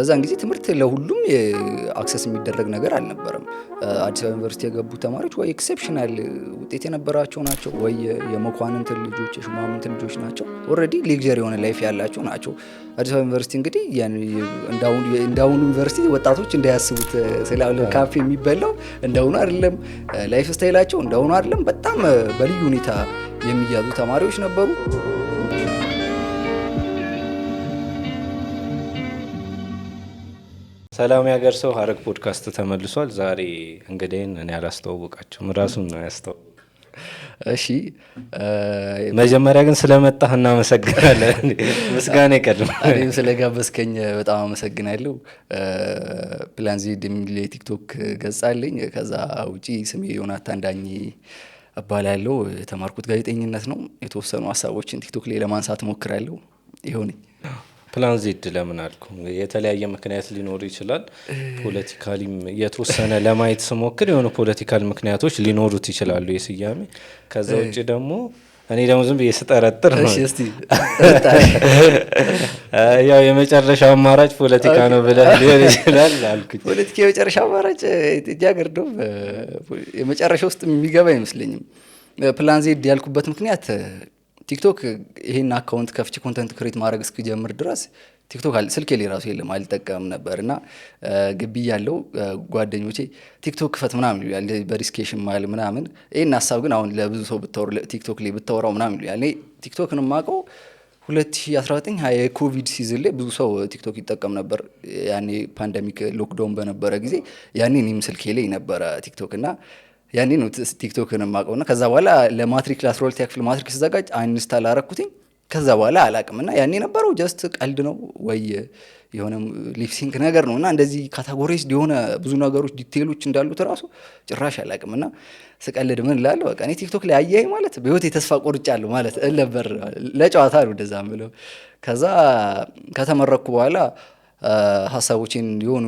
በዛን ጊዜ ትምህርት ለሁሉም አክሰስ የሚደረግ ነገር አልነበረም። አዲስ አበባ ዩኒቨርሲቲ የገቡ ተማሪዎች ወይ ኤክሴፕሽናል ውጤት የነበራቸው ናቸው ወይ የመኳንንት ልጆች የሹማምንት ልጆች ናቸው። ኦልሬዲ ሌክዠሪ የሆነ ላይፍ ያላቸው ናቸው። አዲስ አበባ ዩኒቨርሲቲ እንግዲህ እንዳሁኑ ዩኒቨርሲቲ ወጣቶች እንዳያስቡት ስለ ካፌ የሚበላው እንዳሁኑ አይደለም። ላይፍ ስታይላቸው እንዳሁኑ አይደለም። በጣም በልዩ ሁኔታ የሚያዙ ተማሪዎች ነበሩ። ሰላም ያገር ሰው ሀረግ ፖድካስት ተመልሷል። ዛሬ እንግዲህን እኔ አላስተዋወቃቸውም ራሱን ነው ያስተዋወቅ። እሺ መጀመሪያ ግን ስለመጣህ እናመሰግናለን። ምስጋና ይቀድም። እኔም ስለጋበዝከኝ በጣም አመሰግናለሁ። ፕላን ዜድ የሚል የቲክቶክ ገጽ አለኝ። ከዛ ውጪ ስሜ ዮናታን ዳኜ እባላለሁ። የተማርኩት ጋዜጠኝነት ነው። የተወሰኑ ሀሳቦችን ቲክቶክ ላይ ለማንሳት ሞክራለሁ። ይሁን ፕላን ዜድ ለምን አልኩ? የተለያየ ምክንያት ሊኖሩ ይችላል። ፖለቲካሊም የተወሰነ ለማየት ስሞክር የሆኑ ፖለቲካል ምክንያቶች ሊኖሩት ይችላሉ የስያሜ። ከዛ ውጭ ደግሞ እኔ ደግሞ ዝም ብዬ ስጠረጥር ነው ያው የመጨረሻ አማራጭ ፖለቲካ ነው ብለህ ሊሆን ይችላል አልኩኝ። ፖለቲካ የመጨረሻ አማራጭ ጃገር ነው የመጨረሻ ውስጥ የሚገባ አይመስለኝም። ፕላን ዜድ ያልኩበት ምክንያት ቲክቶክ ይሄን አካውንት ከፍቼ ኮንተንት ክሬት ማድረግ እስክጀምር ድረስ ቲክቶክ ስልኬ ላይ ራሱ የለም አልጠቀምም ነበር። እና ግቢ ያለው ጓደኞቼ ቲክቶክ ክፈት ምናምን ይሉኛል በሪስኬሽን ማል ምናምን። ይሄን ሀሳብ ግን አሁን ለብዙ ሰው ቲክቶክ ላይ ብታወራው ምናምን ይሉኛል። እኔ ቲክቶክን የማውቀው 2019 የኮቪድ ሲዝን ላይ ብዙ ሰው ቲክቶክ ይጠቀም ነበር። ያኔ ፓንደሚክ ሎክዳውን በነበረ ጊዜ ያኔ እኔም ስልኬ ላይ ነበረ ቲክቶክ እና ያኔ ነው ቲክቶክን የማውቀውና ከዛ በኋላ ለማትሪክ ለ12ኛ ክፍል ማትሪክ ሲዘጋጅ አንስታል አረኩትኝ። ከዛ በኋላ አላቅምና ያኔ ነበረው ጀስት ቀልድ ነው ወይ የሆነ ሊፕሲንክ ነገር ነውና እንደዚህ ካታጎሪስ የሆነ ብዙ ነገሮች ዲቴይሎች እንዳሉት ራሱ ጭራሽ አላቅምና ስቀልድ ምን እላለሁ በቃ እኔ ቲክቶክ ላይ አየኸኝ ማለት በህይወቴ ተስፋ ቆርጫለሁ ማለት ነበር። ለጨዋታ ነው እንደዛ ምለው። ከዛ ከተመረኩ በኋላ ሀሳቦችን የሆኑ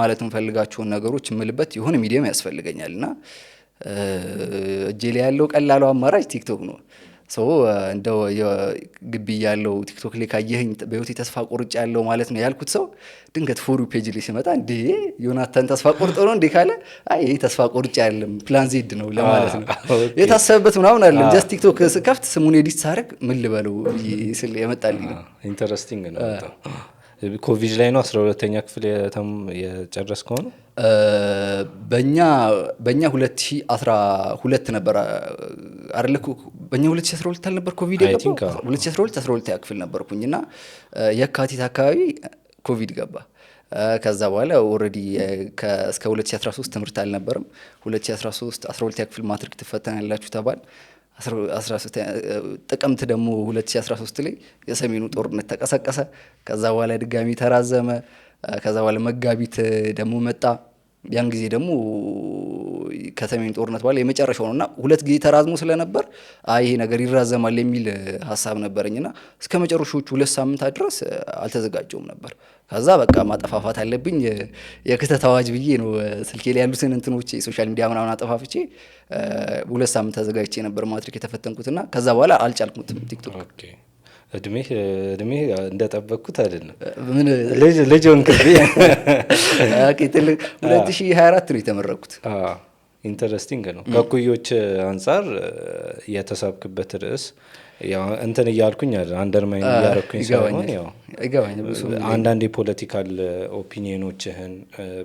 ማለት የምፈልጋቸውን ነገሮች የምልበት የሆነ ሚዲየም ያስፈልገኛልና እጄ ላይ ያለው ቀላሉ አማራጭ ቲክቶክ ነው። እንደው ግቢ ያለው ቲክቶክ ላይ ካየኸኝ በህይወቴ ተስፋ ቆርጫለሁ ማለት ነው ያልኩት ሰው ድንገት ፎሩ ፔጅ ላይ ሲመጣ እንዴ ዮናታን ተስፋ ቆርጦ ነው እንዴ ካለ አይ ይሄ ተስፋ ቆርጫ አይደለም ፕላን ዜድ ነው ለማለት ነው። የታሰበበት ምናምን አይደለም። ጀስት ቲክቶክ ስከፍት ስሙን ኤዲት ሳደርግ ምን ልበለው ስል የመጣልኝ ነው። ኢንተረስቲንግ ነው በጣም። ኮቪድ ላይ ነው 12ኛ ክፍል የጨረስከው ነው? በእኛ 2012 ነበር አይደል? በእኛ 2012 አልነበር ኮቪድ የገባው? 2012 12ኛ ክፍል ነበርኩኝ እና የካቲት አካባቢ ኮቪድ ገባ። ከዛ በኋላ ኦልሬዲ እስከ 2013 ትምህርት አልነበረም። 2013 12ኛ ክፍል ማትሪክ ትፈተናላችሁ ተባል። 13 ጥቅምት ደግሞ 2013 ላይ የሰሜኑ ጦርነት ተቀሰቀሰ። ከዛ በኋላ ድጋሚ ተራዘመ። ከዛ በኋላ መጋቢት ደግሞ መጣ። ያን ጊዜ ደግሞ ከሰሜኑ ጦርነት በኋላ የመጨረሻው ነውና ሁለት ጊዜ ተራዝሞ ስለነበር ይሄ ነገር ይራዘማል የሚል ሀሳብ ነበረኝና እስከ መጨረሻዎቹ 2 ሳምንታት ድረስ አልተዘጋጀውም ነበር። ከዛ በቃ ማጠፋፋት አለብኝ የክተት አዋጅ ብዬ ነው ስልኬ ላይ ያሉትን እንትኖች ሶሻል ሚዲያ ምናምን አጠፋፍቼ 2 ሳምንት ተዘጋጅቼ ነበር ማትሪክ የተፈተንኩትና ከዛ በኋላ አልቻልኩትም ቲክቶክ። እድሜ እንደጠበቅኩት አይደለም። ምን ልጅ ወንክቢ 2024 ነው የተመረኩት። ኢንተረስቲንግ ነው። ከኩዮች አንጻር የተሳብክበት ርዕስ ያው እንትን እያልኩኝ አይደል አንደርማይን እያረኩኝ ሳይሆን ያው አንዳንድ የፖለቲካል ኦፒኒዮኖችህን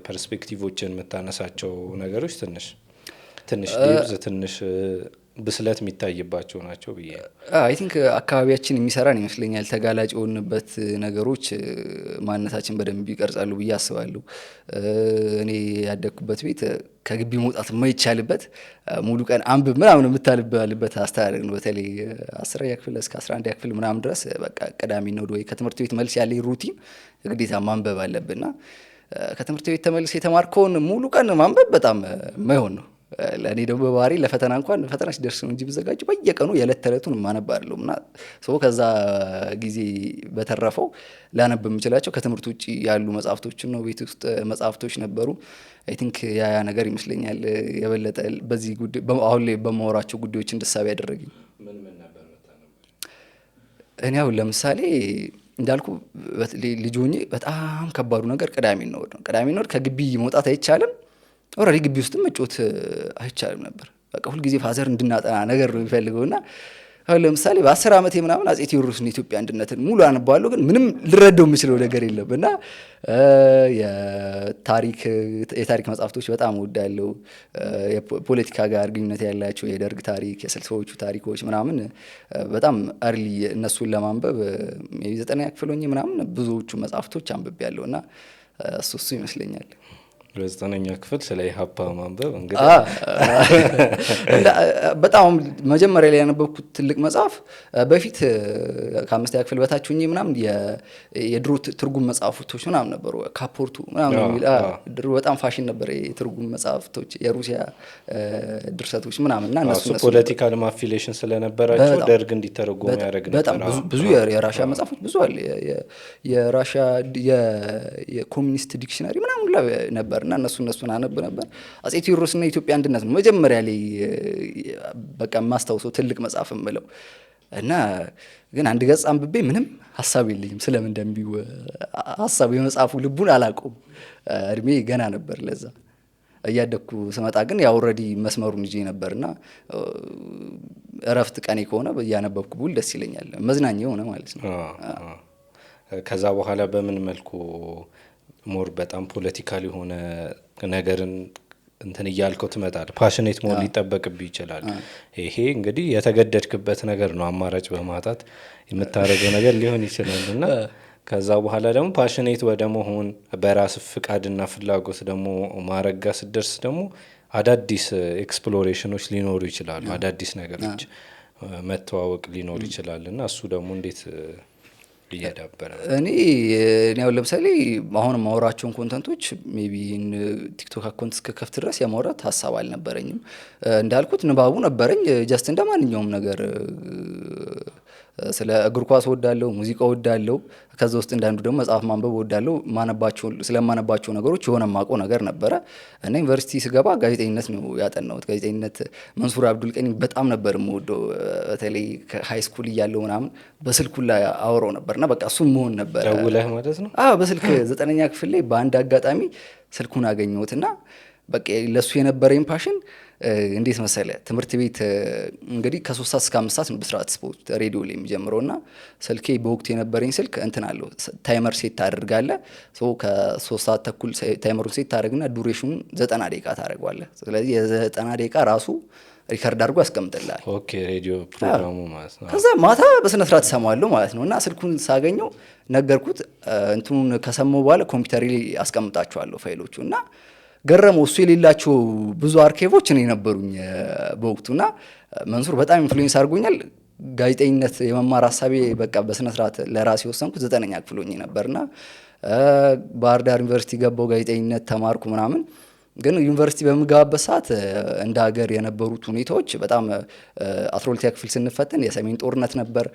ፐርስፔክቲቮችን የምታነሳቸው ነገሮች ትንሽ ዲፕዝ ትንሽ ብስለት የሚታይባቸው ናቸው ብዬ አይ ቲንክ አካባቢያችን የሚሰራን ይመስለኛል። ተጋላጭ የሆንበት ነገሮች ማንነታችን በደንብ ይቀርጻሉ ብዬ አስባለሁ። እኔ ያደግኩበት ቤት ከግቢ መውጣት የማይቻልበት ሙሉ ቀን አንብብ ምናምን የምታልበት አስተዳደግ ነው። በተለይ 10ኛ ክፍል እስከ 11ኛ ክፍል ምናምን ድረስ በቃ ቅዳሜና እሑድ ወይ ከትምህርት ቤት መልስ ያለኝ ሩቲን ግዴታ ማንበብ አለብንና ከትምህርት ቤት ተመልስ የተማርከውን ሙሉ ቀን ማንበብ በጣም የማይሆን ነው። ለእኔ ደግሞ በባህሪ ለፈተና እንኳን ፈተና ሲደርስ ነው እንጂ ብዘጋጅ በየቀኑ የዕለት ተዕለቱን ማነብ አይደለም እና ከዛ ጊዜ በተረፈው ላነብ የምችላቸው ከትምህርት ውጭ ያሉ መጽሐፍቶችን ነው። ቤት ውስጥ መጽሐፍቶች ነበሩ። አይ ቲንክ ያ ነገር ይመስለኛል የበለጠ በዚህ ጉዳይ አሁን ላይ በማወራቸው ጉዳዮች እንድሳብ ያደረገኝ። እኔ አሁን ለምሳሌ እንዳልኩ ልጅ ሆኜ በጣም ከባዱ ነገር ቅዳሜና እሑድ ነው። ቅዳሜና እሑድ ከግቢ መውጣት አይቻልም። ኦልሬዲ ግቢ ውስጥም መጫወት አይቻልም ነበር። በቃ ሁልጊዜ ፋዘር እንድናጠና ነገር ነው የሚፈልገውና አሁን ለምሳሌ በ10 ዓመቴ ምናምን አፄ ቴዎድሮስን የኢትዮጵያ አንድነትን ሙሉ አነባለሁ፣ ግን ምንም ልረዳው የምችለው ነገር የለም። እና የታሪክ መጽሐፍቶች በጣም እወዳለሁ። የፖለቲካ ጋር ግንኙነት ያላቸው የደርግ ታሪክ፣ የስልሳዎቹ ታሪኮች ምናምን በጣም አርሊ እነሱን ለማንበብ 9ኛ ክፍል ሆኜ ምናምን ብዙዎቹ መጽሐፍቶች አንብቤያለሁ እና እሱ ይመስለኛል። በ9ኛ ክፍል ስለ ኢህአፓ ማንበብ እንግዲህ በጣም መጀመሪያ ላይ ያነበብኩት ትልቅ መጽሐፍ በፊት ከ5ኛ ክፍል በታች ሆኜ ምናምን የድሮ ትርጉም መጽሐፍቶች ምናምን ነበሩ። ካፖርቱ ምናምን የሚል ድሮ በጣም ፋሽን ነበር የትርጉም መጽሐፍቶች፣ የሩሲያ ድርሰቶች ምናምን እና እነሱ ፖለቲካል አፊሊዬሽን ስለነበራቸው ደርግ እንዲተረጎሙ ያደርግ ነበር። በጣም ብዙ የራሻ መጽሐፎች ብዙ አለ። የራሻ የኮሚኒስት ዲክሽነሪ ምናምን ነበር እና እነሱን አነብ ነበር። አፄ ቴዎድሮስና የኢትዮጵያ አንድነት ነው መጀመሪያ ላይ በቃ የማስታውሰው ትልቅ መጽሐፍ የምለው እና ግን አንድ ገጽ አንብቤ ምንም ሀሳብ የለኝም ስለምን እንደሚው ሀሳብ የመጽሐፉ ልቡን አላውቀውም። እድሜ ገና ነበር ለዛ። እያደግኩ ስመጣ ግን ያው ኦልሬዲ መስመሩን ይዤ ነበርና እረፍት ቀኔ ከሆነ እያነበብኩ ብውል ደስ ይለኛል። መዝናኛ የሆነ ማለት ነው። ከዛ በኋላ በምን መልኩ ሞር በጣም ፖለቲካል የሆነ ነገርን እንትን እያልከው ትመጣለህ? ፓሽኔት መሆን ሊጠበቅብህ ይችላል። ይሄ እንግዲህ የተገደድክበት ነገር ነው። አማራጭ በማጣት የምታደርገው ነገር ሊሆን ይችላል እና ከዛ በኋላ ደግሞ ፓሽኔት ወደ መሆን በራስ ፍቃድና ፍላጎት ደግሞ ማረጋ ስትደርስ ደግሞ አዳዲስ ኤክስፕሎሬሽኖች ሊኖሩ ይችላሉ። አዳዲስ ነገሮች መተዋወቅ ሊኖር ይችላል እና እሱ ደግሞ እንዴት እየዳበረ እኔ ያው ለምሳሌ አሁን ማውራቸውን ኮንተንቶች ሜቢ ቲክቶክ አካውንት እስከከፍት ድረስ የማውራት ሀሳብ አልነበረኝም። እንዳልኩት ንባቡ ነበረኝ ጀስት እንደማንኛውም ነገር ስለ እግር ኳስ ወዳለሁ፣ ሙዚቃ ወዳለሁ። ከዛ ውስጥ እንዳንዱ ደግሞ መጽሐፍ ማንበብ ወዳለሁ። ስለማነባቸው ነገሮች የሆነ ማቆ ነገር ነበረ እና ዩኒቨርሲቲ ስገባ ጋዜጠኝነት ነው ያጠናሁት። ጋዜጠኝነት መንሱር አብዱል ቀኒ በጣም ነበር የምወደው። በተለይ ከሃይ ስኩል እያለሁ ምናምን በስልኩ ላይ አወራው ነበርና በቃ እሱም መሆን ነበር። ደውለህ ማለት ነው? በስልክ 9ኛ ክፍል ላይ በአንድ አጋጣሚ ስልኩን አገኘሁትና በቃ ለሱ የነበረኝ ፓሽን እንዴት መሰለ፣ ትምህርት ቤት እንግዲህ ከ3 ሰዓት እስከ 5 ሰዓት ነው ብስራት ስፖርት ሬዲዮ ላይ የሚጀምረው እና ስልኬ በወቅቱ የነበረኝ ስልክ እንትን አለው ታይመር ሴት ታደርጋለህ። ከ3 ሰዓት ተኩል ታይመሩን ሴት ታደርግና ዱሬሽኑን 90 ደቂቃ ታደርገዋለህ። ስለዚህ የ90 ደቂቃ ራሱ ሪከርድ አድርጎ ያስቀምጥልሃል። ኦኬ ሬዲዮ ፕሮግራሙ ማለት ነው። ከዛ ማታ በስነ ስርዓት ሰማዋለሁ ማለት ነው እና ስልኩን ሳገኘው ነገርኩት። እንትኑን ከሰማው በኋላ ኮምፒውተር ላይ አስቀምጣቸዋለሁ ፋይሎቹ እና ገረመው። እሱ የሌላቸው ብዙ አርካይቮች ነው የነበሩኝ በወቅቱና መንሱር በጣም ኢንፍሉዌንስ አድርጎኛል። ጋዜጠኝነት የመማር ሀሳቤ በቃ በስነ ስርዓት ለራሴ ወሰንኩት 9ኛ ክፍል ሆኜ ነበርና ባህር ዳር ዩኒቨርሲቲ ገባው፣ ጋዜጠኝነት ተማርኩ ምናምን። ግን ዩኒቨርሲቲ በምገባበት ሰዓት እንደ ሀገር የነበሩት ሁኔታዎች በጣም 12ኛ ክፍል ስንፈተን የሰሜን ጦርነት ነበር።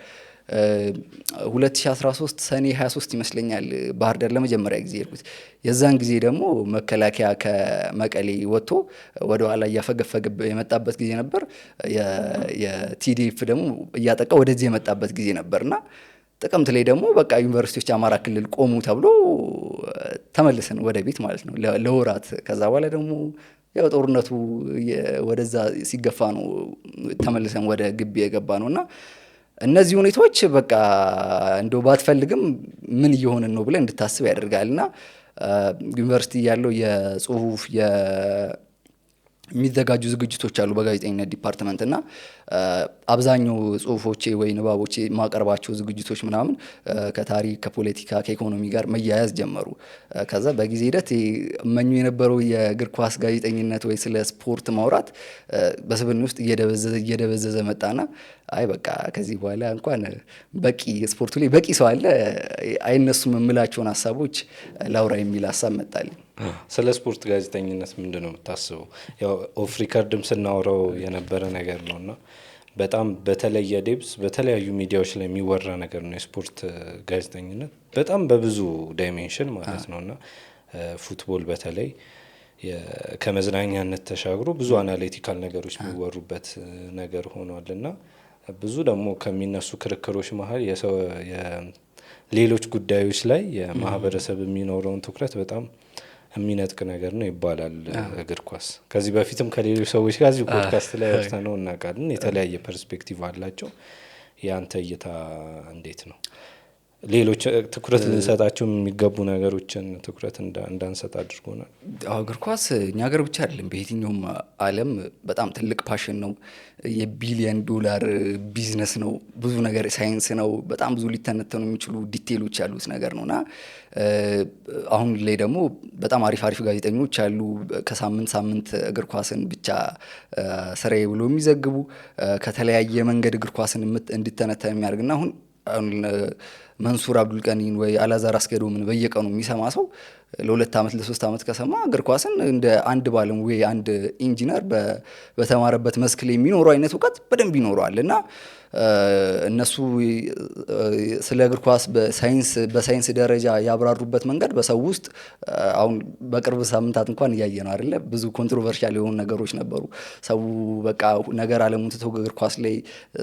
2013 ሰኔ 23 ይመስለኛል ባህር ዳር ለመጀመሪያ ጊዜ ሄድኩት። የዛን ጊዜ ደግሞ መከላከያ ከመቀሌ ወጥቶ ወደ ኋላ እያፈገፈገ የመጣበት ጊዜ ነበር። የቲዲኤፍ ደግሞ እያጠቃ ወደዚህ የመጣበት ጊዜ ነበርና ጥቅምት ላይ ደግሞ በቃ ዩኒቨርሲቲዎች አማራ ክልል ቆሙ ተብሎ ተመልሰን ወደ ቤት ማለት ነው ለወራት። ከዛ በኋላ ደግሞ ያው ጦርነቱ ወደዛ ሲገፋ ነው ተመልሰን ወደ ግቢ የገባ ነውና እነዚህ ሁኔታዎች በቃ እንደው ባትፈልግም ምን እየሆንን ነው ብለህ እንድታስብ ያደርጋልና ዩኒቨርሲቲ ያለው የጽሁፍ የሚዘጋጁ ዝግጅቶች አሉ በጋዜጠኝነት ዲፓርትመንት እና አብዛኛው ጽሁፎቼ ወይ ንባቦቼ ማቀርባቸው ዝግጅቶች ምናምን ከታሪክ፣ ከፖለቲካ፣ ከኢኮኖሚ ጋር መያያዝ ጀመሩ። ከዛ በጊዜ ሂደት እመኙ የነበረው የእግር ኳስ ጋዜጠኝነት ወይ ስለ ስፖርት ማውራት በስብዕና ውስጥ እየደበዘዘ መጣና አይ በቃ ከዚህ በኋላ እንኳን በቂ ስፖርቱ ላይ በቂ ሰው አለ አይነሱም የምላቸውን ሀሳቦች ላውራ የሚል ሀሳብ መጣልኝ። ስለ ስፖርት ጋዜጠኝነት ምንድን ነው የምታስበው? ያው ኦፍ ሪከርድም ስናወራው የነበረ ነገር ነውና በጣም በተለየ ዴብስ በተለያዩ ሚዲያዎች ላይ የሚወራ ነገር ነው የስፖርት ጋዜጠኝነት በጣም በብዙ ዳይሜንሽን ማለት ነውና ፉትቦል በተለይ ከመዝናኛነት ተሻግሮ ብዙ አናሊቲካል ነገሮች የሚወሩበት ነገር ሆኗልና ብዙ ደግሞ ከሚነሱ ክርክሮች መሀል ሌሎች ጉዳዮች ላይ የማህበረሰብ የሚኖረውን ትኩረት በጣም የሚነጥቅ ነገር ነው ይባላል እግር ኳስ። ከዚህ በፊትም ከሌሎች ሰዎች ጋር እዚህ ፖድካስት ላይ ወርተነው እናውቃለን። የተለያየ ፐርስፔክቲቭ አላቸው። ያንተ እይታ እንዴት ነው? ሌሎች ትኩረት ልንሰጣቸው የሚገቡ ነገሮችን ትኩረት እንዳንሰጥ አድርጎናል። እግር ኳስ እኛ ሀገር ብቻ አይደለም፣ በየትኛውም ዓለም በጣም ትልቅ ፓሽን ነው። የቢሊየን ዶላር ቢዝነስ ነው። ብዙ ነገር ሳይንስ ነው። በጣም ብዙ ሊተነተኑ የሚችሉ ዲቴሎች ያሉት ነገር ነውና አሁን ላይ ደግሞ በጣም አሪፍ ጋዜጠኞች አሉ፣ ከሳምንት ሳምንት እግር ኳስን ብቻ ስራዬ ብሎ የሚዘግቡ ከተለያየ መንገድ እግር ኳስን እንዲተነተን የሚያደርግና አሁን መንሱር አብዱልቀኒን ወይ አላዛር አስገዶምን በየቀኑ የሚሰማ ሰው ለ2 ዓመት ለ3 ዓመት ከሰማ እግር ኳስን እንደ አንድ ባለም ወይ አንድ ኢንጂነር በተማረበት መስክ ላይ የሚኖረው አይነት እውቀት በደንብ ይኖረዋል። እና እነሱ ስለ እግር ኳስ በሳይንስ ደረጃ ያብራሩበት መንገድ በሰው ውስጥ አሁን በቅርብ ሳምንታት እንኳን እያየ ነው አይደለ? ብዙ ኮንትሮቨርሻል የሆኑ ነገሮች ነበሩ። ሰው በቃ ነገር አለሙን ትቶ እግር ኳስ ላይ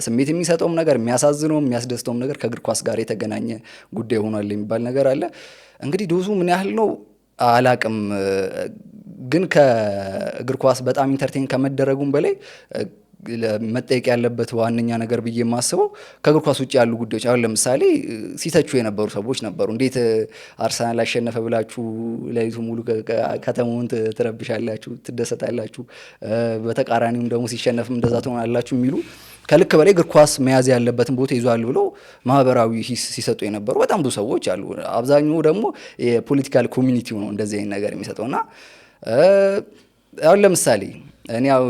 ስሜት የሚሰጠውም ነገር የሚያሳዝነውም የሚያስደስተውም ነገር ከእግር ኳስ ጋር የተገናኘ ጉዳይ ሆኗል የሚባል ነገር አለ። እንግዲህ ዶዙ ምን ያህል ነው አላቅም፣ ግን ከእግር ኳስ በጣም ኢንተርቴን ከመደረጉም በላይ መጠየቅ ያለበት ዋነኛ ነገር ብዬ የማስበው ከእግር ኳስ ውጭ ያሉ ጉዳዮች። አሁን ለምሳሌ ሲተቹ የነበሩ ሰዎች ነበሩ። እንዴት አርሰናል አሸነፈ ብላችሁ ሌሊቱ ሙሉ ከተማውን ትረብሻላችሁ፣ ትደሰታላችሁ፣ በተቃራኒውም ደግሞ ሲሸነፍም እንደዛ ትሆናላችሁ የሚሉ ከልክ በላይ እግር ኳስ መያዝ ያለበትን ቦታ ይዟል ብሎ ማህበራዊ ሂስ ሲሰጡ የነበሩ በጣም ብዙ ሰዎች አሉ። አብዛኛው ደግሞ የፖለቲካል ኮሚኒቲው ነው እንደዚህ አይነት ነገር የሚሰጠውና አሁን ለምሳሌ እኔ ያው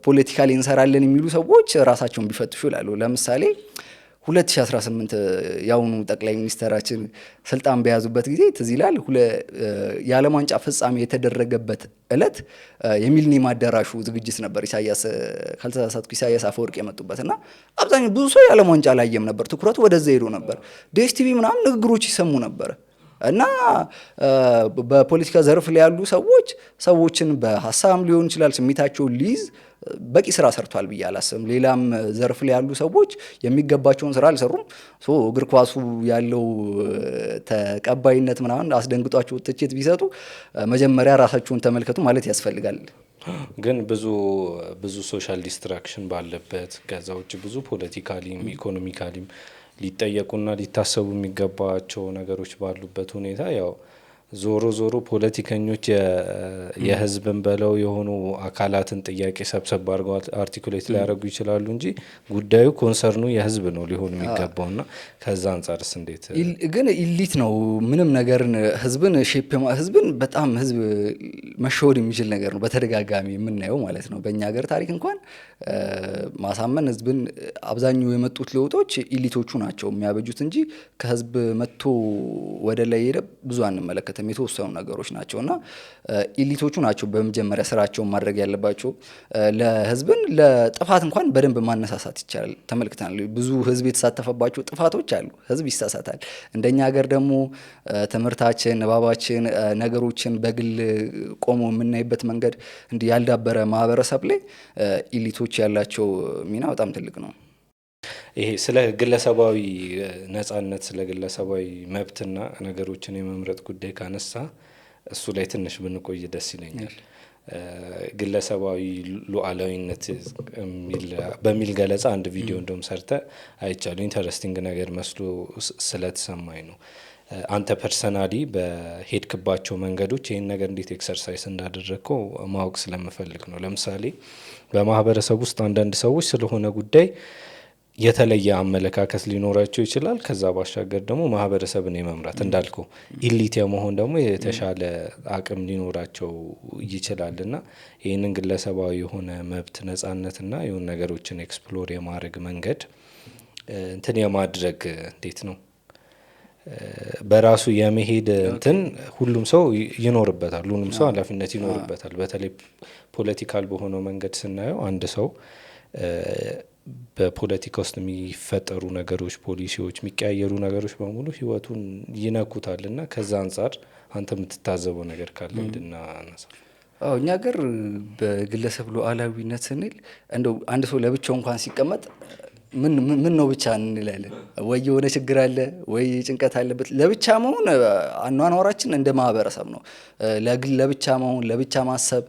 ፖለቲካሊ እንሰራለን የሚሉ ሰዎች ራሳቸውን ቢፈትሹ ይላሉ። ለምሳሌ 2018 የአሁኑ ጠቅላይ ሚኒስተራችን ስልጣን በያዙበት ጊዜ ትዝ ይላል የዓለም ዋንጫ ፍጻሜ የተደረገበት እለት የሚሊኒየም አዳራሹ ዝግጅት ነበር። ኢሳያስ ካልተሳሳትኩ ኢሳያስ አፈወርቅ የመጡበት እና አብዛኛው ብዙ ሰው የዓለም ዋንጫ አላየም ነበር። ትኩረቱ ወደዛ ሄዶ ነበር። ዲኤስቲቪ ምናምን ንግግሮች ይሰሙ ነበር እና በፖለቲካ ዘርፍ ላይ ያሉ ሰዎችን በሀሳብም ሊሆን ይችላል ስሜታቸውን ሊይዝ በቂ ስራ ሰርቷል ብዬ አላስብም። ሌላም ዘርፍ ላይ ያሉ ሰዎች የሚገባቸውን ስራ አልሰሩም። እግር ኳሱ ያለው ተቀባይነት ምናምን አስደንግጧቸው ትችት ቢሰጡ መጀመሪያ ራሳቸውን ተመልከቱ ማለት ያስፈልጋል። ግን ብዙ ሶሻል ዲስትራክሽን ባለበት ከዛ ውጭ ብዙ ፖለቲካሊም ኢኮኖሚካሊም ሊጠየቁና ሊታሰቡ የሚገባቸው ነገሮች ባሉበት ሁኔታ ያው ዞሮ ፖለቲከኞች የህዝብን በለው የሆኑ አካላትን ጥያቄ ሰብሰብ አድርገው አርቲኩሌት ሊያደርጉ ይችላሉ እንጂ ጉዳዩ ኮንሰርኑ የህዝብ ነው ሊሆን የሚገባውና ከዛ አንጻርስ እንዴት ግን ኢሊት ነው ምንም ነገርን ህዝብን በጣም ህዝብ መሸወድ የሚችል ነገር ነው በተደጋጋሚ የምናየው ማለት ነው። በእኛ ሀገር ታሪክ እንኳን ማሳመን ህዝብን አብዛኛው የመጡት ለውጦች ኢሊቶቹ ናቸው የሚያበጁት እንጂ ከህዝብ መጥቶ ወደ ላይ ሄደ ብዙ አንመለከትም። የተወሰኑ ነገሮች ናቸውና ኢሊቶቹ ናቸው በመጀመሪያ ስራቸውን ማድረግ ያለባቸው። ለህዝብን ለጥፋት እንኳን በደንብ ማነሳሳት ይቻላል። ተመልክተናል። ብዙ ህዝብ የተሳተፈባቸው ጥፋቶች አሉ። ህዝብ ይሳሳታል። እንደኛ ሀገር ደግሞ ትምህርታችን፣ ንባባችን፣ ነገሮችን በግል ቆሞ የምናይበት መንገድ እንዲህ ያልዳበረ ማህበረሰብ ላይ ኢሊቶች ያላቸው ሚና በጣም ትልቅ ነው። ይሄ ስለ ግለሰባዊ ነጻነት ስለ ግለሰባዊ መብትና ነገሮችን የመምረጥ ጉዳይ ካነሳ እሱ ላይ ትንሽ ብንቆይ ደስ ይለኛል። ግለሰባዊ ሉዓላዊነት በሚል ገለጻ አንድ ቪዲዮ እንደውም ሰርተ አይቻለሁ። ኢንተረስቲንግ ነገር መስሎ ስለተሰማኝ ነው። አንተ ፐርሰናሊ በሄድክባቸው መንገዶች ይህን ነገር እንዴት ኤክሰርሳይዝ እንዳደረግከው ማወቅ ስለምፈልግ ነው። ለምሳሌ በማህበረሰብ ውስጥ አንዳንድ ሰዎች ስለሆነ ጉዳይ የተለየ አመለካከት ሊኖራቸው ይችላል። ከዛ ባሻገር ደግሞ ማህበረሰብን የመምራት እንዳልከው ኢሊት የመሆን ደግሞ የተሻለ አቅም ሊኖራቸው ይችላልና ይህንን ግለሰባዊ የሆነ መብት ነጻነትና የሆነ ነገሮችን ኤክስፕሎር የማድረግ መንገድ እንትን የማድረግ እንዴት ነው በራሱ የመሄድ እንትን ሁሉም ሰው ይኖርበታል። ሁሉም ሰው ኃላፊነት ይኖርበታል። በተለይ ፖለቲካል በሆነው መንገድ ስናየው አንድ ሰው በፖለቲካ ውስጥ የሚፈጠሩ ነገሮች፣ ፖሊሲዎች፣ የሚቀያየሩ ነገሮች በሙሉ ህይወቱን ይነኩታል እና ከዛ አንጻር አንተ የምትታዘበው ነገር ካለ እንድናነሳ። እኛ ሀገር በግለሰብ ሉዓላዊነት ስንል እንደው አንድ ሰው ለብቻው እንኳን ሲቀመጥ ምን ነው ብቻ እንላለን። ወይ የሆነ ችግር አለ ወይ ጭንቀት አለበት። ለብቻ መሆን አኗኗራችን እንደ ማህበረሰብ ነው። ለብቻ መሆን፣ ለብቻ ማሰብ፣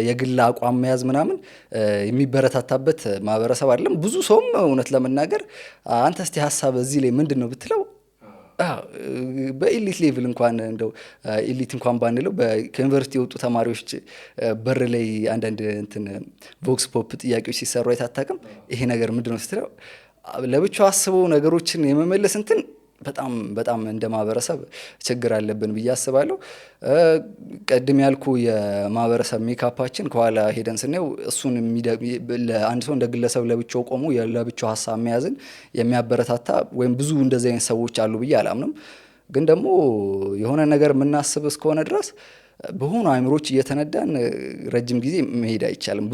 የግል አቋም መያዝ ምናምን የሚበረታታበት ማህበረሰብ አይደለም። ብዙ ሰውም እውነት ለመናገር አንተ እስቲ ሀሳብ እዚህ ላይ ምንድን ነው ብትለው በኢሊት ሌቭል እንኳን እንደው ኢሊት እንኳን ባንለው ከዩኒቨርሲቲ የወጡ ተማሪዎች በር ላይ አንዳንድ እንትን ቮክስ ፖፕ ጥያቄዎች ሲሰሩ አይታታቅም። ይሄ ነገር ምንድን ነው ስትለው ለብቻው አስበው ነገሮችን የመመለስ እንትን በጣም እንደ ማህበረሰብ ችግር አለብን ብዬ አስባለሁ። ቀድም ያልኩ የማህበረሰብ ሜካፓችን ከኋላ ሄደን ስናየው እሱን አንድ ሰው እንደ ግለሰብ ለብቻው ቆሞ ለብቻው ሀሳብ መያዝን የሚያበረታታ ወይም ብዙ እንደዚህ አይነት ሰዎች አሉ ብዬ አላምንም። ግን ደግሞ የሆነ ነገር የምናስብ እስከሆነ ድረስ በሆኑ አእምሮች እየተነዳን ረጅም ጊዜ መሄድ አይቻልም።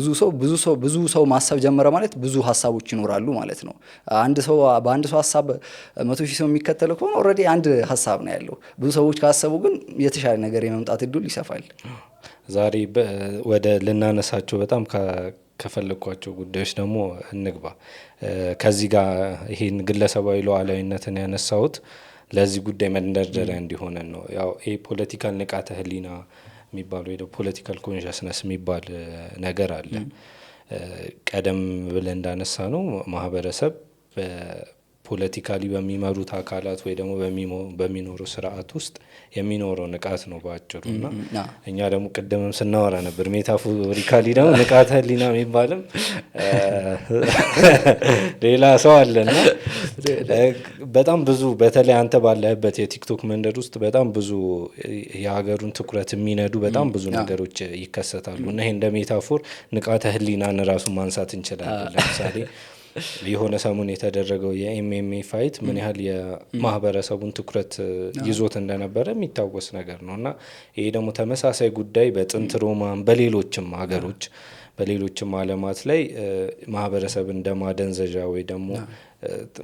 ብዙ ሰው ማሰብ ጀመረ ማለት ብዙ ሀሳቦች ይኖራሉ ማለት ነው። በአንድ ሰው ሀሳብ 100,000 ሰው የሚከተለው ከሆነ ኦልሬዲ አንድ ሀሳብ ነው ያለው። ብዙ ሰዎች ካሰቡ ግን የተሻለ ነገር የመምጣት እድሉ ይሰፋል። ዛሬ ወደ ልናነሳቸው በጣም ከፈለግኳቸው ጉዳዮች ደግሞ እንግባ። ከዚህ ጋር ይሄን ግለሰባዊ ሉዓላዊነትን ያነሳሁት ለዚህ ጉዳይ መንደርደሪያ እንዲሆነን ነው። ያው ይሄ ፖለቲካል ንቃተ ህሊና የሚባለው ወይ ፖለቲካል ኮንሽስነስ የሚባል ነገር አለ። ቀደም ብለን እንዳነሳ ነው ማህበረሰብ ፖለቲካሊ በሚመሩት አካላት ወይ ደግሞ በሚኖረው ስርዓት ውስጥ የሚኖረው ንቃት ነው በአጭሩ። እና እኛ ደግሞ ቅድምም ስናወራ ነበር ሜታፎሪካሊ ደግሞ ንቃተ ህሊና የሚባልም ሌላ ሰው አለና በጣም ብዙ በተለይ አንተ ባለህበት የቲክቶክ መንደር ውስጥ በጣም ብዙ የሀገሩን ትኩረት የሚነዱ በጣም ብዙ ነገሮች ይከሰታሉ። እና ይሄ እንደ ሜታፎር ንቃተ ህሊናን ራሱ ማንሳት እንችላለን። ለምሳሌ የሆነ ሰሞን የተደረገው የኤምኤምኤ ፋይት ምን ያህል የማህበረሰቡን ትኩረት ይዞት እንደነበረ የሚታወስ ነገር ነው። እና ይሄ ደግሞ ተመሳሳይ ጉዳይ በጥንት ሮማን በሌሎችም ሀገሮች በሌሎችም ዓለማት ላይ ማህበረሰብ እንደማደንዘዣ ወይ ደግሞ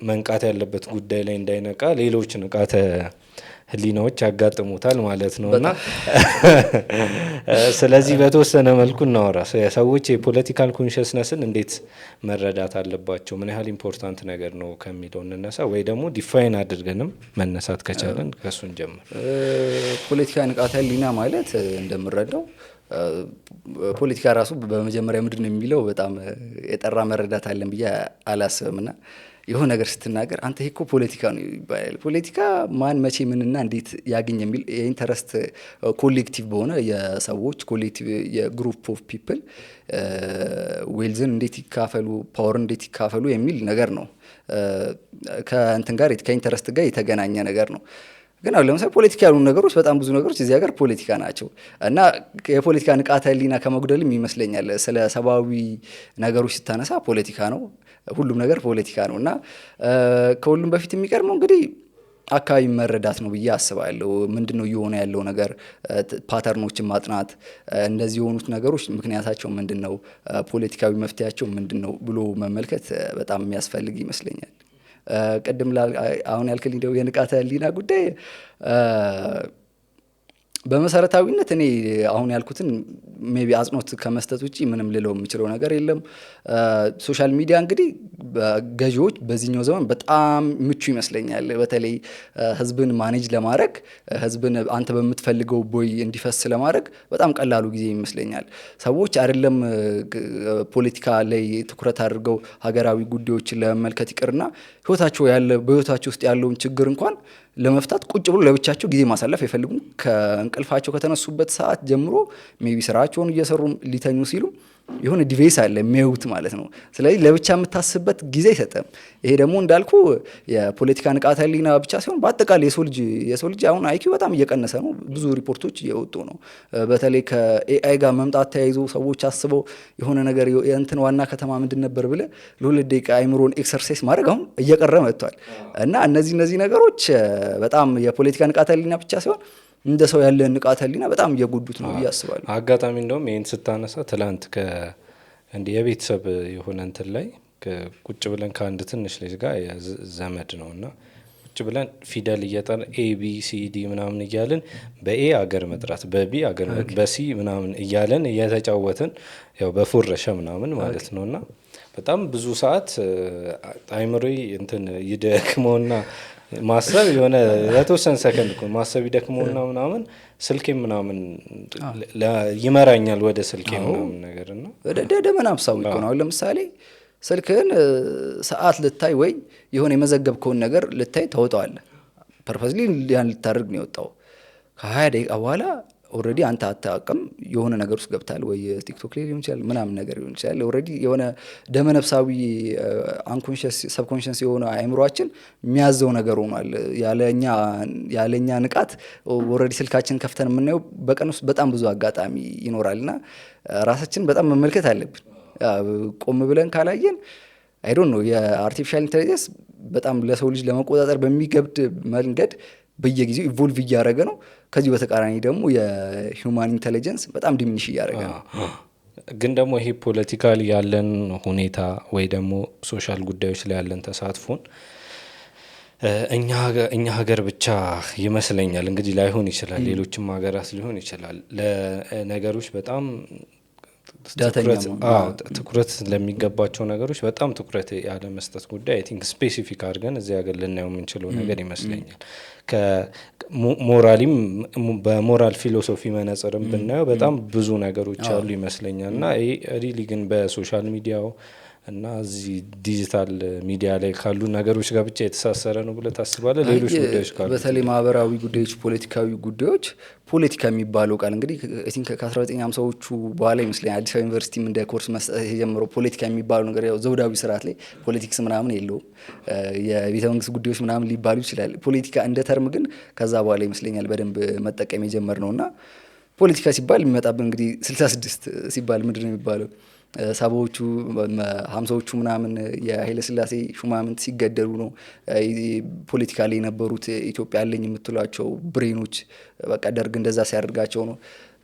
መንቃት ያለበት ጉዳይ ላይ እንዳይነቃ ሌሎች ንቃተ ህሊናዎች ያጋጥሙታል ማለት ነው። እና ስለዚህ በተወሰነ መልኩ እናወራ። ሰዎች የፖለቲካል ኮንሽስነስን እንዴት መረዳት አለባቸው፣ ምን ያህል ኢምፖርታንት ነገር ነው ከሚለው እንነሳ፣ ወይ ደግሞ ዲፋይን አድርገንም መነሳት ከቻለን ከሱን ጀምር። ፖለቲካ ንቃተ ህሊና ማለት እንደምረዳው ፖለቲካ ራሱ በመጀመሪያ ምንድን ነው የሚለው በጣም የጠራ መረዳት አለን ብዬ አላስብም። እና የሆነ ነገር ስትናገር አንተ ይሄ እኮ ፖለቲካ ነው ይባላል። ፖለቲካ ማን መቼ ምንና እንዴት ያገኝ የሚል የኢንተረስት ኮሌክቲቭ በሆነ የሰዎች ኮሌክቲቭ የግሩፕ ኦፍ ፒፕል ዌልዝን እንዴት ይካፈሉ፣ ፓወር እንዴት ይካፈሉ የሚል ነገር ነው። ከእንትን ጋር ከኢንተረስት ጋር የተገናኘ ነገር ነው። ግን አሁን ለምሳሌ ፖለቲካ ያሉ ነገሮች በጣም ብዙ ነገሮች እዚህ ሀገር ፖለቲካ ናቸው። እና የፖለቲካ ንቃተ ህሊና ከመጉደልም ይመስለኛል ስለ ሰብአዊ ነገሮች ስታነሳ ፖለቲካ ነው፣ ሁሉም ነገር ፖለቲካ ነው። እና ከሁሉም በፊት የሚቀድመው እንግዲህ አካባቢ መረዳት ነው ብዬ አስባለሁ። ምንድን ነው እየሆነ ያለው ነገር፣ ፓተርኖችን ማጥናት፣ እንደዚህ የሆኑት ነገሮች ምክንያታቸው ምንድን ነው፣ ፖለቲካዊ መፍትሄያቸው ምንድን ነው ብሎ መመልከት በጣም የሚያስፈልግ ይመስለኛል። ቅድም አሁን ያልክልኝ ደግሞ የንቃተ ህሊና ጉዳይ በመሰረታዊነት እኔ አሁን ያልኩትን ሜቢ አጽንኦት ከመስጠት ውጪ ምንም ልለው የምችለው ነገር የለም። ሶሻል ሚዲያ እንግዲህ ገዢዎች በዚህኛው ዘመን በጣም ምቹ ይመስለኛል። በተለይ ህዝብን ማኔጅ ለማድረግ ህዝብን አንተ በምትፈልገው ቦይ እንዲፈስ ለማድረግ በጣም ቀላሉ ጊዜ ይመስለኛል። ሰዎች አይደለም ፖለቲካ ላይ ትኩረት አድርገው ሀገራዊ ጉዳዮችን ለመመልከት ይቅርና በህይወታቸው ውስጥ ያለውን ችግር እንኳን ለመፍታት ቁጭ ብሎ ለብቻቸው ጊዜ ማሳለፍ አይፈልጉም። ከእንቅልፋቸው ከተነሱበት ሰዓት ጀምሮ ሜቢ ስራቸውን እየሰሩ ሊተኙ ሲሉ የሆነ ዲቫይስ አለ የሚያዩት ማለት ነው። ስለዚህ ለብቻ የምታስብበት ጊዜ አይሰጥም። ይሄ ደግሞ እንዳልኩ የፖለቲካ ንቃተ ህሊና ብቻ ሳይሆን በአጠቃላይ የሰው ልጅ አሁን አይኪው በጣም እየቀነሰ ነው። ብዙ ሪፖርቶች እየወጡ ነው። በተለይ ከኤአይ ጋር መምጣት ተያይዞ ሰዎች አስበው የሆነ ነገር የእንትን ዋና ከተማ ምንድን ነበር ብለህ ለ2 ደቂቃ አይምሮን ኤክሰርሳይዝ ማድረግ አሁን እየቀረ መጥቷል። እና እነዚህ ነገሮች በጣም የፖለቲካ ንቃተ ህሊና ብቻ ሳይሆን እንደ ሰው ያለ ንቃተ ህሊና በጣም እየጎዱት ነው ብዬ አስባለሁ። አጋጣሚ እንደውም ይሄን ስታነሳ ትላንት የቤተሰብ የሆነ እንትን ላይ ቁጭ ብለን ከአንድ ትንሽ ልጅ ጋር ዘመድ ነውና ቁጭ ቁጭ ብለን ፊደል እየጠን ABCD ምናምን እያልን በኤ አገር መጥራት በቢ አገር በሲ ምናምን እያለን እየተጫወትን ያው በፉረሸ ምናምን ማለት ነው። እና በጣም ብዙ ሰዓት አይምሮዬ እንትን ይደክመውና ማሰብ የሆነ የተወሰነ ሰከንድ እኮ ማሰብ ይደክመውና ምናምን ስልኬ ምናምን ይመራኛል ወደ ስልኬ ምናምን ነገር እና ደመናፍሳዊ እኮ ነው። ለምሳሌ ስልክህን ሰዓት ልታይ ወይ የሆነ የመዘገብከውን ነገር ልታይ ታወጣዋለህ። ፐርፐዝሊ ያን ልታደርግ ነው የወጣው። ከ20 ደቂቃ በኋላ ኦልሬዲ አንተ አታውቅም የሆነ ነገር ውስጥ ገብታል። ወይ ቲክቶክ ላይ ሊሆን ይችላል ምናምን ነገር ሊሆን ይችላል። ኦልሬዲ የሆነ ደመነፍሳዊ አንኮንሺየስ ሰብኮንሺየስ የሆነ አእምሮአችን የሚያዘው ነገር ሆኗል። ያለኛ ንቃት ኦልሬዲ ስልካችን ከፍተን የምናየው በቀን ውስጥ በጣም ብዙ አጋጣሚ ይኖራልና ራሳችን በጣም መመልከት አለብን። ቆም ብለን ካላየን አይ ዶንት ኖ የአርቲፊሻል ኢንተለጀንስ በጣም ለሰው ልጅ ለመቆጣጠር በሚገብድ መንገድ በየጊዜው ኢቮልቭ እያደረገ ነው። ከዚህ በተቃራኒ ደግሞ የሂውማን ኢንተለጀንስ በጣም ዲሚኒሽ እያደረገ ነው። ግን ደግሞ ይሄ ፖለቲካሊ ያለን ሁኔታ ወይ ደግሞ ሶሻል ጉዳዮች ላይ ያለን ተሳትፎን እኛ ሀገር ብቻ ይመስለኛል እንግዲህ ላይሆን ይችላል፣ ሌሎችም ሀገራት ሊሆን ይችላል። ለነገሮች በጣም ትኩረት ለሚገባቸው ነገሮች በጣም ትኩረት ያለ መስጠት ጉዳይ አይ ቲንክ ስፔሲፊክ አድርገን እዚህ ሀገር ልናየው የምንችለው ነገር ይመስለኛል። ከሞራሊም በሞራል ፊሎሶፊ መነጽርም ብናየው በጣም ብዙ ነገሮች አሉ ይመስለኛል። እና ይሄ ሪሊ ግን በሶሻል ሚዲያው እና እዚህ ዲጂታል ሚዲያ ላይ ካሉ ነገሮች ጋር ብቻ የተሳሰረ ነው ብለህ ታስባለህ? ሌሎች ጉዳዮች ካሉ በተለይ ማህበራዊ ጉዳዮች፣ ፖለቲካዊ ጉዳዮች ፖለቲካ የሚባለው ቃል እንግዲህ አይ ቲንክ ከ1950ዎቹ በኋላ ይመስለኛል አዲስ አበባ ዩኒቨርሲቲም እንደ ኮርስ መስጠት የጀመረው ፖለቲካ የሚባለው ነገር ያው ዘውዳዊ ስርዓት ላይ ፖለቲክስ ምናምን የለውም። የቤተ መንግስት ጉዳዮች ምናምን ሊባሉ ይችላል። ፖለቲካ እንደ ተርም ግን ከዛ በኋላ ይመስለኛል በደንብ መጠቀም የጀመርነውና ፖለቲካ ሲባል የሚመጣብን እንግዲህ 66 ሲባል ምንድን ነው የሚባለው? ሰባዎቹ 50ዎቹ ምናምን የኃይለ ሥላሴ ሹማምንት ሲገደሉ ነው ፖለቲካ ላይ የነበሩት ኢትዮጵያ አለኝ የምትሏቸው ብሬኖች በቃ ደርግ እንደዛ ሲያደርጋቸው ነው።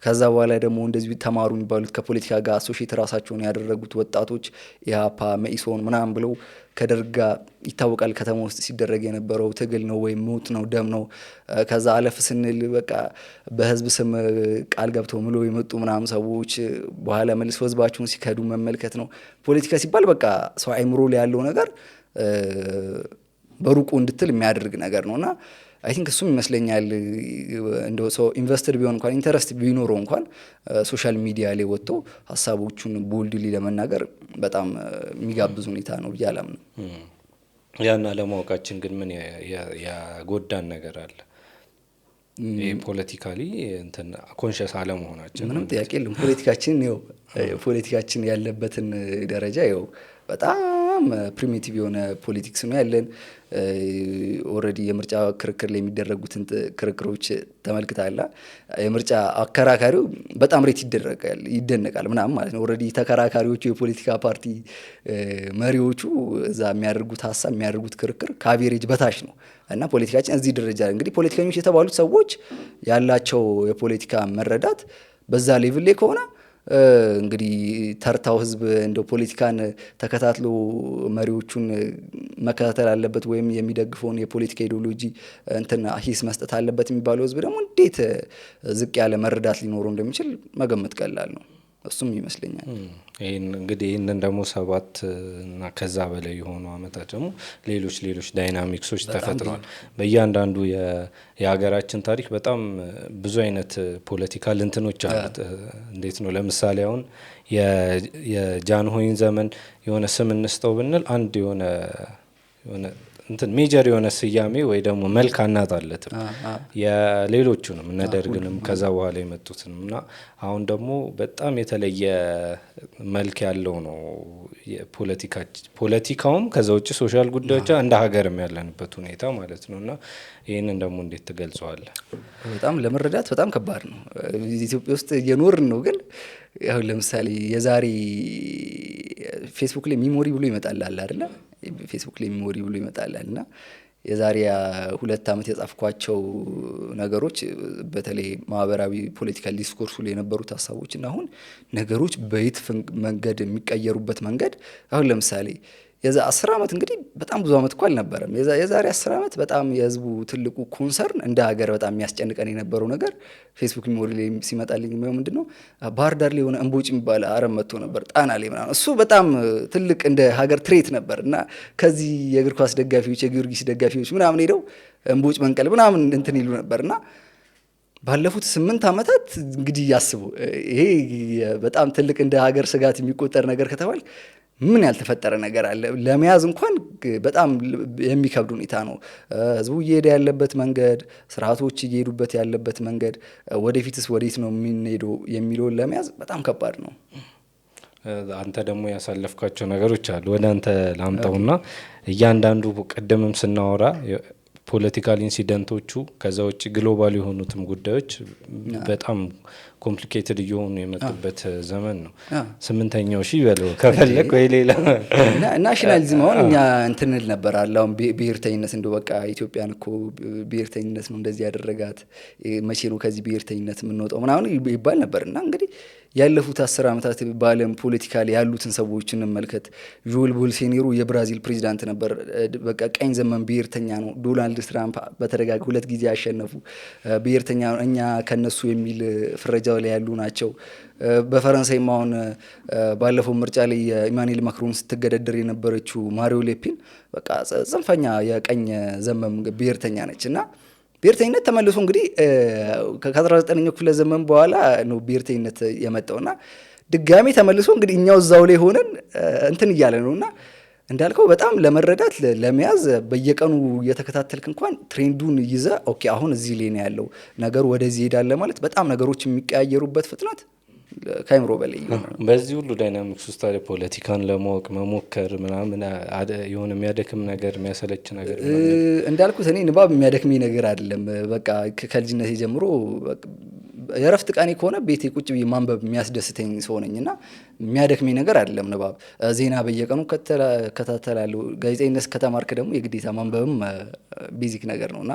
ከዛ በኋላ ደግሞ እንደዚህ ተማሩ የሚባሉት ከፖለቲካ ጋር አሶሺየት ራሳቸውን ያደረጉት ወጣቶች ኢህአፓ፣ መኢሶን ምናምን ብለው ከደርግ ጋር ይታወቃል ከተማ ውስጥ ሲደረግ የነበረው ትግል ነው ወይም ሞት ነው ደም ነው። ከዛ አለፍ ስንል በቃ በህዝብ ስም ቃል ገብተው ምሎ የመጡ ምናምን ሰዎች በኋላ መልሶ ህዝባቸውን ሲከዱ መመልከት ነው። ፖለቲካ ሲባል በቃ ሰው አይምሮ ላይ ያለው ነገር በሩቁ እንድትል የሚያደርግ ነገር ነውና አይ ቲንክ እሱም ይመስለኛል እንደው ሰው ኢንቨስተር ቢሆን እንኳን ኢንተረስት ቢኖረው እንኳን ሶሻል ሚዲያ ላይ ወጥቶ ሀሳቦቹን ቦልድሊ ለመናገር በጣም የሚጋብዝ ሁኔታ ነው ብዬ አላምንም። ያን አለማወቃችን ግን ምን ያጎዳን ነገር አለ? ይሄ ፖለቲካሊ እንትን ኮንሽስ አለመሆናችን ምንም ጥያቄ የለም። ፖለቲካችን ያለበትን ደረጃ ይኸው በጣም ፕሪሚቲቭ የሆነ ፖለቲክስ ነው ያለን። ኦልሬዲ የምርጫ ክርክር ላይ የሚደረጉትን ክርክሮች ተመልክታላ። የምርጫ አከራካሪው በጣም ሬት ይደነቃል ምናምን ማለት ነው። ኦልሬዲ ተከራካሪዎቹ የፖለቲካ ፓርቲ መሪዎቹ እዛ የሚያደርጉት ሀሳብ የሚያደርጉት ክርክር ከአቬሬጅ በታች ነው እና ፖለቲካችን እዚህ ደረጃ እንግዲህ ፖለቲከኞች የተባሉት ሰዎች ያላቸው የፖለቲካ መረዳት በዛ ሌቭል ላይ ከሆነ እንግዲህ ተርታው ህዝብ እንደው ፖለቲካን ተከታትሎ መሪዎቹን መከታተል አለበት ወይም የሚደግፈውን የፖለቲካ ኢዲዮሎጂ እንትን ሂስ መስጠት አለበት የሚባለው ህዝብ ደግሞ እንዴት ዝቅ ያለ መረዳት ሊኖረው እንደሚችል መገመት ቀላል ነው። እሱም ይመስለኛል እንግዲህ ይህንን ደግሞ 7 እና ከዛ በላይ የሆኑ አመታት ደግሞ ሌሎች ዳይናሚክሶች ተፈጥረዋል። በእያንዳንዱ የሀገራችን ታሪክ በጣም ብዙ አይነት ፖለቲካል እንትኖች አሉት። እንዴት ነው ለምሳሌ አሁን የጃንሆይን ዘመን የሆነ ስም እንስጠው ብንል አንድ የሆነ እንትን ሜጀር የሆነ ስያሜ ወይ ደግሞ መልክ አናጣለትም። የሌሎቹንም እነ ደርግንም ከዛ በኋላ የመጡትንም እና አሁን ደግሞ በጣም የተለየ መልክ ያለው ነው ፖለቲካውም ከዛ ውጭ ሶሻል ጉዳዮች እንደ ሀገርም ያለንበት ሁኔታ ማለት ነው። እና ይህንን ደግሞ እንዴት ትገልጸዋለህ? በጣም ለመረዳት በጣም ከባድ ነው። ኢትዮጵያ ውስጥ እየኖርን ነው። ግን ያው ለምሳሌ የዛሬ ፌስቡክ ላይ ሚሞሪ ብሎ ይመጣል አይደለ? ፌስቡክ ላይ ሚሞሪ ብሎ ይመጣል እና የዛሬ 2 አመት የጻፍኳቸው ነገሮች በተለይ ማህበራዊ ፖለቲካል ዲስኮርሱ ላይ የነበሩት ሀሳቦች እና አሁን ነገሮች በየት መንገድ የሚቀየሩበት መንገድ አሁን ለምሳሌ የዛ 10 ዓመት እንግዲህ በጣም ብዙ ዓመት እኮ አልነበረም። የዛሬ 10 ዓመት በጣም የህዝቡ ትልቁ ኮንሰርን እንደ ሀገር በጣም የሚያስጨንቀን የነበረው ነገር ፌስቡክ ሚሞሪ ላይ ሲመጣልኝ ምንድን ነው ባህር ዳር ላይ የሆነ እምቦጭ የሚባል አረም መጥቶ ነበር ጣና ላይ ምናምን። እሱ በጣም ትልቅ እንደ ሀገር ትሬት ነበር እና ከዚህ የእግር ኳስ ደጋፊዎች የጊዮርጊስ ደጋፊዎች ምናምን ሄደው እምቦጭ መንቀል ምናምን እንትን ይሉ ነበር እና ባለፉት 8 ዓመታት እንግዲህ ያስቡ ይሄ በጣም ትልቅ እንደ ሀገር ስጋት የሚቆጠር ነገር ከተባለ ምን ያልተፈጠረ ነገር አለ? ለመያዝ እንኳን በጣም የሚከብድ ሁኔታ ነው። ህዝቡ እየሄደ ያለበት መንገድ፣ ስርዓቶች እየሄዱበት ያለበት መንገድ፣ ወደፊትስ ወዴት ነው የምንሄደው የሚለውን ለመያዝ በጣም ከባድ ነው። አንተ ደግሞ ያሳለፍካቸው ነገሮች አሉ። ወደ አንተ ላምጣውና እያንዳንዱ ቅድምም ስናወራ ፖለቲካል ኢንሲደንቶቹ ከዛ ውጭ ግሎባል የሆኑትም ጉዳዮች በጣም ኮምፕሊኬትድ እየሆኑ የመጡበት ዘመን ነው። 8ኛው ሺህ በለው ከፈለግ ወይ ሌላ ናሽናሊዝም አሁን እኛ እንትንል ነበር አለ አሁን ብሔርተኝነት እንደው በቃ ኢትዮጵያን እኮ ብሔርተኝነት ነው እንደዚህ ያደረጋት መቼ ነው ከዚህ ብሔርተኝነት የምንወጣው ምናምን ይባል ነበር። እና እንግዲህ ያለፉት 10 ዓመታት በዓለም ፖለቲካ ላይ ያሉትን ሰዎች እንመልከት። ዦል ቦልሶናሮ የብራዚል ፕሬዚዳንት ነበር። በቃ ቀኝ ዘመን ብሔርተኛ ነው። ዶናልድ ትራምፕ በተደጋጋሚ 2 ጊዜ ያሸነፉ ብሔርተኛ እኛ ከነሱ የሚል ፍረጃ ላይ ያሉ ናቸው። በፈረንሳይም አሁን ባለፈው ምርጫ ላይ ኢማኑኤል ማክሮን ስትገዳደር የነበረችው ማሪዮ ሌፔን በቃ ጽንፈኛ የቀኝ ዘመም ብሔርተኛ ነች። እና ብሔርተኝነት ተመልሶ እንግዲህ ከ19ኛው ክፍለ ዘመን በኋላ ነው ብሔርተኝነት የመጣውና ድጋሜ ተመልሶ እንግዲህ እኛው እዛው ላይ ሆነን እንትን እያለ ነውና እንዳልከው በጣም ለመረዳት ለመያዝ በየቀኑ እየተከታተልክ እንኳን ትሬንዱን ይዘ ኦኬ አሁን እዚህ ላይ ነው ያለው ነገሩ ወደዚህ ሄዳለ ማለት በጣም ነገሮች የሚቀያየሩበት ፍጥነት ከአይምሮ በላይ ይሆናል። በዚህ ሁሉ ዳይናሚክስ ውስጥ ታዲያ ፖለቲካን ለማወቅ መሞከር ምናምን የሆነ የሚያደክም ነገር የሚያሰለች ነገር እንዳልኩት እኔ ንባብ የሚያደክመኝ ነገር አይደለም። በቃ ከልጅነቴ ጀምሮ የረፍት ቀኔ ከሆነ ቤቴ ቁጭ ብዬ ማንበብ የሚያስደስተኝ ሰው ነኝና የሚያደክመኝ ነገር አይደለም ንባብ። ዜና በየቀኑ ከታተላለሁ። ጋዜጠኝነት ከተማርክ ደግሞ የግዴታ ማንበብም ቤዚክ ነገር ነውና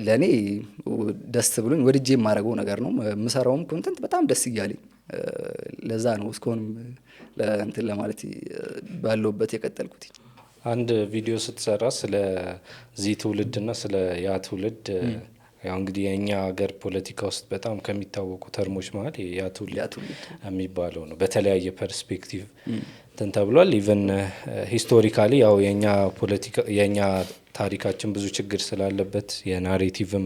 ለኔ ደስ ብሎኝ ወድጄ የማደርገው ነገር ነው። የምሰራውም ኮንተንት በጣም ደስ እያለኝ ለዛ ነው እስካሁንም እንትን ለማለት ባለውበት የቀጠልኩት። አንድ ቪዲዮ ስትሰራ ስለ ዚህ ትውልድና ስለ ያ ትውልድ ያው እንግዲህ የኛ ሀገር ፖለቲካ ውስጥ በጣም ከሚታወቁ ተርሞች ማለት ያ ትውልድ የሚባለው ነው። በተለያየ ፐርስፔክቲቭ እንትን ተብሏል። ኢቨን ሂስቶሪካሊ ያው የኛ ታሪካችን ብዙ ችግር ስላለበት የናሬቲቭም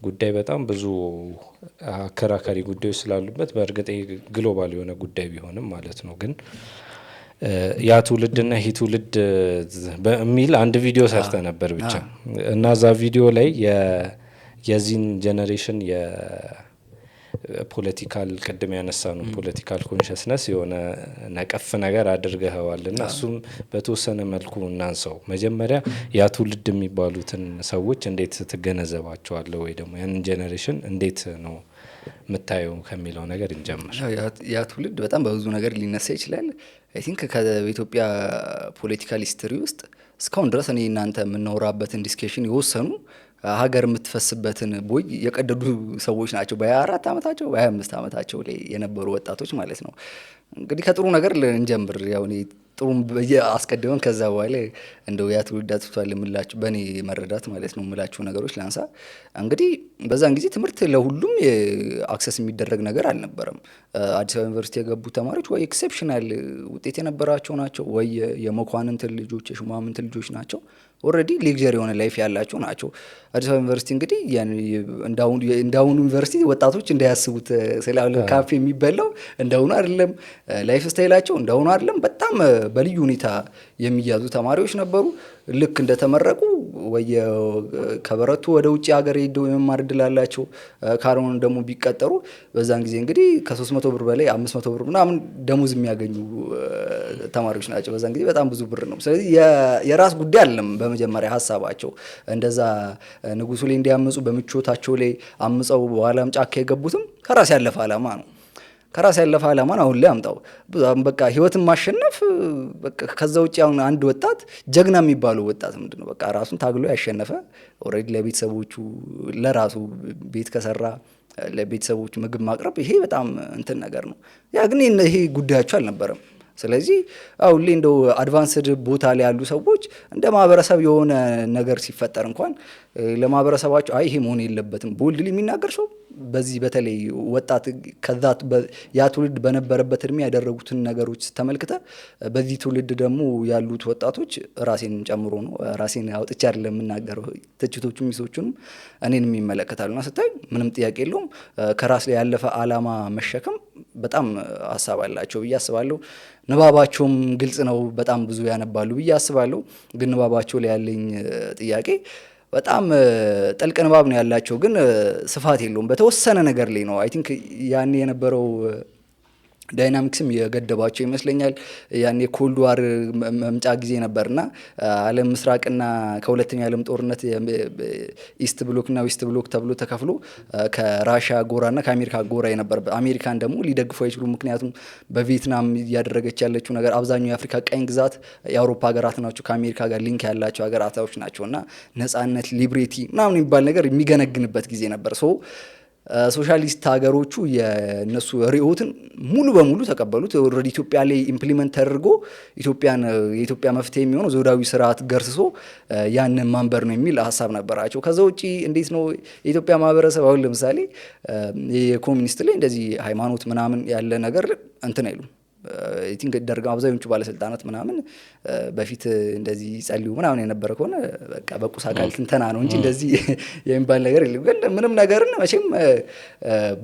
ጉዳይ በጣም ብዙ አከራካሪ ጉዳዮች ስላሉበት በእርግጥ ግሎባል የሆነ ጉዳይ ቢሆንም ማለት ነው። ግን ያ ትውልድና ይህ ትውልድ በሚል አንድ ቪዲዮ ሰርተ ነበር ብቻ እና እዛ ቪዲዮ ላይ የዚህን ጀነሬሽን የፖለቲካል ቅድም ያነሳ ነው ፖለቲካል ኮንሽስነስ የሆነ ነቀፍ ነገር አድርገዋል እና እሱም በተወሰነ መልኩ እናንሳው። መጀመሪያ ያ ትውልድ የሚባሉትን ሰዎች እንዴት ትገነዘባቸዋለህ ወይ ደግሞ ያንን ጀነሬሽን እንዴት ነው የምታየው ከሚለው ነገር እንጀምር። ያ ትውልድ በጣም በብዙ ነገር ሊነሳ ይችላል። አይ ቲንክ ከኢትዮጵያ ፖለቲካል ሂስትሪ ውስጥ እስካሁን ድረስ እኔ እናንተ የምናወራበትን ዲስከሽን የወሰኑ ሀገር የምትፈስበትን ቦይ የቀደዱ ሰዎች ናቸው። በ24 ዓመታቸው በ25 ዓመታቸው ላይ የነበሩ ወጣቶች ማለት ነው። እንግዲህ ከጥሩ ነገር እንጀምር። ያው እኔ ጥሩ አስቀድመን ከዛ በኋላ እንደው ያ ትውልድ አጥፍቷል የምላችሁ በእኔ መረዳት ማለት ነው የምላችሁ ነገሮች ላንሳ። እንግዲህ በዛን ጊዜ ትምህርት ለሁሉም አክሰስ የሚደረግ ነገር አልነበረም። አዲስ አበባ ዩኒቨርሲቲ የገቡ ተማሪዎች ወይ ኤክሴፕሽናል ውጤት የነበራቸው ናቸው ወይ የመኳንንት ልጆች የሹማምንት ልጆች ናቸው። ኦልሬዲ ሌክቸር የሆነ ላይፍ ያላቸው ናቸው። አዲስ አበባ ዩኒቨርሲቲ እንግዲህ እንዳሁኑ ዩኒቨርሲቲ ወጣቶች እንዳያስቡት ስላለ ካፌ የሚበላው እንዳሁኑ አይደለም። ላይፍ ስታይላቸው እንዳሁኑ አይደለም። በጣም በልዩ ሁኔታ የሚያዙ ተማሪዎች ነበሩ። ልክ እንደተመረቁ ወይ ከበረቱ ወደ ውጭ ሀገር ሄደው የመማር እድል አላቸው። ካልሆነ ደግሞ ቢቀጠሩ በዛን ጊዜ እንግዲህ ከ300 ብር በላይ 500 ብር ምናምን ደሞዝ የሚያገኙ ተማሪዎች ናቸው። በዛን ጊዜ በጣም ብዙ ብር ነው። ስለዚህ የራስ ጉዳይ አይደለም። በመጀመሪያ ሀሳባቸው እንደዛ ንጉሱ ላይ እንዲያመፁ በምቾታቸው ላይ አምፀው በኋላም ጫካ የገቡትም ከራስ ያለፈ ዓላማ ነው። ከራስ ያለፈ ዓላማን አሁን ላይ አምጣው በቃ ህይወትን ማሸነፍ በቃ ከዛ ውጪ አሁን አንድ ወጣት ጀግና የሚባለው ወጣት ምንድነው? በቃ ራሱን ታግሎ ያሸነፈ ኦልሬዲ ለቤተሰቦቹ ለራሱ ቤት ከሰራ ለቤተሰቦቹ ምግብ ማቅረብ ይሄ በጣም እንትን ነገር ነው። ያ ግን ይሄ ጉዳያቸው አልነበረም። ስለዚህ ሁሌ እንደው አድቫንስድ ቦታ ላይ ያሉ ሰዎች እንደ ማህበረሰብ የሆነ ነገር ሲፈጠር እንኳን ለማህበረሰባቸው ይሄ መሆን የለበትም ቦልድሊ የሚናገር ሰው በዚህ በተለይ ወጣት ከዛ ያ ትውልድ በነበረበት እድሜ ያደረጉትን ነገሮች ተመልክተ በዚህ ትውልድ ደግሞ ያሉት ወጣቶች ራሴን ጨምሮ ነው ራሴን አውጥቼ አይደለም የምናገረው ትችቶቹም ሚሶቹንም እኔንም ይመለከታሉና ስታይ ምንም ጥያቄ የለውም ከራስ ላይ ያለፈ አላማ መሸከም በጣም ሀሳብ አላቸው ብዬ አስባለሁ። ንባባቸውም ግልጽ ነው፣ በጣም ብዙ ያነባሉ ብዬ አስባለሁ። ግን ንባባቸው ላይ ያለኝ ጥያቄ በጣም ጥልቅ ንባብ ነው ያላቸው፣ ግን ስፋት የለውም። በተወሰነ ነገር ላይ ነው አይ ቲንክ ያኔ የነበረው ዳይናሚክስም የገደባቸው ይመስለኛል። ያኔ ኮልድ ዋር መምጫ ጊዜ ነበርና ዓለም ምስራቅና ከሁለተኛ ዓለም ጦርነት ኢስት ብሎክና ዌስት ብሎክ ተብሎ ተከፍሎ ከራሽያ ጎራና ከአሜሪካ ጎራ የነበረበት አሜሪካን ደግሞ ሊደግፉ አይችሉ። ምክንያቱም በቪየትናም እያደረገች ያለችው ነገር አብዛኛው የአፍሪካ ቀኝ ግዛት የአውሮፓ ሀገራት ናቸው፣ ከአሜሪካ ጋር ሊንክ ያላቸው ሀገራቶች ናቸውና ነጻነት ሊብሬቲ ምናምን የሚባል ነገር የሚገነግንበት ጊዜ ነበር። ሶሻሊስት ሀገሮቹ የነሱ ርዕዮትን ሙሉ በሙሉ ተቀበሉት። ኦልሬዲ ኢትዮጵያ ላይ ኢምፕሊመንት ተደርጎ የኢትዮጵያ መፍትሄ የሚሆነው ዘውዳዊ ስርዓት ገርስሶ ያንን ማንበር ነው የሚል ሀሳብ ነበራቸው። ከዛ ውጪ እንዴት ነው የኢትዮጵያ ማህበረሰብ አሁን ለምሳሌ የኮሚኒስት ላይ እንደዚህ ሃይማኖት ምናምን ያለ ነገር እንትን አይሉም። ቲንክ ደርጋ አብዛኞቹ ባለስልጣናት ምናምን በፊት እንደዚህ ጸልዩ ምናምን የነበረ ከሆነ በቃ በቁስ አካል ትንተና ነው እንጂ እንደዚህ የሚባል ነገር የለም። ግን ምንም ነገርን መቼም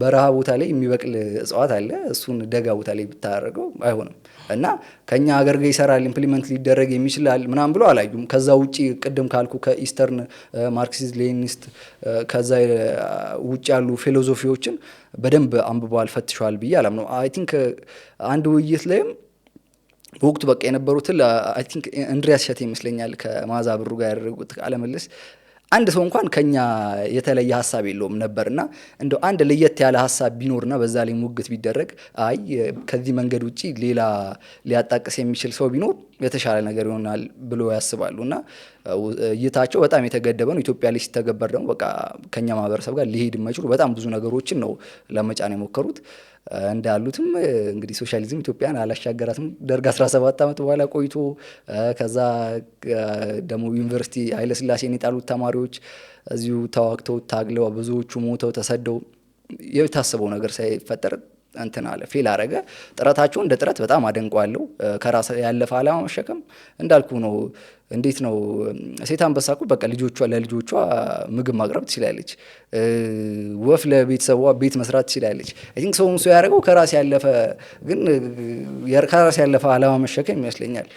በረሃ ቦታ ላይ የሚበቅል እጽዋት አለ፣ እሱን ደጋ ቦታ ላይ ብታደርገው አይሆንም እና ከኛ ሀገር ጋር ይሰራል ኢምፕሊመንት ሊደረግ የሚችላል ምናምን ብሎ አላዩም። ከዛ ውጪ ቅድም ካልኩ ከኢስተርን ማርክሲስት ሌኒኒስት ከዛ ውጭ ያሉ ፊሎሶፊዎችን በደንብ አንብበዋል ፈትሸዋል ብዬ አላምነው። አይ ቲንክ አንድ ውይይት ላይም በወቅቱ በቃ የነበሩትን አይ ቲንክ እንድሪያስ ሸቴ ይመስለኛል ከማዛ ብሩ ጋር ያደረጉት ቃለ ምልልስ አንድ ሰው እንኳን ከኛ የተለየ ሀሳብ የለውም ነበርና እንደው አንድ ለየት ያለ ሀሳብ ቢኖርና በዛ ላይ ሙግት ቢደረግ አይ ከዚህ መንገድ ውጪ ሌላ ሊያጣቅስ የሚችል ሰው ቢኖር የተሻለ ነገር ይሆናል ብሎ ያስባሉና እይታቸው በጣም የተገደበ ነው። ኢትዮጵያ ላይ ሲተገበር ደግሞ በቃ ከኛ ማህበረሰብ ጋር ሊሄድ የማይችሉ በጣም ብዙ ነገሮችን ነው ለመጫን የሞከሩት። እንዳሉትም እንግዲህ ሶሻሊዝም ኢትዮጵያን አላሻገራትም። ደርግ 17 ዓመት በኋላ ቆይቶ ከዛ ደግሞ ዩኒቨርሲቲ ኃይለስላሴን የጣሉት ተማሪዎች እዚሁ ተዋግተው ታግለው ብዙዎቹ ሞተው ተሰደው የታሰበው ነገር ሳይፈጠር እንትን አለ ፌል አረገ። ጥረታቸው እንደ ጥረት በጣም አደንቀዋለሁ። ከራስ ያለፈ አላማ መሸከም እንዳልኩ ነው። እንዴት ነው ሴት አንበሳ እኮ በቃ ለልጆቿ ምግብ ማቅረብ ትችላለች። ወፍ ለቤተሰቧ ቤት መስራት ትችላለች። አይ ቲንክ ሰው ያደረገው ከራስ ያለፈ ግን ከራስ ያለፈ አላማ መሸከም ይመስለኛል።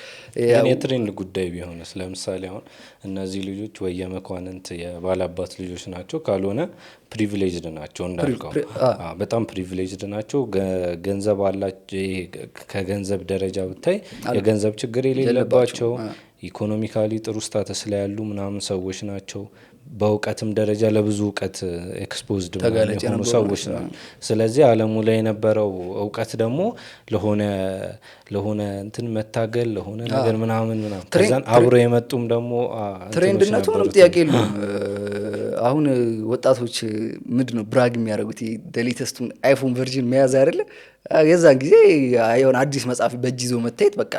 የትሬንድ ጉዳይ ቢሆንስ ለምሳሌ አሁን እነዚህ ልጆች ወይ የመኳንንት የባላባት ልጆች ናቸው፣ ካልሆነ ፕሪቪሌጅድ ናቸው። እንዳልከው በጣም ፕሪቪሌጅድ ናቸው። ገንዘብ አላቸው። ከገንዘብ ደረጃ ብታይ የገንዘብ ችግር የሌለባቸው ኢኮኖሚካሊ ጥሩ ስታተስ ላይ ያሉ ምናምን ሰዎች ናቸው። በእውቀትም ደረጃ ለብዙ እውቀት ኤክስፖዝድ የሆኑ ሰዎች ናቸው። ስለዚህ ዓለሙ ላይ የነበረው እውቀት ደግሞ ለሆነ እንትን መታገል ለሆነ ነገር ምናምን ከዛን አብሮ የመጡም ደግሞ ትሬንድነቱ ምንም ጥያቄ የለውም። አሁን ወጣቶች ምንድነው ብራግ የሚያደርጉት ሌተስቱን አይፎን ቨርዥን መያዝ አይደለ? የዛን ጊዜ የሆነ አዲስ መጽሐፍ በእጅ ይዞ መታየት በቃ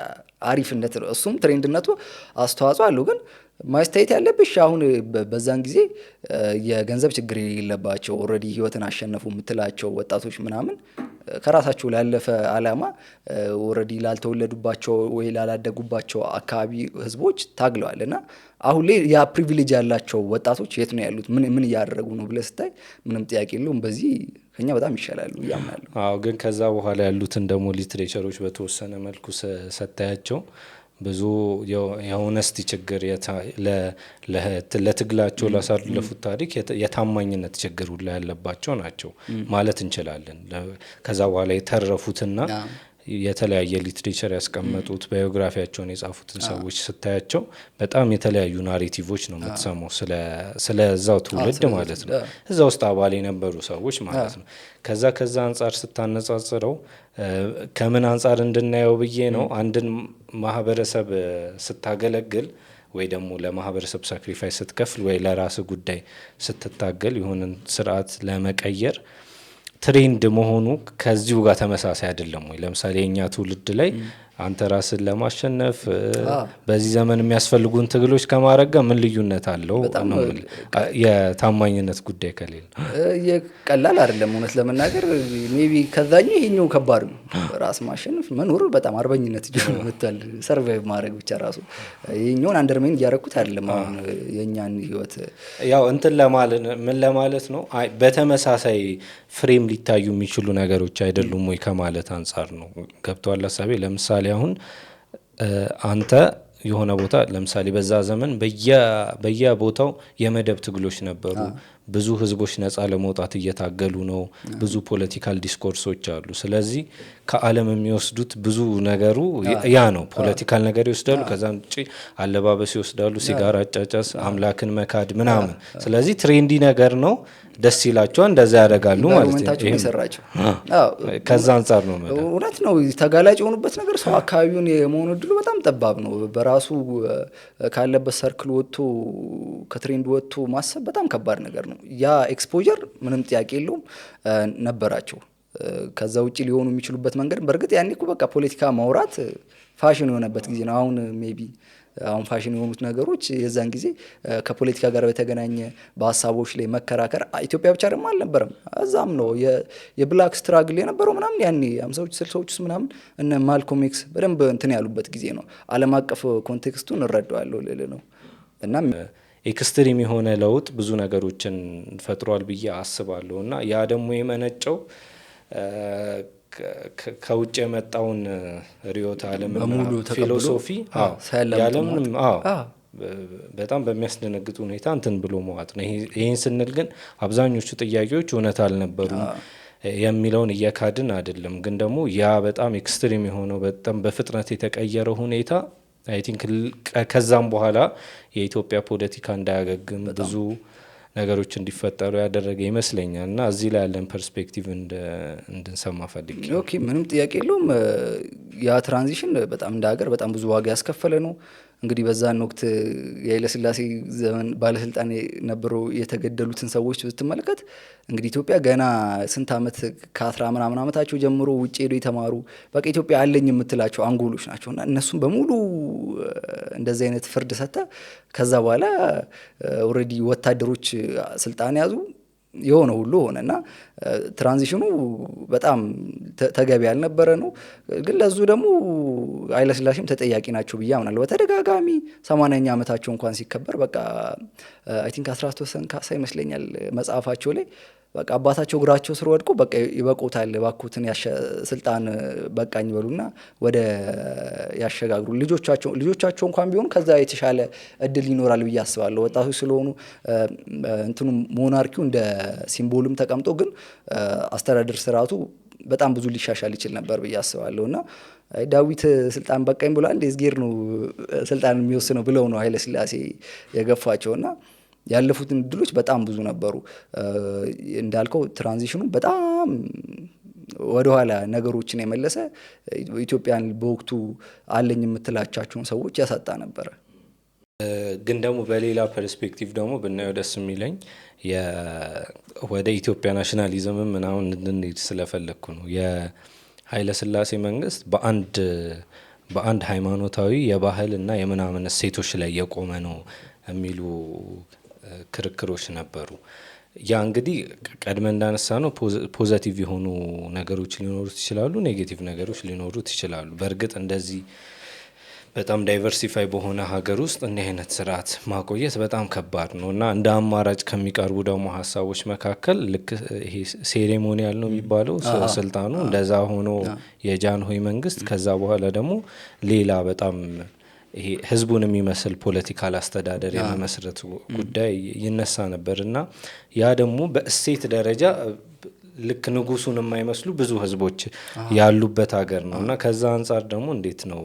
አሪፍነት ነው። እሱም ትሬንድነቱ አስተዋጽኦ አለው። ግን ማስተያየት ያለብሽ አሁን በዛን ጊዜ የገንዘብ ችግር የሌለባቸው ኦልሬዲ ህይወትን አሸነፉ የምትላቸው ወጣቶች ምናምን ከራሳቸው ላለፈ አላማ ኦልሬዲ ላልተወለዱባቸው ወይ ላላደጉባቸው አካባቢ ህዝቦች ታግለዋል እና አሁን ላይ ያ ፕሪቪሌጅ ያላቸው ወጣቶች የት ነው ያሉት? ምን እያደረጉ ነው ብለህ ስታይ ምንም ጥያቄ የለውም በዚህ ከኛ በጣም ይሻላሉ ያምናሉ። አዎ ግን ከዛ በኋላ ያሉትን ደግሞ ሊትሬቸሮች በተወሰነ መልኩ ሰታያቸው ብዙ የሆነስቲ ችግር ለትግላቸው ላሳለፉት ታሪክ የታማኝነት ችግር ሁላ ያለባቸው ናቸው ማለት እንችላለን። ከዛ በኋላ የተረፉትና የተለያየ ሊትሬቸር ያስቀመጡት ባዮግራፊያቸውን የጻፉትን ሰዎች ስታያቸው በጣም የተለያዩ ናሬቲቮች ነው የምትሰማው ስለዛው ትውልድ ማለት ነው። እዛ ውስጥ አባል የነበሩ ሰዎች ማለት ነው። ከዛ አንጻር ስታነጻጽረው ከምን አንጻር እንድናየው ብዬ ነው። አንድን ማህበረሰብ ስታገለግል ወይ ደግሞ ለማህበረሰብ ሳክሪፋይስ ስትከፍል ወይ ለራስ ጉዳይ ስትታገል የሆነን ስርዓት ለመቀየር ትሬንድ መሆኑ ከዚሁ ጋር ተመሳሳይ አይደለም ወይ? ለምሳሌ የኛ ትውልድ ላይ አንተ ራስን ለማሸነፍ በዚህ ዘመን የሚያስፈልጉን ትግሎች ከማድረግ ጋር ምን ልዩነት አለው? የታማኝነት ጉዳይ ከሌለ ቀላል አይደለም እውነት ለመናገር ሜቢ ከዛኛው ይሄኛው ከባድ ነው። ራስ ማሸነፍ መኖር በጣም አርበኝነት ጀምሮ መጥቷል። ሰርቫይቭ ማድረግ ብቻ ራሱ ይሄኛውን አንደርሜን እያደረኩት አይደለም። አሁን የኛን ህይወት ያው እንትን ምን ለማለት ነው በተመሳሳይ ፍሬም ሊታዩ የሚችሉ ነገሮች አይደሉም ወይ ከማለት አንጻር ነው። ገብቷል ሀሳቤ? ለምሳሌ አሁን አንተ የሆነ ቦታ ለምሳሌ በዛ ዘመን በየቦታው የመደብ ትግሎች ነበሩ። ብዙ ህዝቦች ነፃ ለመውጣት እየታገሉ ነው። ብዙ ፖለቲካል ዲስኮርሶች አሉ። ስለዚህ ከዓለም የሚወስዱት ብዙ ነገሩ ያ ነው። ፖለቲካል ነገር ይወስዳሉ፣ ከዛ ውጪ አለባበስ ይወስዳሉ፣ ሲጋራ አጫጫስ፣ አምላክን መካድ ምናምን። ስለዚህ ትሬንዲ ነገር ነው፣ ደስ ይላቸዋል፣ እንደዛ ያደርጋሉ ማለት ነው። ከዛ አንጻር ነው እውነት ነው። ተጋላጭ የሆኑበት ነገር ሰው አካባቢውን የመሆኑ እድሉ በጣም ጠባብ ነው። በራሱ ካለበት ሰርክል ወጥቶ ከትሬንድ ወጥቶ ማሰብ በጣም ከባድ ነገር ነው። ያ ኤክስፖዠር ምንም ጥያቄ የለውም ነበራቸው። ከዛ ውጪ ሊሆኑ የሚችሉበት መንገድ በእርግጥ ያኔ እኮ በቃ ፖለቲካ ማውራት ፋሽን የሆነበት ጊዜ ነው። አሁን ፋሽን የሆኑት ነገሮች የዛን ጊዜ ከፖለቲካ ጋር በተገናኘ በሀሳቦች ላይ መከራከር ኢትዮጵያ ብቻ ደግሞ አልነበረም። እዛም ነው የብላክ ስትራግል የነበረው ምናምን ያኔ 50ዎች 60ዎች ውስጥ ምናምን እነ ማልኮም ኤክስ በደንብ እንትን ያሉበት ጊዜ ነው። ዓለም አቀፍ ኮንቴክስቱን እረዳዋለሁ ልል ነው። እና ኤክስትሪም የሆነ ለውጥ ብዙ ነገሮችን ፈጥሯል ብዬ አስባለሁ። እና ያ ደግሞ የመነጨው ከውጭ የመጣውን ርዕዮተ ዓለምና ፊሎሶፊ ያለምንም በጣም በሚያስደነግጥ ሁኔታ እንትን ብሎ መዋጥ ነው። ይህን ስንል ግን አብዛኞቹ ጥያቄዎች እውነት አልነበሩም የሚለውን እየካድን አይደለም። ግን ደግሞ ያ በጣም ኤክስትሪም የሆነው በጣም በፍጥነት የተቀየረው ሁኔታ አይ ቲንክ ከዛም በኋላ የኢትዮጵያ ፖለቲካ እንዳያገግም ብዙ ነገሮች እንዲፈጠሩ ያደረገ ይመስለኛል። እና እዚህ ላይ ያለን ፐርስፔክቲቭ እንድንሰማ ፈልጌ። ኦኬ፣ ምንም ጥያቄ የለውም። ያ ትራንዚሽን በጣም እንደ ሀገር በጣም ብዙ ዋጋ ያስከፈለ ነው። እንግዲህ በዛን ወቅት የኃይለሥላሴ ዘመን ባለስልጣን ነበሩ የተገደሉትን ሰዎች ብትመለከት እንግዲህ ኢትዮጵያ ገና ስንት ዓመት ከ10 ምናምን ዓመታቸው ጀምሮ ውጭ ሄዶ የተማሩ በቃ ኢትዮጵያ አለኝ የምትላቸው አንጎሎች ናቸው። እና እነሱም በሙሉ እንደዚህ አይነት ፍርድ ሰጠ። ከዛ በኋላ ኦልሬዲ ወታደሮች ስልጣን ያዙ። የሆነ ሁሉ ሆነና ትራንዚሽኑ በጣም ተገቢ ያልነበረ ነው። ግን ለዙ ደግሞ ኃይለሥላሴም ተጠያቂ ናቸው ብዬ አምናለሁ። በተደጋጋሚ 80ኛ ዓመታቸው እንኳን ሲከበር በቃ አይ ቲንክ 13 ወሰን ካሳ ይመስለኛል መጽሐፋቸው ላይ በቃ አባታቸው እግራቸው ስር ወድቆ በቃ ይበቁታል ባኩትን ስልጣን በቃኝ በሉና ወደ ያሸጋግሩ ልጆቻቸው እንኳን ቢሆኑ ከዛ የተሻለ እድል ይኖራል ብዬ አስባለሁ። ወጣቶች ስለሆኑ እንትኑ ሞናርኪው እንደ ሲምቦልም ተቀምጦ ግን አስተዳደር ስርዓቱ በጣም ብዙ ሊሻሻል ይችል ነበር ብዬ አስባለሁ። እና ዳዊት ስልጣን በቃኝ ብሏል እንደ እዝጌር ነው ስልጣን የሚወስነው ብለው ነው ኃይለሥላሴ የገፋቸውና ያለፉትን እድሎች በጣም ብዙ ነበሩ። እንዳልከው ትራንዚሽኑ በጣም ወደኋላ ነገሮችን የመለሰ ኢትዮጵያን በወቅቱ አለኝ የምትላቻቸውን ሰዎች ያሳጣ ነበረ። ግን ደግሞ በሌላ ፐርስፔክቲቭ ደግሞ ብናየው ደስ የሚለኝ ወደ ኢትዮጵያ ናሽናሊዝም ምናምን እንድንሄድ ስለፈለግኩ ነው። የኃይለሥላሴ መንግስት በአንድ ሃይማኖታዊ የባህል እና የምናምን እሴቶች ላይ የቆመ ነው የሚሉ ክርክሮች ነበሩ። ያ እንግዲህ ቀድመ እንዳነሳ ነው ፖዘቲቭ የሆኑ ነገሮች ሊኖሩት ይችላሉ፣ ኔጌቲቭ ነገሮች ሊኖሩት ይችላሉ። በእርግጥ እንደዚህ በጣም ዳይቨርሲፋይ በሆነ ሀገር ውስጥ እንዲህ አይነት ስርዓት ማቆየት በጣም ከባድ ነው እና እንደ አማራጭ ከሚቀርቡ ደግሞ ሀሳቦች መካከል ልክ ይሄ ሴሬሞኒያል ነው የሚባለው ስልጣኑ እንደዛ ሆኖ የጃንሆይ መንግስት ከዛ በኋላ ደግሞ ሌላ በጣም ይሄ ህዝቡን የሚመስል ፖለቲካል አስተዳደር የመመስረት ጉዳይ ይነሳ ነበር እና ያ ደግሞ በእሴት ደረጃ ልክ ንጉሱን የማይመስሉ ብዙ ህዝቦች ያሉበት ሀገር ነው እና ከዛ አንጻር ደግሞ እንዴት ነው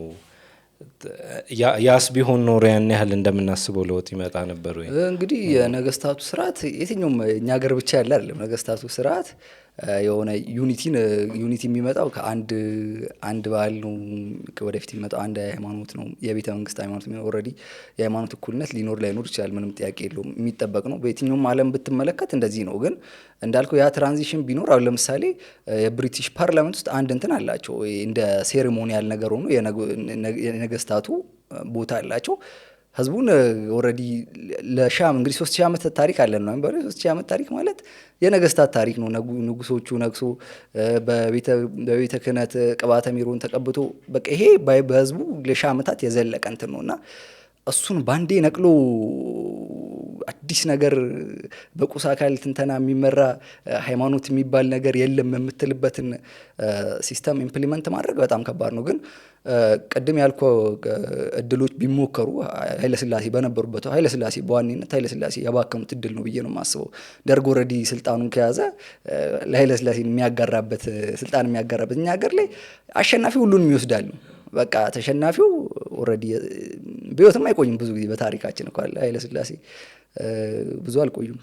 ያስ ቢሆን ኖሮ ያን ያህል እንደምናስበው ለውጥ ይመጣ ነበር ወይ? እንግዲህ የነገስታቱ ስርዓት የትኛውም እኛ ሀገር ብቻ ያለ አይደለም። ነገስታቱ ስርዓት የሆነ ዩኒቲ የሚመጣው ከአንድ ባህል ነው። ወደፊት የሚመጣው አንድ ሃይማኖት ነው፣ የቤተ መንግስት ሃይማኖት ነው። ኦልሬዲ የሃይማኖት እኩልነት ላይኖር ይችላል፣ ምንም ጥያቄ የለውም፣ የሚጠበቅ ነው። በየትኛውም ዓለም ብትመለከት እንደዚህ ነው። ግን እንዳልከው ያ ትራንዚሽን ቢኖር አሁን ለምሳሌ የብሪቲሽ ፓርላመንት ውስጥ አንድ እንትን አላቸው፣ እንደ ሴሬሞኒያል ነገር ሆኖ የነገስታቱ ቦታ አላቸው። ህዝቡን ኦልሬዲ ለሻም እንግዲህ 3000 ዓመት ታሪክ አለን ነው የሚባለው። 3000 ዓመት ታሪክ ማለት የነገስታት ታሪክ ነው። ንጉሶቹ ነግሶ በቤተ ክህነት ቅባተ ሜሮን ተቀብቶ በቃ ይሄ በህዝቡ ለ1000 ዓመታት የዘለቀ እንትን ነውና እሱን ባንዴ ነቅሎ አዲስ ነገር በቁስ አካል ትንተና የሚመራ ሃይማኖት የሚባል ነገር የለም የምትልበትን ሲስተም ኢምፕሊመንት ማድረግ በጣም ከባድ ነው። ግን ቅድም ያልከው እድሎች ቢሞከሩ ኃይለስላሴ በነበሩበት ኃይለስላሴ በዋነኝነት ኃይለስላሴ ያባከኑት እድል ነው ብዬ ነው የማስበው። ደርግ ኦልሬዲ ስልጣኑን ከያዘ ለኃይለስላሴ ስልጣን የሚያጋራበት እኛ ሀገር ላይ አሸናፊ ሁሉንም ይወስዳል ነው በቃ። ተሸናፊው ኦልሬዲ በህይወትም አይቆይም ብዙ ጊዜ በታሪካችን እኮ አለ ኃይለስላሴ ብዙ አልቆዩም።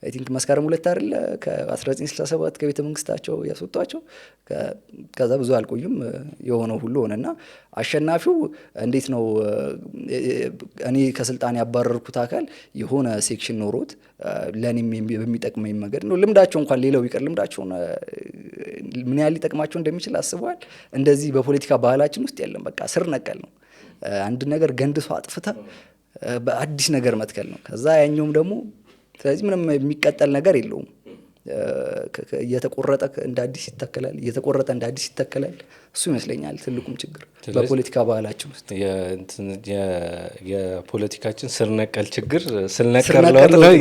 አይ ቲንክ መስከረም 2 አይደለ ከ1967 ከቤተ መንግስታቸው ያስወጧቸው። ከዛ ብዙ አልቆዩም የሆነው ሁሉ ሆነና አሸናፊው እንዴት ነው እኔ ከስልጣን ያባረርኩት አካል የሆነ ሴክሽን ኖሮት ለኔም በሚጠቅመኝ መንገድ ነው። ልምዳቸው እንኳን ሌላው ይቀር ልምዳቸው ምን ያህል ሊጠቅማቸው እንደሚችል አስበዋል። እንደዚህ በፖለቲካ ባህላችን ውስጥ የለም። በቃ ስር ነቀል ነው። አንድ ነገር ገንድሶ አጥፍታ በአዲስ ነገር መትከል ነው። ከዛ ያኛውም ደግሞ ስለዚህ ምንም የሚቀጠል ነገር የለውም። እየተቆረጠ እንደ አዲስ ይተከላል፣ እየተቆረጠ እንደ አዲስ ይተከላል። እሱ ይመስለኛል ትልቁም ችግር በፖለቲካ ባህላችን ውስጥ የፖለቲካችን ስር ነቀል ችግር። ስር ነቀል ለውጥ ነው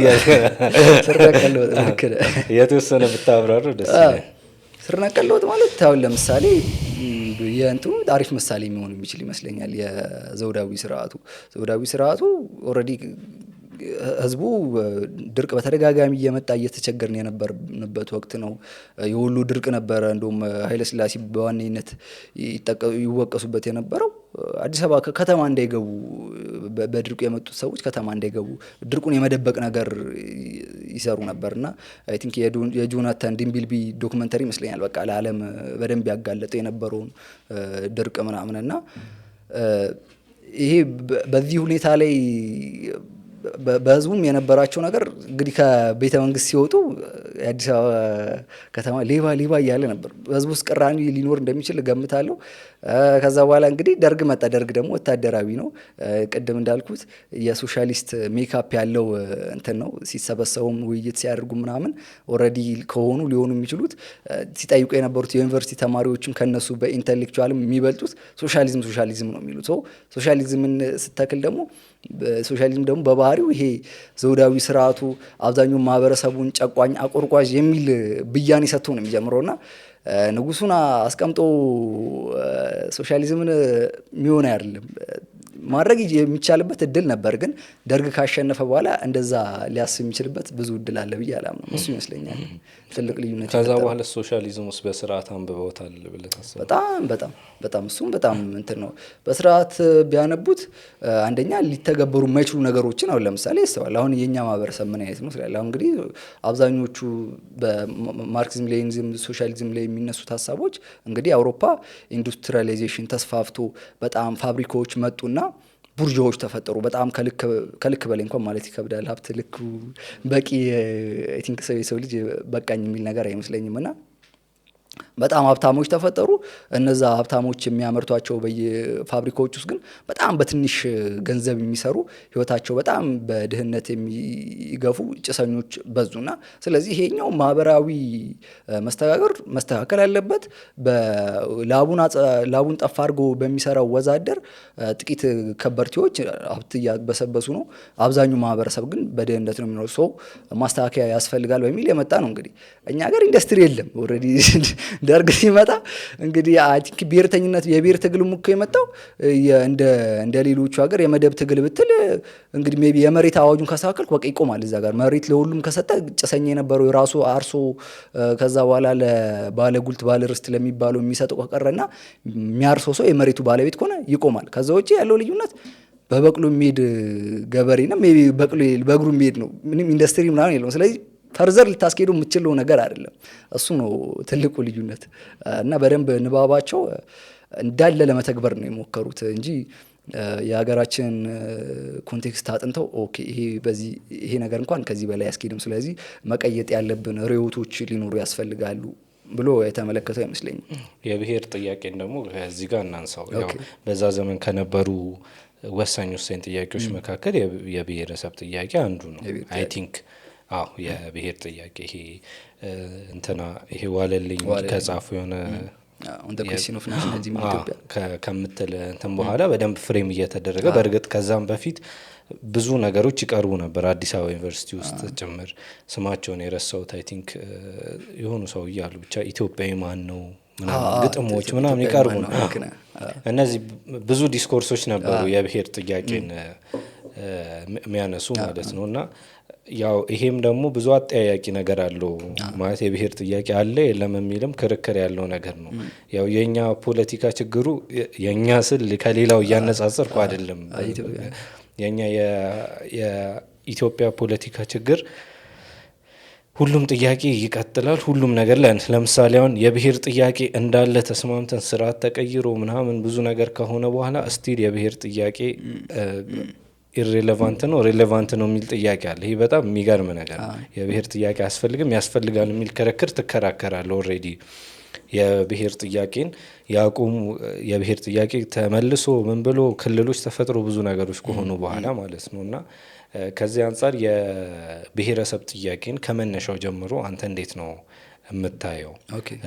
ስር ነቀል ለውጥ ልክ ነህ። የተወሰነ ብታብራሩ ደስ ይላል። ስር ነቀል ለውጥ ማለት አሁን ለምሳሌ የእንትኑ አሪፍ ምሳሌ የሚሆን የሚችል ይመስለኛል የዘውዳዊ ስርዓቱ ኦልሬዲ ህዝቡ ድርቅ በተደጋጋሚ እየመጣ እየተቸገርን የነበርንበት ወቅት ነው። የሁሉ ድርቅ ነበረ። እንደውም ኃይለስላሴ በዋነኝነት ይወቀሱበት የነበረው አዲስ አበባ ከተማ እንዳይገቡ በድርቁ የመጡት ሰዎች ከተማ እንዳይገቡ ድርቁን የመደበቅ ነገር ይሰሩ ነበርና አይ ቲንክ የጆናታን ዲምቢልቢ ዶክመንተሪ ይመስለኛል በቃ ለዓለም በደንብ ያጋለጠ የነበረውን ድርቅ ምናምንና ይሄ በዚህ ሁኔታ ላይ በህዝቡም የነበራቸው ነገር እንግዲህ ከቤተ መንግስት ሲወጡ የአዲስ አበባ ከተማ ሌባ እያለ ነበር። በህዝቡ ውስጥ ቅራኔ ሊኖር እንደሚችል እገምታለሁ። ከዛ በኋላ እንግዲህ ደርግ መጣ። ደርግ ደግሞ ወታደራዊ ነው። ቅድም እንዳልኩት የሶሻሊስት ሜካፕ ያለው እንትን ነው። ሲሰበሰቡም ውይይት ሲያደርጉ ምናምን ኦልሬዲ ሊሆኑ የሚችሉት ሲጠይቁ የነበሩት የዩኒቨርሲቲ ተማሪዎችም ከነሱ በኢንተሌክቹዋልም የሚበልጡት ሶሻሊዝም ነው የሚሉት። ሶሻሊዝምን ስተክል ደግሞ ሶሻሊዝም ደግሞ በባህሪው ይሄ ዘውዳዊ ስርዓቱ አብዛኛውን ማህበረሰቡን ጨቋኝ፣ አቆርቋዥ የሚል ብያኔ ሰጥቶ ነው የሚጀምረውና ንጉሱን አስቀምጦ ሶሻሊዝምን የሚሆን አይደለም ማድረግ የሚቻልበት እድል ነበር። ግን ደርግ ካሸነፈ በኋላ እንደዛ ሊያስብ የሚችልበት ብዙ እድል አለ ብዬ አላምንም። እሱ ይመስለኛል ትልቅ ልዩነት። ከዛ በኋላ ሶሻሊዝም ውስጥ በስርዓት አንብበውታል ብለህ ታስባለህ? በጣም እሱም በጣም እንትን ነው። በስርዓት ቢያነቡት አንደኛ ሊተገበሩ የማይችሉ ነገሮችን አሁን ለምሳሌ ይስተዋል። አሁን የኛ ማህበረሰብ ምን አይነት ነው ስላለ አሁን እንግዲህ አብዛኞቹ በማርክሲዝም ሌኒኒዝም ሶሻሊዝም ላይ የሚነሱት ሀሳቦች እንግዲህ አውሮፓ ኢንዱስትሪያላይዜሽን ተስፋፍቶ በጣም ፋብሪካዎች መጡና ቡርዣዎች ተፈጠሩ። በጣም ከልክ በላይ እንኳን ማለት ይከብዳል። ሀብት ልክ በቂ አይ ቲንክ ሰው ልጅ በቃኝ የሚል ነገር አይመስለኝም እና በጣም ሀብታሞች ተፈጠሩ። እነዛ ሀብታሞች የሚያመርቷቸው በየፋብሪካዎች ውስጥ ግን በጣም በትንሽ ገንዘብ የሚሰሩ ህይወታቸው በጣም በድህነት የሚገፉ ጭሰኞች በዙና ስለዚህ ይሄኛው ማህበራዊ መስተካከል አለበት። ላቡን ጠፋ አድርጎ በሚሰራው ወዛደር ጥቂት ከበርቴዎች ሀብት እያበሰበሱ ነው። አብዛኛው ማህበረሰብ ግን በድህነት ነው የሚኖረው። ሰው ማስተካከያ ያስፈልጋል በሚል የመጣ ነው። እንግዲህ እኛ ሀገር ኢንዱስትሪ የለም ኦልሬዲ ደርግ ሲመጣ እንግዲህ አይ ቲንክ ብሔርተኝነት የብሔር ትግል ሙከ የመጣው እንደ ሌሎቹ ሀገር የመደብ ትግል ብትል እንግዲህ ሜቢ የመሬት አዋጁን ካስተካከልኩ በቃ ይቆማል። እዛ ጋር መሬት ለሁሉም ከሰጠ ጭሰኛ የነበረው የራሱ አርሶ ከዛ በኋላ ለባለ ጉልት ባለ ርስት ለሚባለው የሚሰጠው ከቀረና የሚያርሰው ሰው የመሬቱ ባለቤት ከሆነ ይቆማል። ከዛ ውጪ ያለው ልዩነት በበቅሎ የሚሄድ ገበሬ ነው ሜቢ በቅሎ በእግሩ የሚሄድ ነው። ምንም ኢንዱስትሪ ምናምን የለውም። ስለዚህ ፈርዘር ልታስኬዱ የምችለው ነገር አይደለም። እሱ ነው ትልቁ ልዩነት እና በደንብ ንባባቸው እንዳለ ለመተግበር ነው የሞከሩት እንጂ የሀገራችን ኮንቴክስት አጥንተው ኦኬ ይሄ ነገር እንኳን ከዚህ በላይ ያስኬድም፣ ስለዚህ መቀየጥ ያለብን ርዕዮቶች ሊኖሩ ያስፈልጋሉ ብሎ የተመለከተው አይመስለኝም። የብሔር ጥያቄን ደግሞ ከዚህ ጋር እናንሳው። ያው በዛ ዘመን ከነበሩ ወሳኝ ጥያቄዎች መካከል የብሔረሰብ ጥያቄ አንዱ ነው። አይ ቲንክ የብሔር ጥያቄ ይሄ ዋለልኝ ከጻፉ የሆነ ከምትል እንትን በኋላ በደንብ ፍሬም እየተደረገ በእርግጥ ከዛም በፊት ብዙ ነገሮች ይቀርቡ ነበር አዲስ አበባ ዩኒቨርሲቲ ውስጥ ጭምር። ስማቸውን የረሳሁት አይ ቲንክ የሆኑ ሰው እያሉ ብቻ ኢትዮጵያዊ ማን ነው ምናምን ግጥሞች ምናምን ይቀርቡ ነው። እነዚህ ብዙ ዲስኮርሶች ነበሩ የብሔር ጥያቄን የሚያነሱ ማለት ነው። እና ያው ይሄም ደግሞ ብዙ አጠያያቂ ነገር አለው ማለት የብሔር ጥያቄ አለ የለም የሚልም ክርክር ያለው ነገር ነው። ያው የኛ ፖለቲካ ችግሩ የኛ ስል ከሌላው እያነጻጸርኩ አይደለም። የኛ የኢትዮጵያ ፖለቲካ ችግር ሁሉም ጥያቄ ይቀጥላል ሁሉም ነገር ላይ። ለምሳሌ አሁን የብሔር ጥያቄ እንዳለ ተስማምተን ስርዓት ተቀይሮ ምናምን ብዙ ነገር ከሆነ በኋላ ስቲል የብሔር ጥያቄ ኢሬሌቫንት ነው ሬሌቫንት ነው የሚል ጥያቄ አለ። ይሄ በጣም የሚገርም ነገር ነው። የብሔር ጥያቄ አያስፈልግም ያስፈልጋል የሚል ክርክር ትከራከራለህ። ኦልሬዲ የብሔር ጥያቄን ያቁሙ የብሔር ጥያቄ ተመልሶ ምን ብሎ ክልሎች ተፈጥሮ ብዙ ነገሮች ከሆኑ በኋላ ማለት ነው። እና ከዚህ አንጻር የብሔረሰብ ጥያቄን ከመነሻው ጀምሮ አንተ እንዴት ነው የምታየው?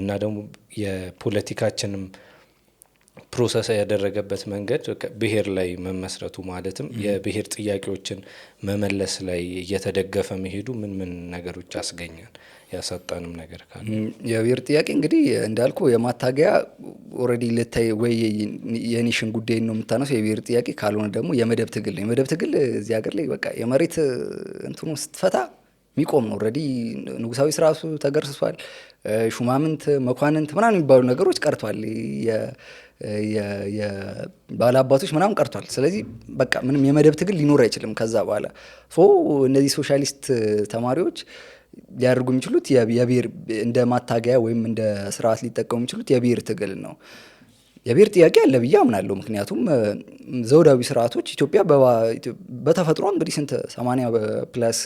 እና ደግሞ የፖለቲካችንም ፕሮሰስ ያደረገበት መንገድ ብሔር ላይ መመስረቱ ማለትም የብሔር ጥያቄዎችን መመለስ ላይ እየተደገፈ መሄዱ ምን ነገሮች ያስገኛል? ያሰጣንም ነገር ካለ የብሔር ጥያቄ እንግዲህ እንዳልኩ የማታገያ ኦልሬዲ ልታይ ወይ የኔሽን ጉዳይ ነው የምታነሳው የብሔር ጥያቄ ካልሆነ ደግሞ የመደብ ትግል ነው። የመደብ ትግል እዚህ ሀገር ላይ በቃ የመሬት እንትኑ ስትፈታ የሚቆም ነው። ኦልሬዲ ንጉሳዊ ስርዓቱ ተገርስሷል። ሹማምንት መኳንንት ምናምን የሚባሉ ነገሮች ቀርቷል። የባለአባቶች ምናምን ቀርቷል። ስለዚህ በቃ ምንም የመደብ ትግል ሊኖር አይችልም ከዛ በኋላ። እነዚህ ሶሻሊስት ተማሪዎች ሊያደርጉ የሚችሉት የብሔር እንደ ማታገያ ወይም እንደ ስርዓት ሊጠቀሙ የሚችሉት የብሔር ትግል ነው። የብሔር ጥያቄ አለ ብዬ አምናለሁ። ምክንያቱም ዘውዳዊ ስርዓቶች ኢትዮጵያ በተፈጥሮ እንግዲህ ስንት 80 ፕላስ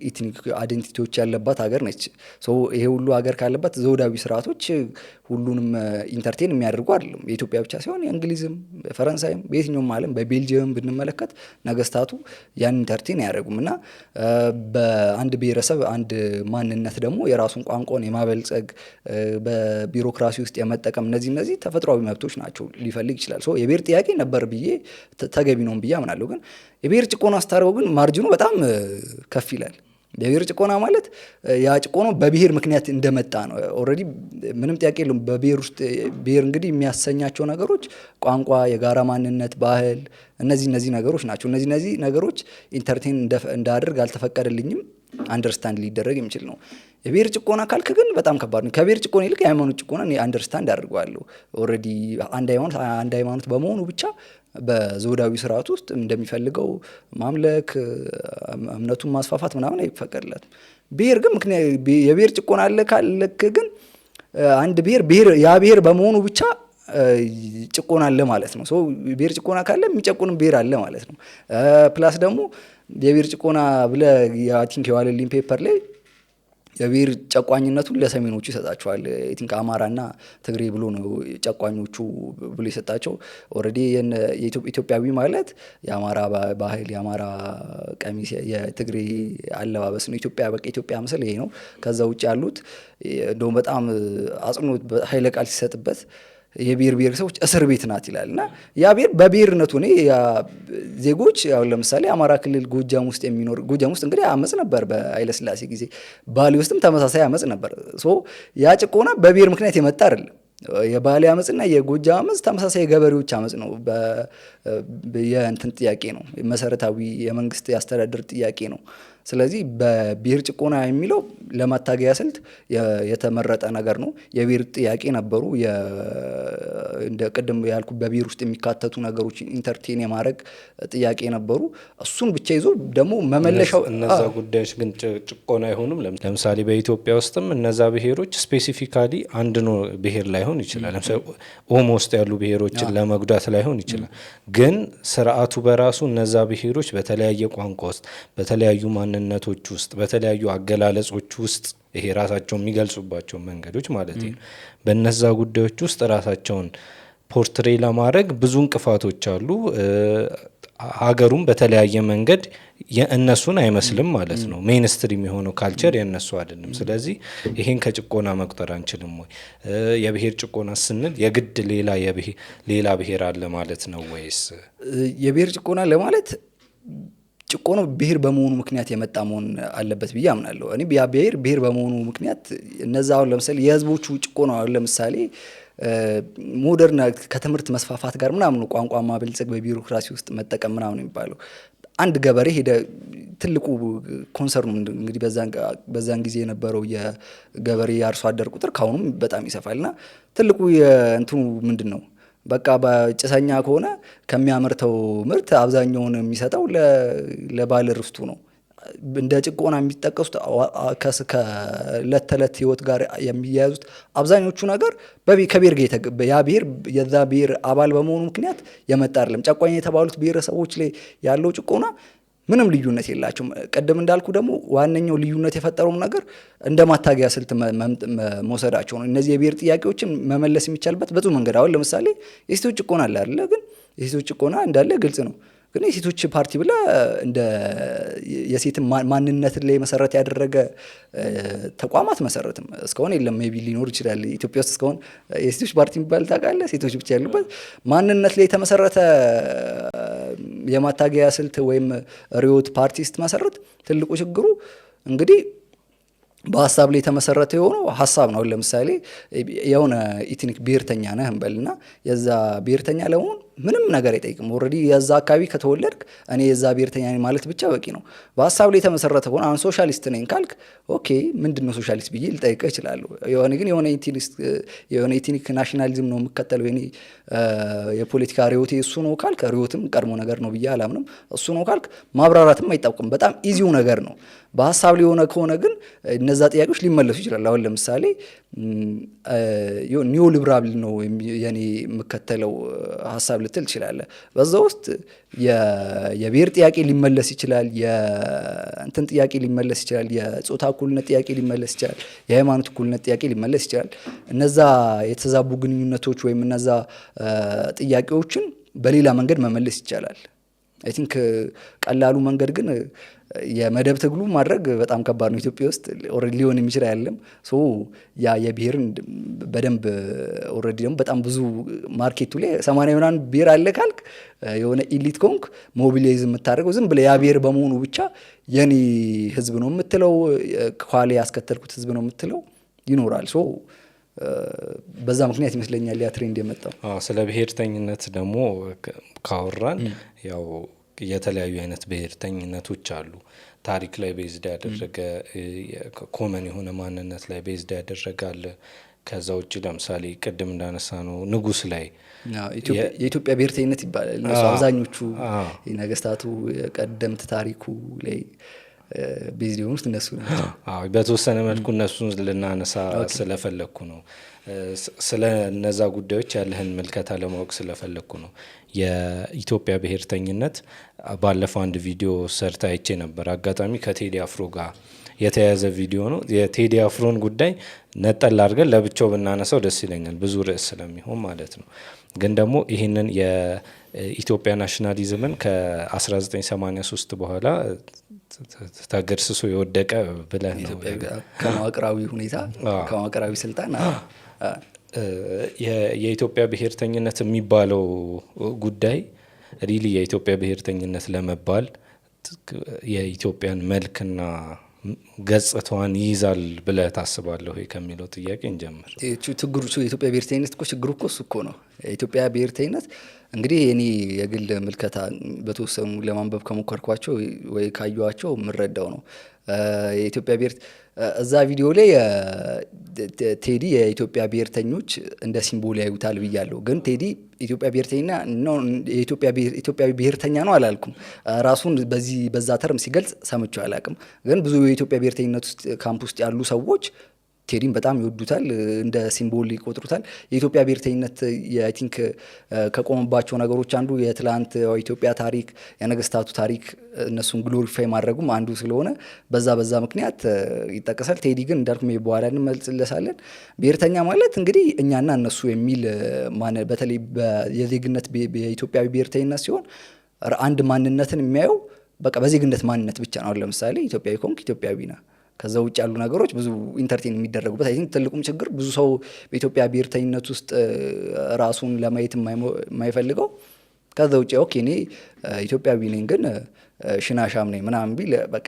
ኢትኒክ አይዴንቲቲዎች ያለባት ሀገር ነች። ይሄ ሁሉ ሀገር ካለባት ዘውዳዊ ስርዓቶች ሁሉንም ኢንተርቴን የሚያደርጉ አይደለም። የኢትዮጵያ ብቻ ሲሆን የእንግሊዝም፣ ፈረንሳይም፣ በየትኛውም ዓለም በቤልጅየም ብንመለከት ነገስታቱ ያን ኢንተርቴን አያደርጉም። እና በአንድ ብሔረሰብ አንድ ማንነት ደግሞ የራሱን ቋንቋን የማበልጸግ በቢሮክራሲ ውስጥ የመጠቀም እነዚህ ተፈጥሯዊ መብቶች ናቸው። ሊፈልግ ይችላል። የብሔር ጥያቄ ነበር ብዬ ተገቢ ነው ብዬ አምናለሁ። ግን የብሔር ጭቆና አስታርገው ግን ማርጅኑ በጣም ከፍ ይላል። የብሔር ጭቆና ማለት ያ ጭቆና በብሔር ምክንያት እንደመጣ ነው። ኦልሬዲ ምንም ጥያቄ የለውም። በብሔር ውስጥ ብሔር እንግዲህ የሚያሰኛቸው ነገሮች ቋንቋ፣ የጋራ ማንነት፣ ባህል እነዚህ ነገሮች ናቸው። እነዚህ ነገሮች ኢንተርቴን እንዳደርግ አልተፈቀደልኝም። አንደርስታንድ ሊደረግ የሚችል ነው። የብሔር ጭቆና ካልክ ግን በጣም ከባድ ነው። ከብሔር ጭቆና ይልቅ የሃይማኖት ጭቆና እኔ አንደርስታንድ አድርገዋለሁ። ኦልሬዲ አንድ ሃይማኖት በመሆኑ ብቻ በዘውዳዊ ስርዓት ውስጥ እንደሚፈልገው ማምለክ እምነቱን ማስፋፋት ምናምን አይፈቀድለትም። ብሔር ግን ምክንያት የብሔር ጭቆና አለ ካልክ ግን አንድ ብሔር ያ ብሔር በመሆኑ ብቻ ጭቆና አለ ማለት ነው። ብሔር ጭቆና ካለ የሚጨቁንም ብሔር አለ ማለት ነው። ፕላስ ደግሞ የብሔር ጭቆና ብለህ አይ ቲንክ የዋለልኝ ፔፐር ላይ የብሔር ጨቋኝነቱን ለሰሜኖቹ ይሰጣቸዋል። አይ ቲንክ አማራና ትግሬ ብሎ ነው ጨቋኞቹ ብሎ የሰጣቸው። ኦልሬዲ ኢትዮጵያዊ ማለት የአማራ ባህል፣ የአማራ ቀሚስ፣ የትግሬ አለባበስ ነው። ኢትዮጵያ ምስል ይሄ ነው። ከዛ ውጭ ያሉት እንደውም በጣም አጽንኦት ኃይለ ቃል ሲሰጥበት የብሔር ብሔረሰቦች እስር ቤት ናት ይላል። እና ያ ብሔር በብሔርነቱ ዜጎች ያው ለምሳሌ አማራ ክልል ጎጃም ውስጥ እንግዲህ አመፅ ነበር በኃይለስላሴ ጊዜ። ባሌ ውስጥም ተመሳሳይ አመፅ ነበር። ያ ጭቆና በብሔር ምክንያት የመጣ አይደለም። የባሌ አመፅና የጎጃም አመፅ ተመሳሳይ የገበሬዎች አመፅ ነው። የእንትን ጥያቄ ነው። መሰረታዊ የመንግስት ያስተዳደር ጥያቄ ነው። ስለዚህ በብሔር ጭቆና የሚለው ለማታገያ ስልት የተመረጠ ነገር ነው። የብሔር ጥያቄ ነበሩ፣ እንደ ቅድም ያልኩ በብሔር ውስጥ የሚካተቱ ነገሮች ኢንተርቴን የማድረግ ጥያቄ ነበሩ። እሱን ብቻ ይዞ ደግሞ መመለሻው እነዛ ጉዳዮች ግን ጭቆና አይሆኑም። ለምሳሌ በኢትዮጵያ ውስጥም እነዛ ብሔሮች ስፔሲፊካሊ አንድ ነው ብሔር ላይሆን ይችላል። ለምሳሌ ኦሞ ውስጥ ያሉ ብሔሮችን ለመጉዳት ላይሆን ይችላል። ግን ስርዓቱ በራሱ እነዛ ብሔሮች በተለያየ ቋንቋ ውስጥ በተለያዩ ማንነቶች ውስጥ በተለያዩ አገላለጾች ውስጥ ይሄ ራሳቸውን የሚገልጹባቸው መንገዶች ማለት ነው። በነዛ ጉዳዮች ውስጥ ራሳቸውን ፖርትሬ ለማድረግ ብዙ እንቅፋቶች አሉ። ሀገሩም በተለያየ መንገድ የእነሱን አይመስልም ማለት ነው። ሜንስትሪም የሆነው ካልቸር የእነሱ አይደለም። ስለዚህ ይሄን ከጭቆና መቁጠር አንችልም ወይ? የብሔር ጭቆና ስንል የግድ ሌላ ብሔር አለ ማለት ነው ወይስ? የብሔር ጭቆና ለማለት ጭቆናው ብሔር በመሆኑ ምክንያት የመጣ መሆን አለበት ብዬ አምናለሁ። እኔ ብሔር በመሆኑ ምክንያት እነዛ አሁን ለምሳሌ የህዝቦቹ ጭቆና አሁን ለምሳሌ ሞደርን ከትምህርት መስፋፋት ጋር ምናምን ቋንቋ ማበልጸግ በቢሮክራሲ ውስጥ መጠቀም ምናምን የሚባለው አንድ ገበሬ ሄደ ትልቁ ኮንሰርኑ እንግዲህ በዛን ጊዜ የነበረው የገበሬ የአርሶ አደር ቁጥር ካሁኑም በጣም ይሰፋልና ትልቁ የእንትኑ ምንድን ነው? በቃ በጭሰኛ ከሆነ ከሚያመርተው ምርት አብዛኛውን የሚሰጠው ለባለ ርስቱ ነው። እንደ ጭቆና የሚጠቀሱት ከዕለት ተዕለት ህይወት ጋር የሚያያዙት አብዛኞቹ ነገር ከብሔር ጋር ያ ብሔር የዛ ብሔር አባል በመሆኑ ምክንያት የመጣ አይደለም። ጨቋኝ የተባሉት ብሔረሰቦች ላይ ያለው ጭቆና ምንም ልዩነት የላቸውም። ቀደም እንዳልኩ ደግሞ ዋነኛው ልዩነት የፈጠረውም ነገር እንደ ማታገያ ስልት መውሰዳቸው ነው። እነዚህ የብሔር ጥያቄዎችን መመለስ የሚቻልበት ብዙ መንገድ አሁን ለምሳሌ የሴቶች ጭቆና አለ አይደለ? ግን የሴቶች ጭቆና እንዳለ ግልጽ ነው። ግን የሴቶች ፓርቲ ብላ እንደ የሴት ማንነትን ላይ መሰረት ያደረገ ተቋማት መሰረትም እስካሁን የለም። ሜቢ ሊኖር ይችላል ኢትዮጵያ ውስጥ እስካሁን የሴቶች ፓርቲ የሚባል ታውቃለህ? ሴቶች ብቻ ያሉበት ማንነት ላይ የተመሰረተ የማታገያ ስልት ወይም ርዕዮት ፓርቲ ስትመሰረት ትልቁ ችግሩ እንግዲህ በሀሳብ ላይ የተመሰረተ የሆነው ሀሳብ ነው። ለምሳሌ የሆነ ኢትኒክ ብሔርተኛ ነህ እንበልና የዛ ብሔርተኛ ለመሆን ምንም ነገር አይጠይቅም። ኦልሬዲ የዛ አካባቢ ከተወለድክ እኔ የዛ ብሔርተኛ ነኝ ማለት ብቻ በቂ ነው። በሀሳብ ላይ የተመሰረተ ሆነ አሁን ሶሻሊስት ነኝ ካልክ ኦኬ ምንድን ነው ሶሻሊስት ብዬ ልጠይቅህ እችላለሁ። የሆነ ኢትኒክ ናሽናሊዝም ነው የምከተለው የኔ የፖለቲካ ርዕዮቴ እሱ ነው ካልክ ርዕዮትም ቀድሞ ነገር ነው ብዬ አላምንም። እሱ ነው ካልክ ማብራራትም አይጠብቅም። በጣም ኢዚው ነገር ነው። በሀሳብ ላይ የሆነ ከሆነ ግን እነዛ ጥያቄዎች ሊመለሱ ይችላል። አሁን ለምሳሌ ኒዮ ሊብራል ነው የኔ የምከተለው ሀሳብ ልትል ትችላለህ። በዛ ውስጥ የብሔር ጥያቄ ሊመለስ ይችላል፣ የእንትን ጥያቄ ሊመለስ ይችላል፣ የጾታ እኩልነት ጥያቄ ሊመለስ ይችላል፣ የሃይማኖት እኩልነት ጥያቄ ሊመለስ ይችላል። እነዛ የተዛቡ ግንኙነቶች ወይም እነዛ ጥያቄዎችን በሌላ መንገድ መመለስ ይቻላል። አይ ቲንክ ቀላሉ መንገድ ግን የመደብ ትግሉ ማድረግ በጣም ከባድ ነው። ኢትዮጵያ ውስጥ ኦልሬዲ ሊሆን የሚችል አይደለም። ሶ ያ የብሔርን በደንብ ኦልሬዲ ደግሞ በጣም ብዙ ማርኬቱ ላይ 80 ምናምን ብሔር አለ ካልክ የሆነ ኢሊት ኮንክ ሞቢላይዝ የምታደርገው ዝም ብለህ ያ ብሔር በመሆኑ ብቻ የኔ ህዝብ ነው የምትለው ከኋላ ያስከተልኩት ህዝብ ነው የምትለው ይኖራል። ሶ በዛ ምክንያት ይመስለኛል ያ ትሬንድ የመጣው። ስለ ብሔርተኝነት ደግሞ ካወራን ያው የተለያዩ አይነት ብሔርተኝነቶች አሉ። ታሪክ ላይ ቤዝድ ያደረገ ኮመን የሆነ ማንነት ላይ ቤዝድ ያደረገ አለ። ከዛ ውጭ ለምሳሌ ቅድም እንዳነሳ ነው ንጉስ ላይ የኢትዮጵያ ብሔርተኝነት ይባላል። እነሱ አብዛኞቹ ነገስታቱ ቀደምት ታሪኩ ላይ ቤዝድ የሆኑት እነሱ ናቸው። በተወሰነ መልኩ እነሱን ልናነሳ ስለፈለግኩ ነው። ስለ እነዛ ጉዳዮች ያለህን ምልከታ ለማወቅ ስለፈለግኩ ነው። የኢትዮጵያ ብሔርተኝነት ባለፈው አንድ ቪዲዮ ሰርታ አይቼ ነበር። አጋጣሚ ከቴዲ አፍሮ ጋር የተያያዘ ቪዲዮ ነው። የቴዲ አፍሮን ጉዳይ ነጠል አድርገን ለብቻው ብናነሳው ደስ ይለኛል፣ ብዙ ርዕስ ስለሚሆን ማለት ነው። ግን ደግሞ ይህንን የኢትዮጵያ ናሽናሊዝምን ከ1983 በኋላ ተገርስሶ የወደቀ ብለን ነው ከመዋቅራዊ ሁኔታ ከመዋቅራዊ ስልጣን የኢትዮጵያ ብሔርተኝነት የሚባለው ጉዳይ ሪሊ የኢትዮጵያ ብሔርተኝነት ለመባል የኢትዮጵያን መልክና ገጽታዋን ይይዛል ብለህ ታስባለህ ወይ ከሚለው ጥያቄ እንጀምር። ችግሩ የኢትዮጵያ ብሔርተኝነት እኮ ችግሩ እኮ እሱ እኮ ነው። የኢትዮጵያ ብሔርተኝነት እንግዲህ እኔ የግል ምልከታ በተወሰኑ ለማንበብ ከሞከርኳቸው ወይ ካየኋቸው የምረዳው ነው። የኢትዮጵያ ብሔር እዛ ቪዲዮ ላይ ቴዲ የኢትዮጵያ ብሔርተኞች እንደ ሲምቦል ያዩታል ብያለሁ። ግን ቴዲ ኢትዮጵያ ብሔርተኛ ነው ኢትዮጵያዊ ብሔርተኛ ነው አላልኩም። ራሱን በዛ ተርም ሲገልጽ ሰምቼው አላውቅም። ግን ብዙ የኢትዮጵያ ብሔርተኝነት ውስጥ ካምፕ ውስጥ ያሉ ሰዎች ቴዲን በጣም ይወዱታል፣ እንደ ሲምቦል ይቆጥሩታል። የኢትዮጵያ ብሔርተኝነት አይ ቲንክ ከቆመባቸው ነገሮች አንዱ የትላንት ኢትዮጵያ ታሪክ፣ የነገስታቱ ታሪክ እነሱን ግሎሪፋይ ማድረጉም አንዱ ስለሆነ በዛ ምክንያት ይጠቀሳል። ቴዲ ግን እንዳልኩ በኋላ እንመልስለታለን። ብሔርተኛ ማለት እንግዲህ እኛና እነሱ የሚል በተለይ የዜግነት የኢትዮጵያዊ ብሔርተኝነት ሲሆን አንድ ማንነትን የሚያየው በቃ በዜግነት ማንነት ብቻ ነው። ለምሳሌ ኢትዮጵያዊ ኮንክ ኢትዮጵያዊ ነህ። ከዛ ውጭ ያሉ ነገሮች ብዙ ኢንተርቴን የሚደረጉበት አይ ቲንክ ትልቁም ችግር ብዙ ሰው በኢትዮጵያ ብሔርተኝነት ውስጥ ራሱን ለማየት የማይፈልገው ከዛ ውጭ ኦኬ እኔ ኢትዮጵያዊ ነኝ ግን ሽናሻም ነኝ ምናምን ቢል በቃ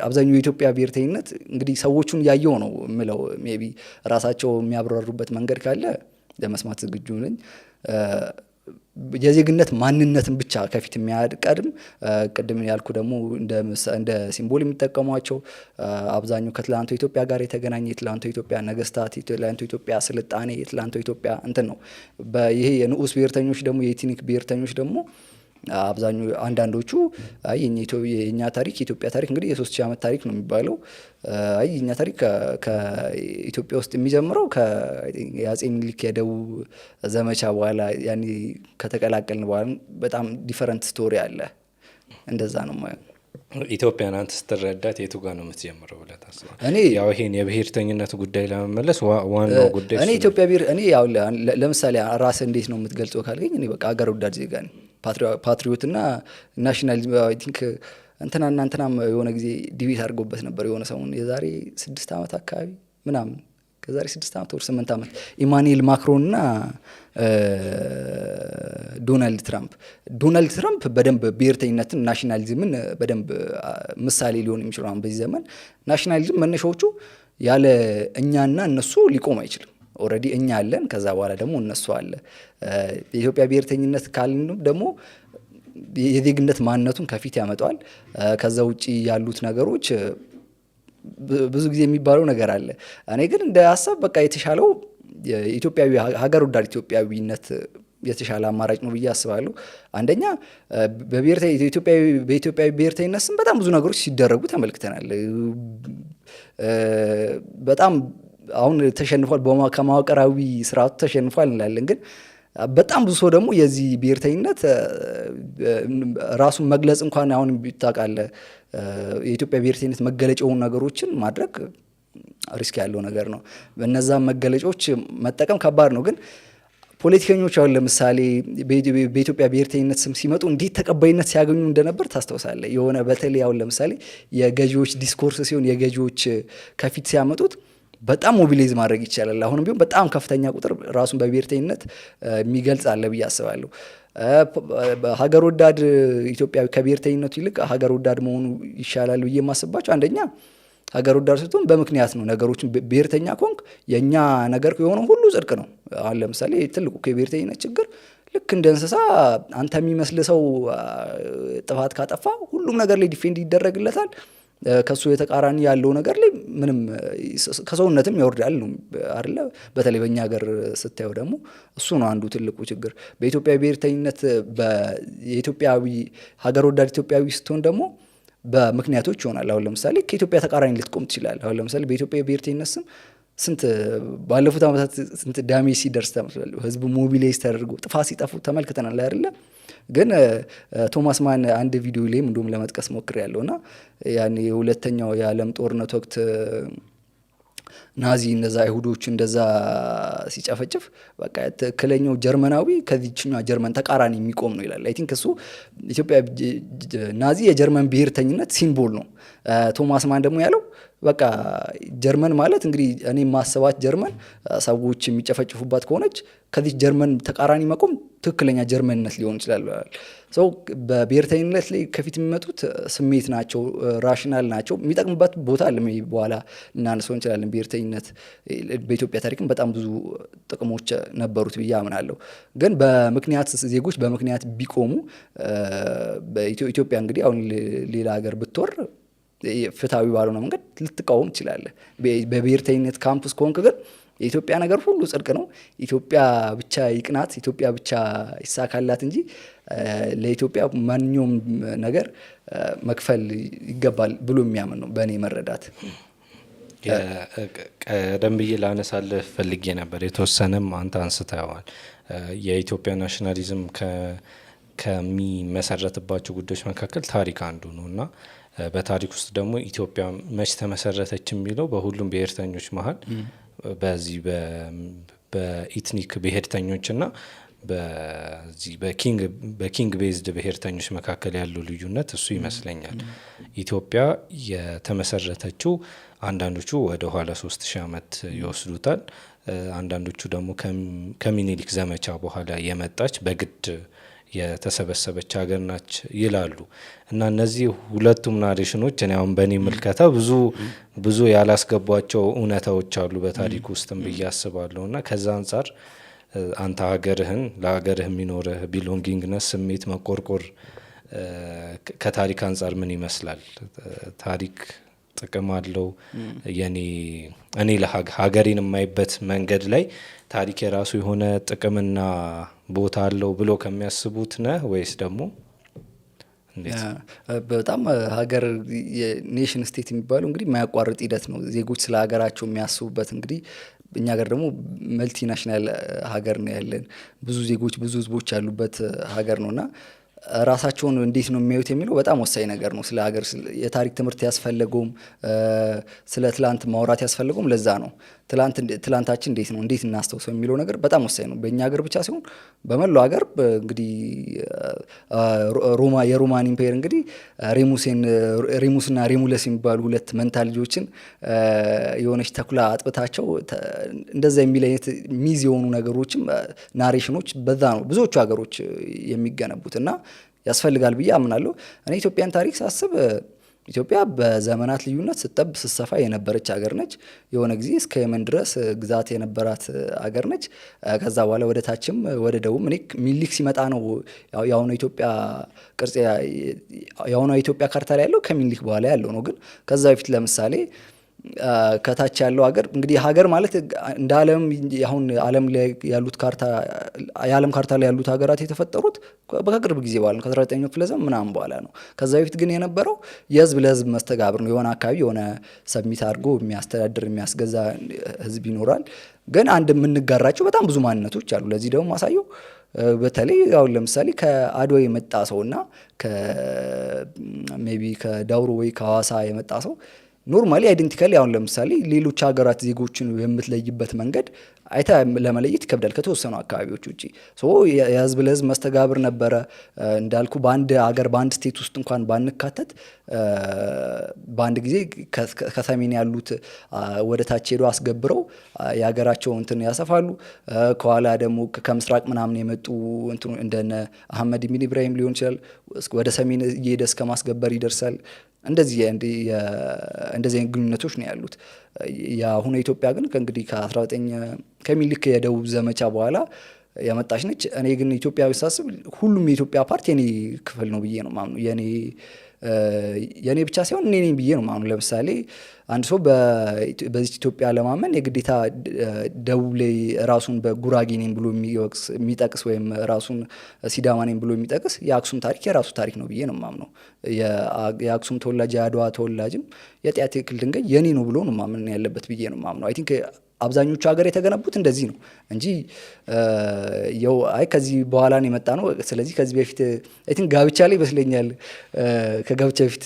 አብዛኛው የኢትዮጵያ ብሔርተኝነት እንግዲህ ሰዎቹን ያየው ነው የምለው። ሜቢ ራሳቸው የሚያብራሩበት መንገድ ካለ ለመስማት ዝግጁ ነኝ። የዜግነት ማንነትን ብቻ ከፊት የሚያቀድም ቅድም ያልኩ ደግሞ እንደ ሲምቦል የሚጠቀሟቸው አብዛኛው ከትላንቱ ኢትዮጵያ ጋር የተገናኘ የትላንቱ ኢትዮጵያ ነገስታት፣ የትላንቱ ኢትዮጵያ ስልጣኔ፣ የትላንቱ ኢትዮጵያ እንትን ነው። ይሄ የንዑስ ብሔርተኞች ደግሞ የኢትኒክ ብሔርተኞች ደግሞ አብዛኛው አንዳንዶቹ አይ የኛ ታሪክ የኢትዮጵያ ታሪክ እንግዲህ የ3000 ዓመት ታሪክ ነው የሚባለው። አይ የኛ ታሪክ ከኢትዮጵያ ውስጥ የሚጀምረው የአጼ ምኒልክ የደቡብ ዘመቻ በኋላ ያኔ ከተቀላቀልን በኋላ በጣም ዲፈረንት ስቶሪ አለ። እንደዛ ነው ማለት ኢትዮጵያን አንተ ስትረዳት የቱ ጋር ነው የምትጀምረው ብለህ ታስባለህ? እኔ ያው ይሄን የብሔርተኝነት ጉዳይ ለመመለስ ዋናው ጉዳይ እኔ ኢትዮጵያ ብሔር እኔ ያው ለምሳሌ ራስህ እንዴት ነው የምትገልጸው ካልከኝ እኔ በቃ አገር ወዳድ ዜጋ ነኝ። ፓትሪዮት እና ናሽናሊዝም አይ ቲንክ እንትናም የሆነ ጊዜ ዲቤት አድርጎበት ነበር የሆነ ሰሞን የዛሬ 6 ዓመት አካባቢ ምናምን ከዛሬ 6 ዓመት ወር 8 ዓመት ኢማኑኤል ማክሮን እና ዶናልድ ትራምፕ በደንብ ብሔርተኝነትን ናሽናሊዝምን በደንብ ምሳሌ ሊሆን የሚችሉ አሁን በዚህ ዘመን ናሽናሊዝም መነሻዎቹ ያለ እኛና እነሱ ሊቆም አይችልም። ኦልሬዲ እኛ አለን፣ ከዛ በኋላ ደግሞ እነሱ አለ። የኢትዮጵያ ብሔርተኝነት ካልን ደግሞ የዜግነት ማንነቱን ከፊት ያመጣዋል። ከዛ ውጪ ያሉት ነገሮች ብዙ ጊዜ የሚባለው ነገር አለ። እኔ ግን እንደ ሀሳብ በቃ የተሻለው ኢትዮጵያዊ ሀገር ወዳድ ኢትዮጵያዊነት የተሻለ አማራጭ ነው ብዬ አስባለሁ። አንደኛ በኢትዮጵያዊ ብሔርተኝነት ስም በጣም ብዙ ነገሮች ሲደረጉ ተመልክተናል። በጣም አሁን ተሸንፏል፣ ከመዋቅራዊ ስርዓቱ ተሸንፏል እንላለን። ግን በጣም ብዙ ሰው ደግሞ የዚህ ብሔርተኝነት ራሱን መግለጽ እንኳን አሁን ታውቃለህ የኢትዮጵያ ብሔርተኝነት መገለጫ የሆኑ ነገሮችን ማድረግ ሪስክ ያለው ነገር ነው። በእነዛም መገለጫዎች መጠቀም ከባድ ነው። ግን ፖለቲከኞች አሁን ለምሳሌ በኢትዮጵያ ብሔርተኝነት ስም ሲመጡ እንዴት ተቀባይነት ሲያገኙ እንደነበር ታስታውሳለህ? የሆነ በተለይ አሁን ለምሳሌ የገዢዎች ዲስኮርስ ሲሆን የገዢዎች ከፊት ሲያመጡት በጣም ሞቢላይዝ ማድረግ ይቻላል። አሁንም ቢሆን በጣም ከፍተኛ ቁጥር ራሱን በብሔርተኝነት የሚገልጽ አለ ብዬ አስባለሁ። ሀገር ወዳድ ኢትዮጵያዊ ከብሔርተኝነቱ ይልቅ ሀገር ወዳድ መሆኑ ይሻላል ብዬ የማስባቸው አንደኛ ሀገር ወዳድ ስትሆን በምክንያት ነው ነገሮችን። ብሔርተኛ ኮንክ የእኛ ነገር የሆነው ሁሉ ጽድቅ ነው። አሁን ለምሳሌ ትልቁ የብሔርተኝነት ችግር ልክ እንደ እንስሳ አንተ የሚመስል ሰው ጥፋት ካጠፋ ሁሉም ነገር ላይ ዲፌንድ ይደረግለታል። ከሱ የተቃራኒ ያለው ነገር ላይ ምንም ከሰውነትም ያወርዳል ነው አይደለ? በተለይ በእኛ ሀገር ስታየው ደግሞ እሱ ነው አንዱ ትልቁ ችግር። በኢትዮጵያ ብሔርተኝነት የኢትዮጵያዊ ሀገር ወዳድ ኢትዮጵያዊ ስትሆን ደግሞ በምክንያቶች ይሆናል። አሁን ለምሳሌ ከኢትዮጵያ ተቃራኒ ልትቆም ትችላለህ። አሁን ለምሳሌ በኢትዮጵያ ብሔርተኝነት ስም ስንት ባለፉት ዓመታት ስንት ዳሜጅ ሲደርስ ተመስላል። ህዝቡ ሞቢላይዝ ተደርጎ ጥፋት ሲጠፉ ተመልክተናል አይደለ? ግን ቶማስ ማን አንድ ቪዲዮ ላይም እንደውም ለመጥቀስ ሞክሬያለሁ እና ያኔ የሁለተኛው የዓለም ጦርነት ወቅት ናዚ እነዛ አይሁዶች እንደዛ ሲጨፈጭፍ በቃ ትክክለኛው ጀርመናዊ ከዚህኛው ጀርመን ተቃራኒ የሚቆም ነው ይላል። አይ ቲንክ እሱ ኢትዮጵያ ናዚ የጀርመን ብሔርተኝነት ሲምቦል ነው። ቶማስ ማን ደግሞ ያለው በቃ ጀርመን ማለት እንግዲህ እኔ ማሰባት ጀርመን ሰዎች የሚጨፈጭፉባት ከሆነች ከዚህ ጀርመን ተቃራኒ መቆም ትክክለኛ ጀርመንነት ሊሆን ይችላል። ሰው በብሔርተኝነት ላይ ከፊት የሚመጡት ስሜት ናቸው፣ ራሽናል ናቸው። የሚጠቅምበት ቦታ አለ፣ በኋላ እናነሳው እንችላለን። ብሔርተኝነት በኢትዮጵያ ታሪክም በጣም ብዙ ጥቅሞች ነበሩት ብዬ አምናለሁ። ግን በምክንያት ዜጎች በምክንያት ቢቆሙ ኢትዮጵያ እንግዲህ አሁን ሌላ ሀገር ብትወር ፍትሃዊ ባልሆነ መንገድ ልትቃወም ትችላለህ። በብሔርተኝነት ካምፕስ ከሆንክ ግን የኢትዮጵያ ነገር ሁሉ ጽድቅ ነው፣ ኢትዮጵያ ብቻ ይቅናት፣ ኢትዮጵያ ብቻ ይሳካላት እንጂ ለኢትዮጵያ ማንኛውም ነገር መክፈል ይገባል ብሎ የሚያምን ነው በእኔ መረዳት። ቀደም ብዬ ላነሳልህ ፈልጌ ነበር፣ የተወሰነም አንተ አንስተዋል። የኢትዮጵያ ናሽናሊዝም ከሚመሰረትባቸው ጉዳዮች መካከል ታሪክ አንዱ ነው እና በታሪክ ውስጥ ደግሞ ኢትዮጵያ መች ተመሰረተች የሚለው በሁሉም ብሔርተኞች መሀል በዚህ በኢትኒክ ብሔርተኞችና በዚህ በኪንግ ቤዝድ ብሔርተኞች መካከል ያለው ልዩነት እሱ ይመስለኛል። ኢትዮጵያ የተመሰረተችው አንዳንዶቹ ወደ ኋላ 3000 ዓመት ይወስዱታል፣ አንዳንዶቹ ደግሞ ከሚኒሊክ ዘመቻ በኋላ የመጣች በግድ የተሰበሰበች ሀገር ናች ይላሉ። እና እነዚህ ሁለቱም ናሬሽኖች እኔ አሁን በእኔ ምልከታ ብዙ ያላስገቧቸው እውነታዎች አሉ በታሪክ ውስጥም ብዬ አስባለሁ። እና ከዛ አንጻር አንተ ሀገርህን ለሀገርህ የሚኖርህ ቢሎንጊንግነስ ስሜት መቆርቆር ከታሪክ አንጻር ምን ይመስላል? ታሪክ ጥቅም አለው? እኔ ለሀገሬን የማይበት መንገድ ላይ ታሪክ የራሱ የሆነ ጥቅምና ቦታ አለው ብሎ ከሚያስቡት ነህ ወይስ ደግሞ እንዴት? በጣም ሀገር የኔሽን ስቴት የሚባለው እንግዲህ የማያቋርጥ ሂደት ነው። ዜጎች ስለ ሀገራቸው የሚያስቡበት እንግዲህ እኛ ሀገር ደግሞ መልቲናሽናል ሀገር ነው ያለን፣ ብዙ ዜጎች ብዙ ህዝቦች ያሉበት ሀገር ነውና ራሳቸውን እንዴት ነው የሚያዩት የሚለው በጣም ወሳኝ ነገር ነው። ስለ ሀገር የታሪክ ትምህርት ያስፈለገውም ስለ ትላንት ማውራት ያስፈለገውም ለዛ ነው። ትላንታችን እንዴት ነው እንዴት እናስታውሰው የሚለው ነገር በጣም ወሳኝ ነው። በእኛ ሀገር ብቻ ሲሆን በመላው ሀገር እንግዲህ የሮማን ኢምፓየር እንግዲህ ሬሙስና ሬሙለስ የሚባሉ ሁለት መንታ ልጆችን የሆነች ተኩላ አጥብታቸው እንደዛ የሚል አይነት ሚዝ የሆኑ ነገሮችም ናሬሽኖች በዛ ነው ብዙዎቹ ሀገሮች የሚገነቡት እና ያስፈልጋል ብዬ አምናለሁ። እኔ ኢትዮጵያን ታሪክ ሳስብ ኢትዮጵያ በዘመናት ልዩነት ስትጠብ ስትሰፋ የነበረች ሀገር ነች። የሆነ ጊዜ እስከ የመን ድረስ ግዛት የነበራት ሀገር ነች። ከዛ በኋላ ወደ ታችም ወደ ደቡብ ሚኒሊክ ሲመጣ ነው የአሁኗ ኢትዮጵያ ቅርጽ የአሁኗ ኢትዮጵያ ካርታ ላይ ያለው ከሚኒሊክ በኋላ ያለው ነው። ግን ከዛ በፊት ለምሳሌ ከታች ያለው ሀገር እንግዲህ ሀገር ማለት እንደ ዓለም አሁን ዓለም ላይ ያሉት ካርታ የዓለም ካርታ ላይ ያሉት ሀገራት የተፈጠሩት በቅርብ ጊዜ በኋላ ነው፣ ከ19ኛው ክፍለ ዘመን ምናምን በኋላ ነው። ከዛ በፊት ግን የነበረው የህዝብ ለህዝብ መስተጋብር ነው። የሆነ አካባቢ የሆነ ሰሚት አድርጎ የሚያስተዳድር የሚያስገዛ ህዝብ ይኖራል። ግን አንድ የምንጋራቸው በጣም ብዙ ማንነቶች አሉ። ለዚህ ደግሞ ማሳየው በተለይ አሁን ለምሳሌ ከአድዋ የመጣ ሰውና ሜቢ ከዳውሮ ወይ ከሐዋሳ የመጣ ሰው ኖርማሊ አይደንቲካሊ አሁን ለምሳሌ ሌሎች ሀገራት ዜጎችን የምትለይበት መንገድ አይታ ለመለየት ይከብዳል ከተወሰኑ አካባቢዎች ውጪ። የህዝብ ለህዝብ መስተጋብር ነበረ እንዳልኩ በአንድ ሀገር በአንድ ስቴት ውስጥ እንኳን ባንካተት በአንድ ጊዜ ከሰሜን ያሉት ወደ ታች ሄዶ አስገብረው የሀገራቸው እንትን ያሰፋሉ። ከኋላ ደግሞ ከምስራቅ ምናምን የመጡ እንትን እንደነ አህመድ ኢብን ኢብራሂም ሊሆን ይችላል ወደ ሰሜን እየሄደ እስከ ማስገበር ይደርሳል። እንደዚህ ግንኙነቶች ነው ያሉት። የአሁኑ ኢትዮጵያ ግን ከእንግዲህ ከሚኒሊክ የደቡብ ዘመቻ በኋላ ያመጣች ነች። እኔ ግን ኢትዮጵያ ሳስብ ሁሉም የኢትዮጵያ ፓርት የኔ ክፍል ነው ብዬ ነው ማምኑ። የኔ ብቻ ሳይሆን እኔ ነኝ ብዬ ነው ማምኑ። ለምሳሌ አንድ ሰው በዚህ ኢትዮጵያ ለማመን የግዴታ ደቡብ ላይ ራሱን በጉራጌ ነኝ ብሎ የሚጠቅስ ወይም ራሱን ሲዳማ ነኝ ብሎ የሚጠቅስ የአክሱም ታሪክ የራሱ ታሪክ ነው ብዬ ነው ማምነው። የአክሱም ተወላጅ የአድዋ ተወላጅም የጢያ ትክክል ድንጋይ የኔ ነው ብሎ ነው ማመን ያለበት ብዬ ነው ማምነው። አይ ቲንክ አብዛኞቹ ሀገር የተገነቡት እንደዚህ ነው እንጂ ያው አይ ከዚህ በኋላ ነው የመጣ ነው። ስለዚህ ከዚህ በፊት አይ ቲንክ ጋብቻ ላይ ይመስለኛል ከጋብቻ በፊት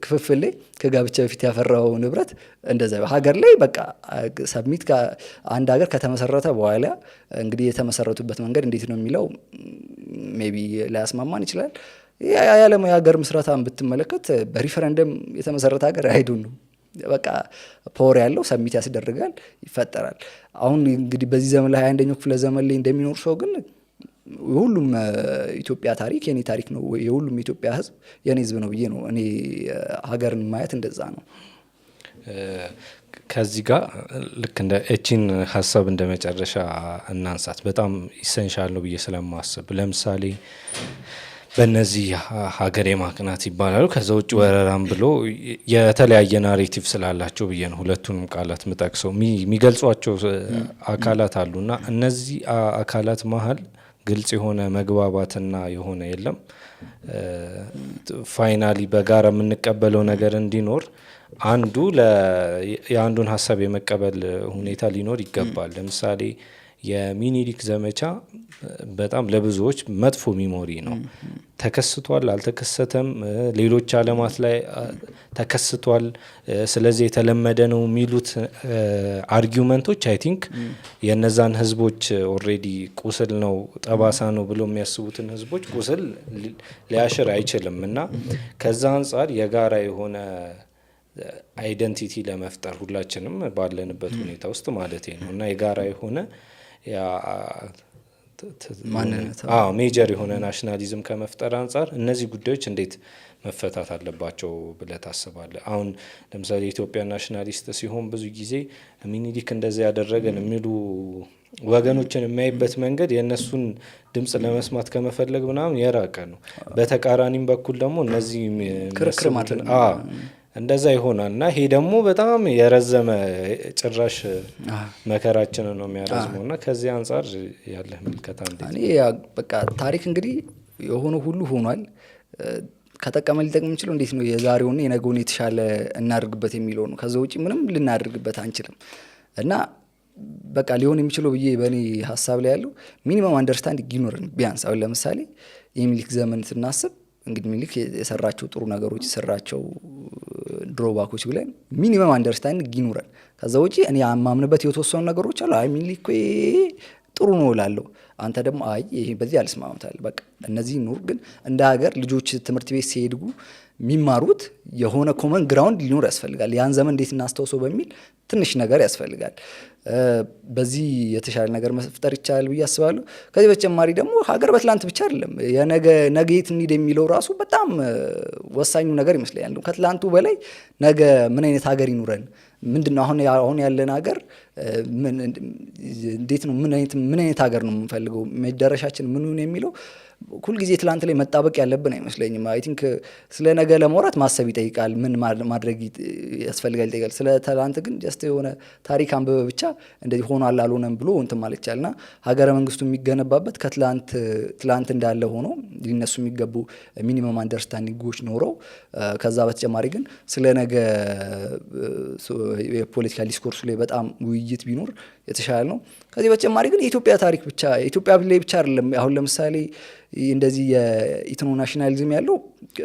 ክፍፍል ላይ ከጋብቻ በፊት ያፈራው ንብረት እንደዛ ሀገር ላይ በቃ ሰብሚት አንድ ሀገር ከተመሰረተ በኋላ እንግዲህ የተመሰረቱበት መንገድ እንዴት ነው የሚለው ሜቢ ላያስማማን ይችላል። የዓለም የሀገር ምስረታን ብትመለከት በሪፈረንደም የተመሰረተ ሀገር አይዱን ነው በቃ ፓወር ያለው ሰሚት ያስደርጋል ይፈጠራል። አሁን እንግዲህ በዚህ ዘመን ላይ 21ኛው ክፍለ ዘመን ላይ እንደሚኖር ሰው ግን የሁሉም ኢትዮጵያ ታሪክ የኔ ታሪክ ነው፣ የሁሉም ኢትዮጵያ ሕዝብ የኔ ሕዝብ ነው ብዬ ነው እኔ ሀገርን ማየት እንደዛ ነው። ከዚህ ጋር ልክ እንደ እቺን ሀሳብ እንደ መጨረሻ እናንሳት በጣም ኢሰንሻል ነው ብዬ ስለማስብ ለምሳሌ በእነዚህ ሀገር የማቅናት ይባላሉ ከዛ ውጭ ወረራም ብሎ የተለያየ ናሬቲቭ ስላላቸው ብዬ ነው ሁለቱንም ቃላት ምጠቅሰው የሚገልጿቸው አካላት አሉና እነዚህ አካላት መሀል ግልጽ የሆነ መግባባትና የሆነ የለም ፋይናሊ በጋራ የምንቀበለው ነገር እንዲኖር አንዱ የአንዱን ሀሳብ የመቀበል ሁኔታ ሊኖር ይገባል። ለምሳሌ የሚኒሊክ ዘመቻ በጣም ለብዙዎች መጥፎ ሚሞሪ ነው። ተከስቷል አልተከሰተም፣ ሌሎች ዓለማት ላይ ተከስቷል፣ ስለዚህ የተለመደ ነው የሚሉት አርጊውመንቶች አይ ቲንክ የነዛን ህዝቦች ኦልሬዲ ቁስል ነው ጠባሳ ነው ብሎ የሚያስቡትን ህዝቦች ቁስል ሊያሽር አይችልም እና ከዛ አንጻር የጋራ የሆነ አይደንቲቲ ለመፍጠር ሁላችንም ባለንበት ሁኔታ ውስጥ ማለት ነው እና የጋራ የሆነ ሜጀር የሆነ ናሽናሊዝም ከመፍጠር አንጻር እነዚህ ጉዳዮች እንዴት መፈታት አለባቸው ብለህ ታስባለህ? አሁን ለምሳሌ የኢትዮጵያ ናሽናሊስት ሲሆን ብዙ ጊዜ ሚኒሊክ እንደዚያ ያደረገን የሚሉ ወገኖችን የሚያይበት መንገድ የእነሱን ድምፅ ለመስማት ከመፈለግ ምናምን የራቀ ነው። በተቃራኒም በኩል ደግሞ እነዚህ ክርክር ማለት እንደዛ ይሆናል እና ይሄ ደግሞ በጣም የረዘመ ጭራሽ መከራችንን ነው የሚያረዝመው እና ከዚህ አንጻር ያለህ ምልከታ እንዴት? እኔ በቃ ታሪክ እንግዲህ የሆነ ሁሉ ሆኗል። ከጠቀመ ሊጠቅም የሚችለው እንዴት ነው የዛሬውን የነገውን የተሻለ እናድርግበት የሚለው ነው። ከዛ ውጪ ምንም ልናደርግበት አንችልም እና በቃ ሊሆን የሚችለው ብዬ በእኔ ሀሳብ ላይ ያለው ሚኒመም አንደርስታንዲንግ ይኖረን ቢያንስ አሁን ለምሳሌ የሚኒሊክ ዘመን ስናስብ እንግዲህ ሚኒሊክ የሰራቸው ጥሩ ነገሮች የሰራቸው ድሮባኮች ብለን ሚኒመም አንደርስታንዲንግ ይኑረን። ከዛ ውጪ እኔ የማምንበት የተወሰኑ ነገሮች አሉ። አይ ሚኒሊክ ጥሩ ነው እላለሁ፣ አንተ ደግሞ አይ ይሄ በዚህ አልስማማታል። በቃ እነዚህ ኑር። ግን እንደ ሀገር ልጆች ትምህርት ቤት ሲሄድጉ የሚማሩት የሆነ ኮመን ግራውንድ ሊኖር ያስፈልጋል። ያን ዘመን እንዴት እናስታውሰው በሚል ትንሽ ነገር ያስፈልጋል። በዚህ የተሻለ ነገር መፍጠር ይቻላል ብዬ አስባለሁ። ከዚህ በተጨማሪ ደግሞ ሀገር በትላንት ብቻ አይደለም ነገ የት እንሂድ የሚለው ራሱ በጣም ወሳኙ ነገር ይመስለኛል። ከትላንቱ በላይ ነገ ምን አይነት ሀገር ይኑረን፣ ምንድነው አሁን ያለን ሀገር እንዴት ነው፣ ምን አይነት ሀገር ነው የምንፈልገው፣ መዳረሻችን ምን ይሁን የሚለው ሁልጊዜ ትላንት ላይ መጣበቅ ያለብን አይመስለኝም። አይ ቲንክ ስለ ነገ ለማውራት ማሰብ ይጠይቃል፣ ምን ማድረግ ያስፈልጋል ይጠይቃል። ስለ ትላንት ግን ጀስት የሆነ ታሪክ አንብበ ብቻ እንደዚህ ሆኗል አልሆነም ብሎ እንትን ማለት ይቻልና ሀገረ መንግስቱ የሚገነባበት ከትላንት እንዳለ ሆኖ ሊነሱ የሚገቡ ሚኒመም አንደርስታንዲንጎች ኖረው ከዛ በተጨማሪ ግን ስለ ነገ የፖለቲካ ዲስኮርሱ ላይ በጣም ውይይት ቢኖር የተሻለ ነው። ከዚህ በተጨማሪ ግን የኢትዮጵያ ታሪክ ብቻ የኢትዮጵያ ላይ ብቻ አይደለም። አሁን ለምሳሌ እንደዚህ የኢትኖ ናሽናሊዝም ያለው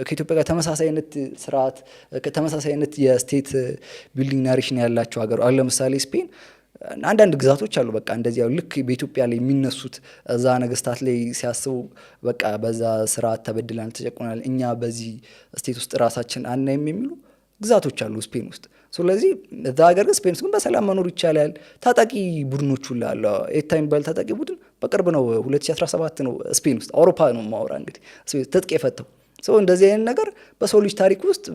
ከኢትዮጵያ ጋር ተመሳሳይነት ስርዓት ተመሳሳይነት የስቴት ቢልዲንግ ናሬሽን ያላቸው ሀገር አሁን ለምሳሌ ስፔን አንዳንድ ግዛቶች አሉ። በቃ እንደዚህ ያው ልክ በኢትዮጵያ ላይ የሚነሱት እዛ ነገስታት ላይ ሲያስቡ በቃ በዛ ስርዓት ተበድለናል፣ ተጨቁናል፣ እኛ በዚህ ስቴት ውስጥ ራሳችን አናይም የሚሉ ግዛቶች አሉ ስፔን ውስጥ። ስለዚህ እዛ ሀገር ግን ስፔን ውስጥ ግን በሰላም መኖር ይቻላል። ታጣቂ ቡድኖች ሁላ አሉ። ኤታ የሚባል ታጣቂ ቡድን በቅርብ ነው 2017 ነው ስፔን ውስጥ አውሮፓ ነው ማወራ እንግዲህ ትጥቅ የፈተው ሰው። እንደዚህ አይነት ነገር በሰው ልጅ ታሪክ ውስጥ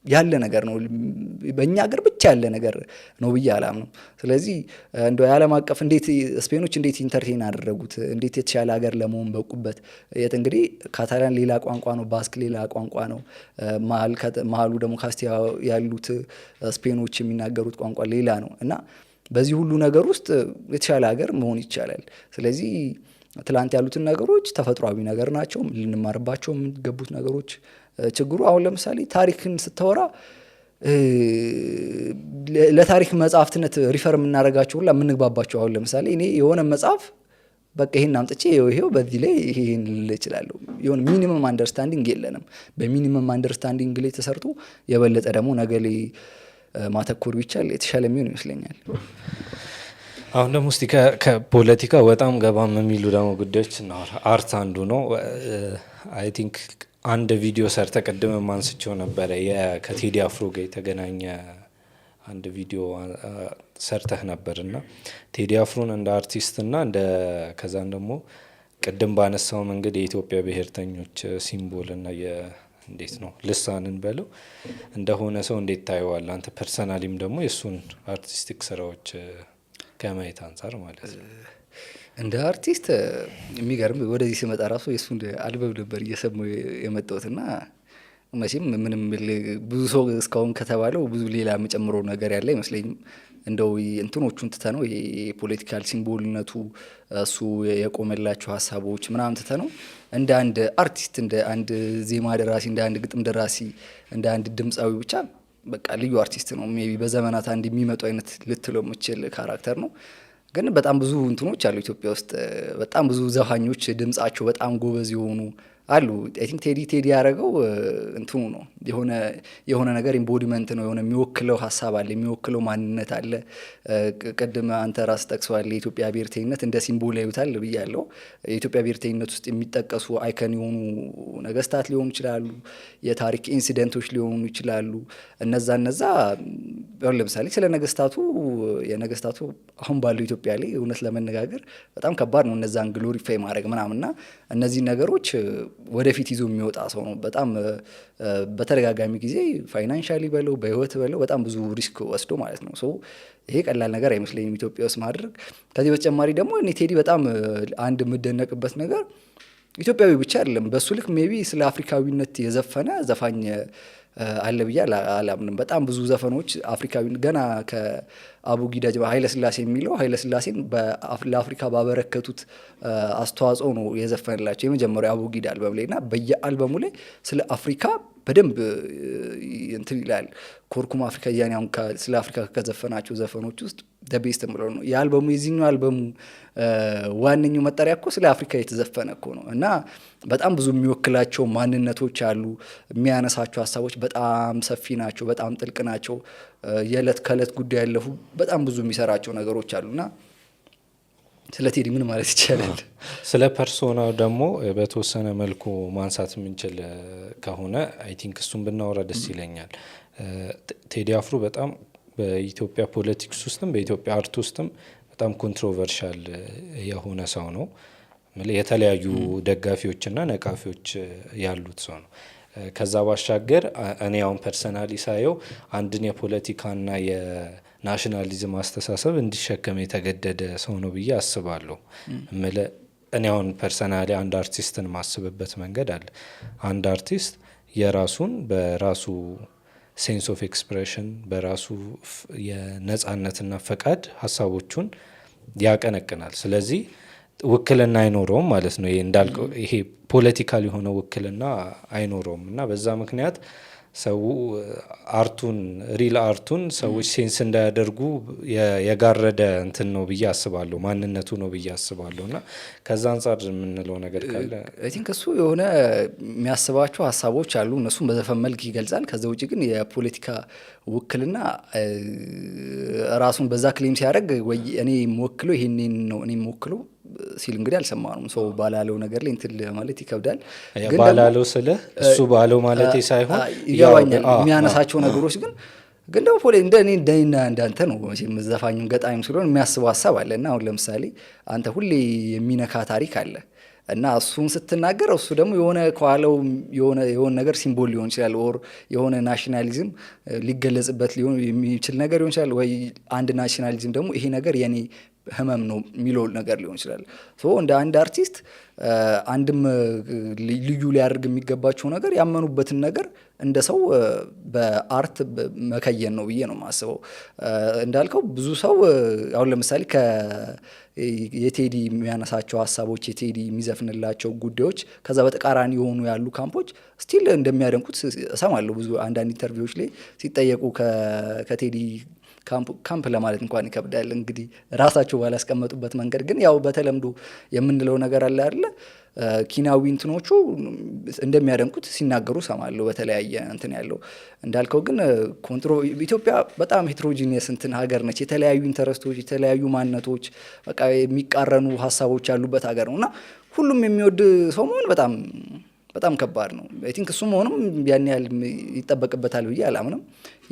ያለ ነገር ነው፣ በእኛ ሀገር ብቻ ያለ ነገር ነው ብዬ አላምነው። ስለዚህ እንደው የዓለም አቀፍ እንዴት ስፔኖች እንዴት ኢንተርቴን አደረጉት፣ እንዴት የተሻለ ሀገር ለመሆን በቁበት። እንግዲህ ካታላን ሌላ ቋንቋ ነው፣ ባስክ ሌላ ቋንቋ ነው፣ መሀሉ ደግሞ ካስቲያ ያሉት ስፔኖች የሚናገሩት ቋንቋ ሌላ ነው እና በዚህ ሁሉ ነገር ውስጥ የተሻለ ሀገር መሆን ይቻላል። ስለዚህ ትላንት ያሉትን ነገሮች ተፈጥሯዊ ነገር ናቸው፣ ልንማርባቸው የሚገቡት ነገሮች። ችግሩ አሁን ለምሳሌ ታሪክን ስታወራ ለታሪክ መጽሐፍትነት ሪፈር የምናደርጋቸው ሁላ የምንግባባቸው አሁን ለምሳሌ እኔ የሆነ መጽሐፍ በቃ ይሄን አምጥቼ ይሄው በዚህ ላይ ይሄን ልል እችላለሁ። የሆነ ሚኒመም አንደርስታንዲንግ የለንም። በሚኒመም አንደርስታንዲንግ ላይ ተሰርቶ የበለጠ ደግሞ ነገ ላይ ማተኮር ቢቻል የተሻለ የሚሆን ይመስለኛል። አሁን ደግሞ እስቲ ከፖለቲካ በጣም ገባም የሚሉ ደግሞ ጉዳዮች እናወራ። አርት አንዱ ነው። አይ ቲንክ አንድ ቪዲዮ ሰርተ ቅድም ማንስቸው ነበረ ከቴዲ አፍሮ ጋር የተገናኘ አንድ ቪዲዮ ሰርተህ ነበር እና ቴዲ አፍሮን እንደ አርቲስትና ከዛን ደግሞ ቅድም ባነሳው መንገድ የኢትዮጵያ ብሔርተኞች ሲምቦል እና እንዴት ነው ልሳንን በለው እንደሆነ ሰው እንዴት ታየዋል አንተ ፐርሰናሊም ደግሞ የእሱን አርቲስቲክ ስራዎች ከማየት አንጻር ማለት ነው? እንደ አርቲስት የሚገርም ወደዚህ ስመጣ ራሱ የእሱን አልበም ነበር እየሰማሁ የመጣሁትና መቼም ምንም ብዙ ሰው እስካሁን ከተባለው ብዙ ሌላ የምጨምረው ነገር ያለ አይመስለኝም። እንደው እንትኖቹን ትተነው የፖለቲካል ሲምቦልነቱ እሱ የቆመላቸው ሀሳቦች ምናምን ትተነው እንደ አንድ አርቲስት እንደ አንድ ዜማ ደራሲ እንደ አንድ ግጥም ደራሲ እንደ አንድ ድምፃዊ ብቻ በቃ ልዩ አርቲስት ነው። ሜይ ቢ በዘመናት አንድ የሚመጡ አይነት ልትለው የምችል ካራክተር ነው። ግን በጣም ብዙ እንትኖች አሉ ኢትዮጵያ ውስጥ በጣም ብዙ ዘፋኞች ድምጻቸው በጣም ጎበዝ የሆኑ አሉ። አይ ቲንክ ቴዲ ያደረገው እንትኑ ነው የሆነ ነገር ኢምቦዲመንት ነው። የሆነ የሚወክለው ሀሳብ አለ፣ የሚወክለው ማንነት አለ። ቅድም አንተ ራስ ጠቅሰዋል። የኢትዮጵያ ብሔርተኝነት እንደ ሲምቦል ያዩታል ብያለሁ። የኢትዮጵያ ብሔርተኝነት ውስጥ የሚጠቀሱ አይከን የሆኑ ነገስታት ሊሆኑ ይችላሉ፣ የታሪክ ኢንሲደንቶች ሊሆኑ ይችላሉ። እነዛ ለምሳሌ ስለ የነገስታቱ አሁን ባለው ኢትዮጵያ ላይ እውነት ለመነጋገር በጣም ከባድ ነው እነዛን ግሎሪፋይ ማድረግ ምናምንና እነዚህ ነገሮች ወደፊት ይዞ የሚወጣ ሰው ነው። በጣም በተደጋጋሚ ጊዜ ፋይናንሻሊ በለው በህይወት በለው በጣም ብዙ ሪስክ ወስዶ ማለት ነው። ይሄ ቀላል ነገር አይመስለኝም ኢትዮጵያ ውስጥ ማድረግ። ከዚህ በተጨማሪ ደግሞ እኔ ቴዲ በጣም አንድ የምደነቅበት ነገር ኢትዮጵያዊ ብቻ አይደለም፣ በሱ ልክ ሜቢ ስለ አፍሪካዊነት የዘፈነ ዘፋኝ አለ ብዬ አላምንም። በጣም ብዙ ዘፈኖች አፍሪካዊ ገና ከአቡጊዳ ኃይለስላሴ የሚለው ኃይለስላሴን ለአፍሪካ ባበረከቱት አስተዋጽኦ ነው የዘፈንላቸው የመጀመሪያው አቡጊዳ አልበም ላይ እና በየአልበሙ ላይ ስለ አፍሪካ በደንብ እንትን ይላል። ኮርኩም አፍሪካ እያኔ አሁን ስለ አፍሪካ ከዘፈናቸው ዘፈኖች ውስጥ ደቤስት ብለው ነው የአልበሙ የዚህኛው አልበሙ ዋነኛው መጠሪያ እኮ ስለ አፍሪካ የተዘፈነ እኮ ነው እና በጣም ብዙ የሚወክላቸው ማንነቶች አሉ። የሚያነሳቸው ሀሳቦች በጣም ሰፊ ናቸው፣ በጣም ጥልቅ ናቸው። የዕለት ከዕለት ጉዳይ ያለፉ በጣም ብዙ የሚሰራቸው ነገሮች አሉና ስለ ቴዲ ምን ማለት ይቻላል? ስለ ፐርሶናው ደግሞ በተወሰነ መልኩ ማንሳት የምንችል ከሆነ አይ ቲንክ እሱን ብናወራ ደስ ይለኛል። ቴዲ አፍሮ በጣም በኢትዮጵያ ፖለቲክስ ውስጥም በኢትዮጵያ አርት ውስጥም በጣም ኮንትሮቨርሻል የሆነ ሰው ነው። የተለያዩ ደጋፊዎችና ነቃፊዎች ያሉት ሰው ነው። ከዛ ባሻገር እኔ አሁን ፐርሰናሊ ሳየው አንድን የፖለቲካና የናሽናሊዝም አስተሳሰብ እንዲሸከም የተገደደ ሰው ነው ብዬ አስባለሁ። እኔ አሁን ፐርሰናሊ አንድ አርቲስትን ማስብበት መንገድ አለ። አንድ አርቲስት የራሱን በራሱ ሴንስ ኦፍ ኤክስፕሬሽን በራሱ የነጻነትና ፈቃድ ሀሳቦቹን ያቀነቅናል። ስለዚህ ውክልና አይኖረውም ማለት ነው። እንዳልከው ይሄ ፖለቲካል የሆነ ውክልና አይኖረውም እና በዛ ምክንያት ሰው ሪል አርቱን ሰዎች ሴንስ እንዳያደርጉ የጋረደ እንትን ነው ብዬ አስባለሁ፣ ማንነቱ ነው ብዬ አስባለሁ። እና ከዛ አንጻር የምንለው ነገር ካለ አይ ቲንክ እሱ የሆነ የሚያስባቸው ሀሳቦች አሉ፣ እነሱም በዘፈን መልክ ይገልጻል። ከዛ ውጭ ግን የፖለቲካ ውክልና ራሱን በዛ ክሌም ሲያደርግ ወይ እኔ የምወክለው ይሄንን ነው እኔ የምወክለው ሲል እንግዲህ አልሰማንም። ሰው ባላለው ነገር ላይ እንትን ማለት ይከብዳል። ግን ባላለው ስለ እሱ ባለው ማለት ሳይሆን ይገባኛል የሚያነሳቸው ነገሮች ግን ደግሞ እንደኔና እንዳንተ ነው መቼም ዘፋኙም ገጣሚም ስለሆነ የሚያስበው ሀሳብ አለ እና አሁን ለምሳሌ አንተ ሁሌ የሚነካ ታሪክ አለ እና እሱን ስትናገር እሱ ደግሞ የሆነ ከኋላው የሆነ ነገር ሲምቦል ሊሆን ይችላል፣ ኦር የሆነ ናሽናሊዝም ሊገለጽበት ሊሆን የሚችል ነገር ሊሆን ይችላል። ወይ አንድ ናሽናሊዝም ደግሞ ይሄ ነገር የኔ ህመም ነው የሚለው ነገር ሊሆን ይችላል። እንደ አንድ አርቲስት አንድም ልዩ ሊያደርግ የሚገባቸው ነገር ያመኑበትን ነገር እንደ ሰው በአርት መከየን ነው ብዬ ነው የማስበው። እንዳልከው ብዙ ሰው አሁን ለምሳሌ የቴዲ የሚያነሳቸው ሀሳቦች፣ የቴዲ የሚዘፍንላቸው ጉዳዮች ከዛ በተቃራኒ የሆኑ ያሉ ካምፖች ስቲል እንደሚያደንቁት እሰማለሁ። ብዙ አንዳንድ ኢንተርቪዎች ላይ ሲጠየቁ ከቴዲ ካምፕ ለማለት እንኳን ይከብዳል እንግዲህ ራሳቸው ባላስቀመጡበት መንገድ፣ ግን ያው በተለምዶ የምንለው ነገር አለ አይደለ? ኪናዊ እንትኖቹ እንደሚያደንቁት ሲናገሩ ሰማለሁ። በተለያየ እንትን ያለው እንዳልከው ግን ኢትዮጵያ በጣም ሄትሮጂኒየስ እንትን ሀገር ነች። የተለያዩ ኢንተረስቶች፣ የተለያዩ ማንነቶች፣ በቃ የሚቃረኑ ሀሳቦች ያሉበት ሀገር ነው እና ሁሉም የሚወድ ሰው መሆን በጣም ከባድ ነው። አይ ቲንክ እሱ መሆኑም ያን ያህል ይጠበቅበታል ብዬ አላምንም።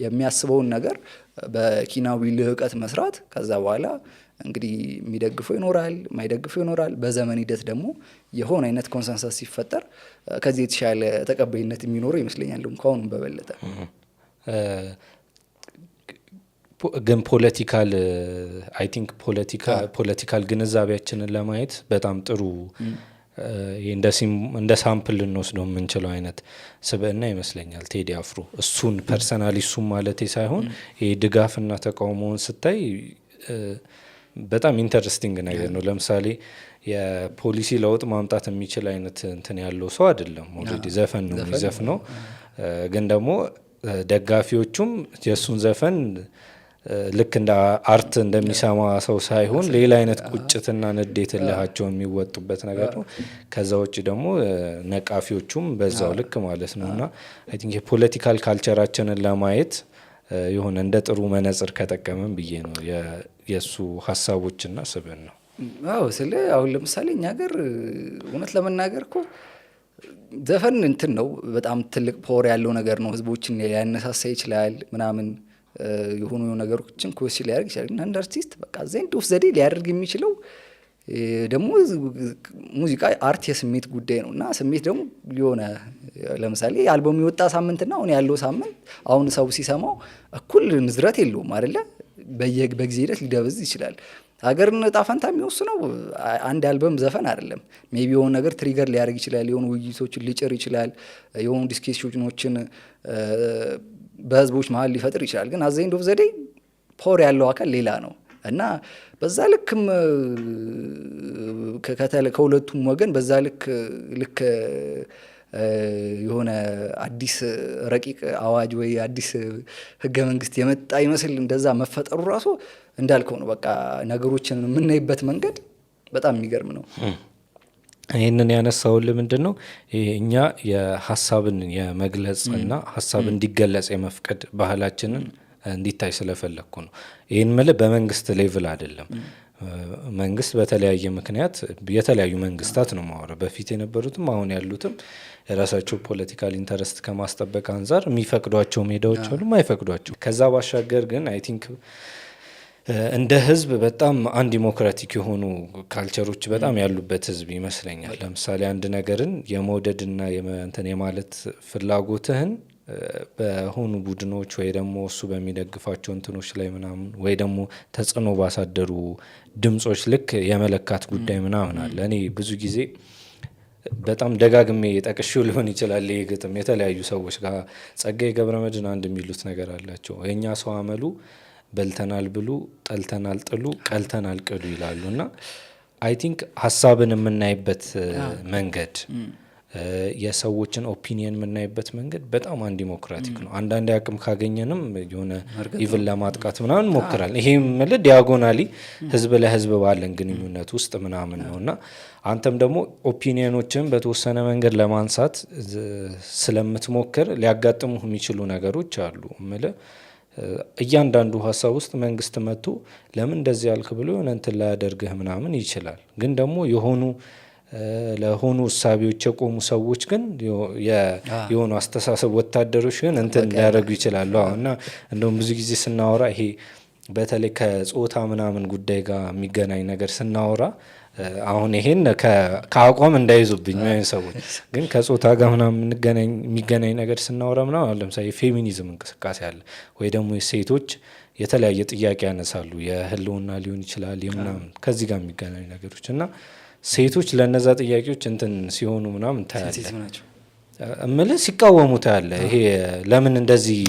የሚያስበውን ነገር በኪናዊ ልህቀት መስራት፣ ከዛ በኋላ እንግዲህ የሚደግፈው ይኖራል፣ የማይደግፈው ይኖራል። በዘመን ሂደት ደግሞ የሆነ አይነት ኮንሰንሰስ ሲፈጠር ከዚህ የተሻለ ተቀባይነት የሚኖረው ይመስለኛል ከአሁኑም በበለጠ። ግን ፖለቲካል አይ ቲንክ ፖለቲካል ግንዛቤያችንን ለማየት በጣም ጥሩ እንደ ሳምፕል ልንወስደው የምንችለው አይነት ስብዕና ይመስለኛል ቴዲ አፍሮ። እሱን ፐርሰናሊ እሱን ማለቴ ሳይሆን ይህ ድጋፍና ተቃውሞውን ስታይ በጣም ኢንተረስቲንግ ነገር ነው። ለምሳሌ የፖሊሲ ለውጥ ማምጣት የሚችል አይነት እንትን ያለው ሰው አይደለም። ኦልሬዲ ዘፈን ነው የሚዘፍነው። ግን ደግሞ ደጋፊዎቹም የእሱን ዘፈን ልክ እንደ አርት እንደሚሰማ ሰው ሳይሆን ሌላ አይነት ቁጭትና ንዴት እልሃቸው የሚወጡበት ነገር ነው። ከዛ ውጭ ደግሞ ነቃፊዎቹም በዛው ልክ ማለት ነው። እና አይ ቲንክ የፖለቲካል ካልቸራችንን ለማየት የሆነ እንደ ጥሩ መነጽር ከጠቀመን ብዬ ነው የእሱ ሀሳቦችና ስብን ነው። ስለ አሁን ለምሳሌ እኛ ሀገር እውነት ለመናገር እኮ ዘፈን እንትን ነው በጣም ትልቅ ፓወር ያለው ነገር ነው። ህዝቦችን ሊያነሳሳ ይችላል ምናምን የሆኑ ነገሮችን ኮሲ ሊያደርግ ይችላል። ግን አንድ አርቲስት በቃ ዘንድ ኦፍ ዘዴ ሊያደርግ የሚችለው ደግሞ ሙዚቃ አርት የስሜት ጉዳይ ነው እና ስሜት ደግሞ የሆነ ለምሳሌ አልበሙ የወጣ ሳምንትና አሁን ያለው ሳምንት አሁን ሰው ሲሰማው እኩል ንዝረት የለውም አይደለ? በጊዜ ሂደት ሊደበዝ ይችላል። ሀገርን ዕጣ ፈንታ የሚወስነው አንድ አልበም ዘፈን አይደለም። ሜቢ የሆነ ነገር ትሪገር ሊያደርግ ይችላል፣ የሆኑ ውይይቶችን ሊጭር ይችላል፣ የሆኑ ዲስኬሽኖችን በህዝቦች መሀል ሊፈጥር ይችላል። ግን አዘይንድ ኦፍ ዘዴ ፓወር ያለው አካል ሌላ ነው እና በዛ ልክም ከሁለቱም ወገን በዛ ልክ የሆነ አዲስ ረቂቅ አዋጅ ወይ አዲስ ህገ መንግስት የመጣ ይመስል እንደዛ መፈጠሩ ራሱ እንዳልከው ነው። በቃ ነገሮችን የምናይበት መንገድ በጣም የሚገርም ነው። ይህንን ያነሳውልህ ምንድን ነው እኛ የሀሳብን የመግለጽ እና ሀሳብ እንዲገለጽ የመፍቀድ ባህላችንን እንዲታይ ስለፈለግኩ ነው። ይህን ምልህ በመንግስት ሌቭል አይደለም። መንግስት በተለያየ ምክንያት የተለያዩ መንግስታት ነው ማወራ በፊት የነበሩትም አሁን ያሉትም የራሳቸው ፖለቲካል ኢንተረስት ከማስጠበቅ አንጻር የሚፈቅዷቸው ሜዳዎች አሉ፣ ማይፈቅዷቸው። ከዛ ባሻገር ግን አይ ቲንክ እንደ ህዝብ በጣም አን ዲሞክራቲክ የሆኑ ካልቸሮች በጣም ያሉበት ህዝብ ይመስለኛል። ለምሳሌ አንድ ነገርን የመውደድና እንትን የማለት ፍላጎትህን በሆኑ ቡድኖች ወይ ደግሞ እሱ በሚደግፋቸው እንትኖች ላይ ምናምን ወይ ደግሞ ተጽዕኖ ባሳደሩ ድምጾች ልክ የመለካት ጉዳይ ምናምን አለ። እኔ ብዙ ጊዜ በጣም ደጋግሜ ጠቅሼው ሊሆን ይችላል ይህ ግጥም የተለያዩ ሰዎች ጋር ጸጋዬ ገብረመድህን አንድ የሚሉት ነገር አላቸው። የእኛ ሰው አመሉ በልተናል ብሉ፣ ጠልተናል ጥሉ፣ ቀልተናል ቅሉ ይላሉ። እና አይ ቲንክ ሀሳብን የምናይበት መንገድ የሰዎችን ኦፒኒየን የምናይበት መንገድ በጣም አን ዲሞክራቲክ ነው። አንዳንድ አቅም ካገኘንም የሆነ ኢቭን ለማጥቃት ምናምን ሞክራል። ይሄ ማለት ዲያጎናሊ ህዝብ ለህዝብ ባለን ግንኙነት ውስጥ ምናምን ነው እና አንተም ደግሞ ኦፒኒየኖችን በተወሰነ መንገድ ለማንሳት ስለምትሞክር ሊያጋጥሙ የሚችሉ ነገሮች አሉ። ማለት እያንዳንዱ ሀሳብ ውስጥ መንግስት መጥቶ ለምን እንደዚህ ያልክ ብሎ የሆነ እንትን ላያደርግህ ምናምን ይችላል። ግን ደግሞ ለሆኑ እሳቢዎች የቆሙ ሰዎች ግን የሆኑ አስተሳሰብ ወታደሮች ግን እንትን ሊያደርጉ ይችላሉ። እና እንደውም ብዙ ጊዜ ስናወራ ይሄ በተለይ ከጾታ ምናምን ጉዳይ ጋር የሚገናኝ ነገር ስናወራ አሁን ይሄን ከአቋም እንዳይዙብኝ ወይ ሰዎች ግን ከጾታ ጋር ምናምን የሚገናኝ ነገር ስናወራ ምናምን ለምሳሌ የፌሚኒዝም እንቅስቃሴ አለ ወይ ደግሞ ሴቶች የተለያየ ጥያቄ ያነሳሉ። የህልውና ሊሆን ይችላል የምናምን ከዚህ ጋር የሚገናኙ ነገሮች እና ሴቶች ለነዛ ጥያቄዎች እንትን ሲሆኑ ምናምን ታያለ እምልህ ሲቃወሙ ታያለ። ይሄ ለምን እንደዚህ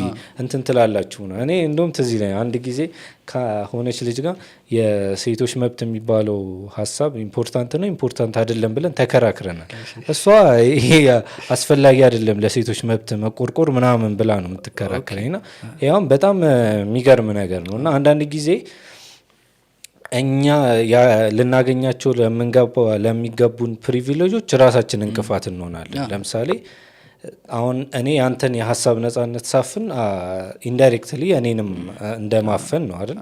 እንትን ትላላችሁ ነው። እኔ እንደውም ትዝ ይለኛል አንድ ጊዜ ከሆነች ልጅ ጋር የሴቶች መብት የሚባለው ሀሳብ ኢምፖርታንት ነው ኢምፖርታንት አይደለም ብለን ተከራክረናል። እሷ ይሄ አስፈላጊ አይደለም ለሴቶች መብት መቆርቆር ምናምን ብላ ነው የምትከራከረኝ። ና ያውም በጣም የሚገርም ነገር ነው። እና አንዳንድ ጊዜ እኛ ልናገኛቸው ለሚገቡን ፕሪቪሌጆች ራሳችን እንቅፋት እንሆናለን። ለምሳሌ አሁን እኔ ያንተን የሀሳብ ነጻነት ሳፍን ኢንዳይሬክትሊ እኔንም እንደማፈን ነው አይደል?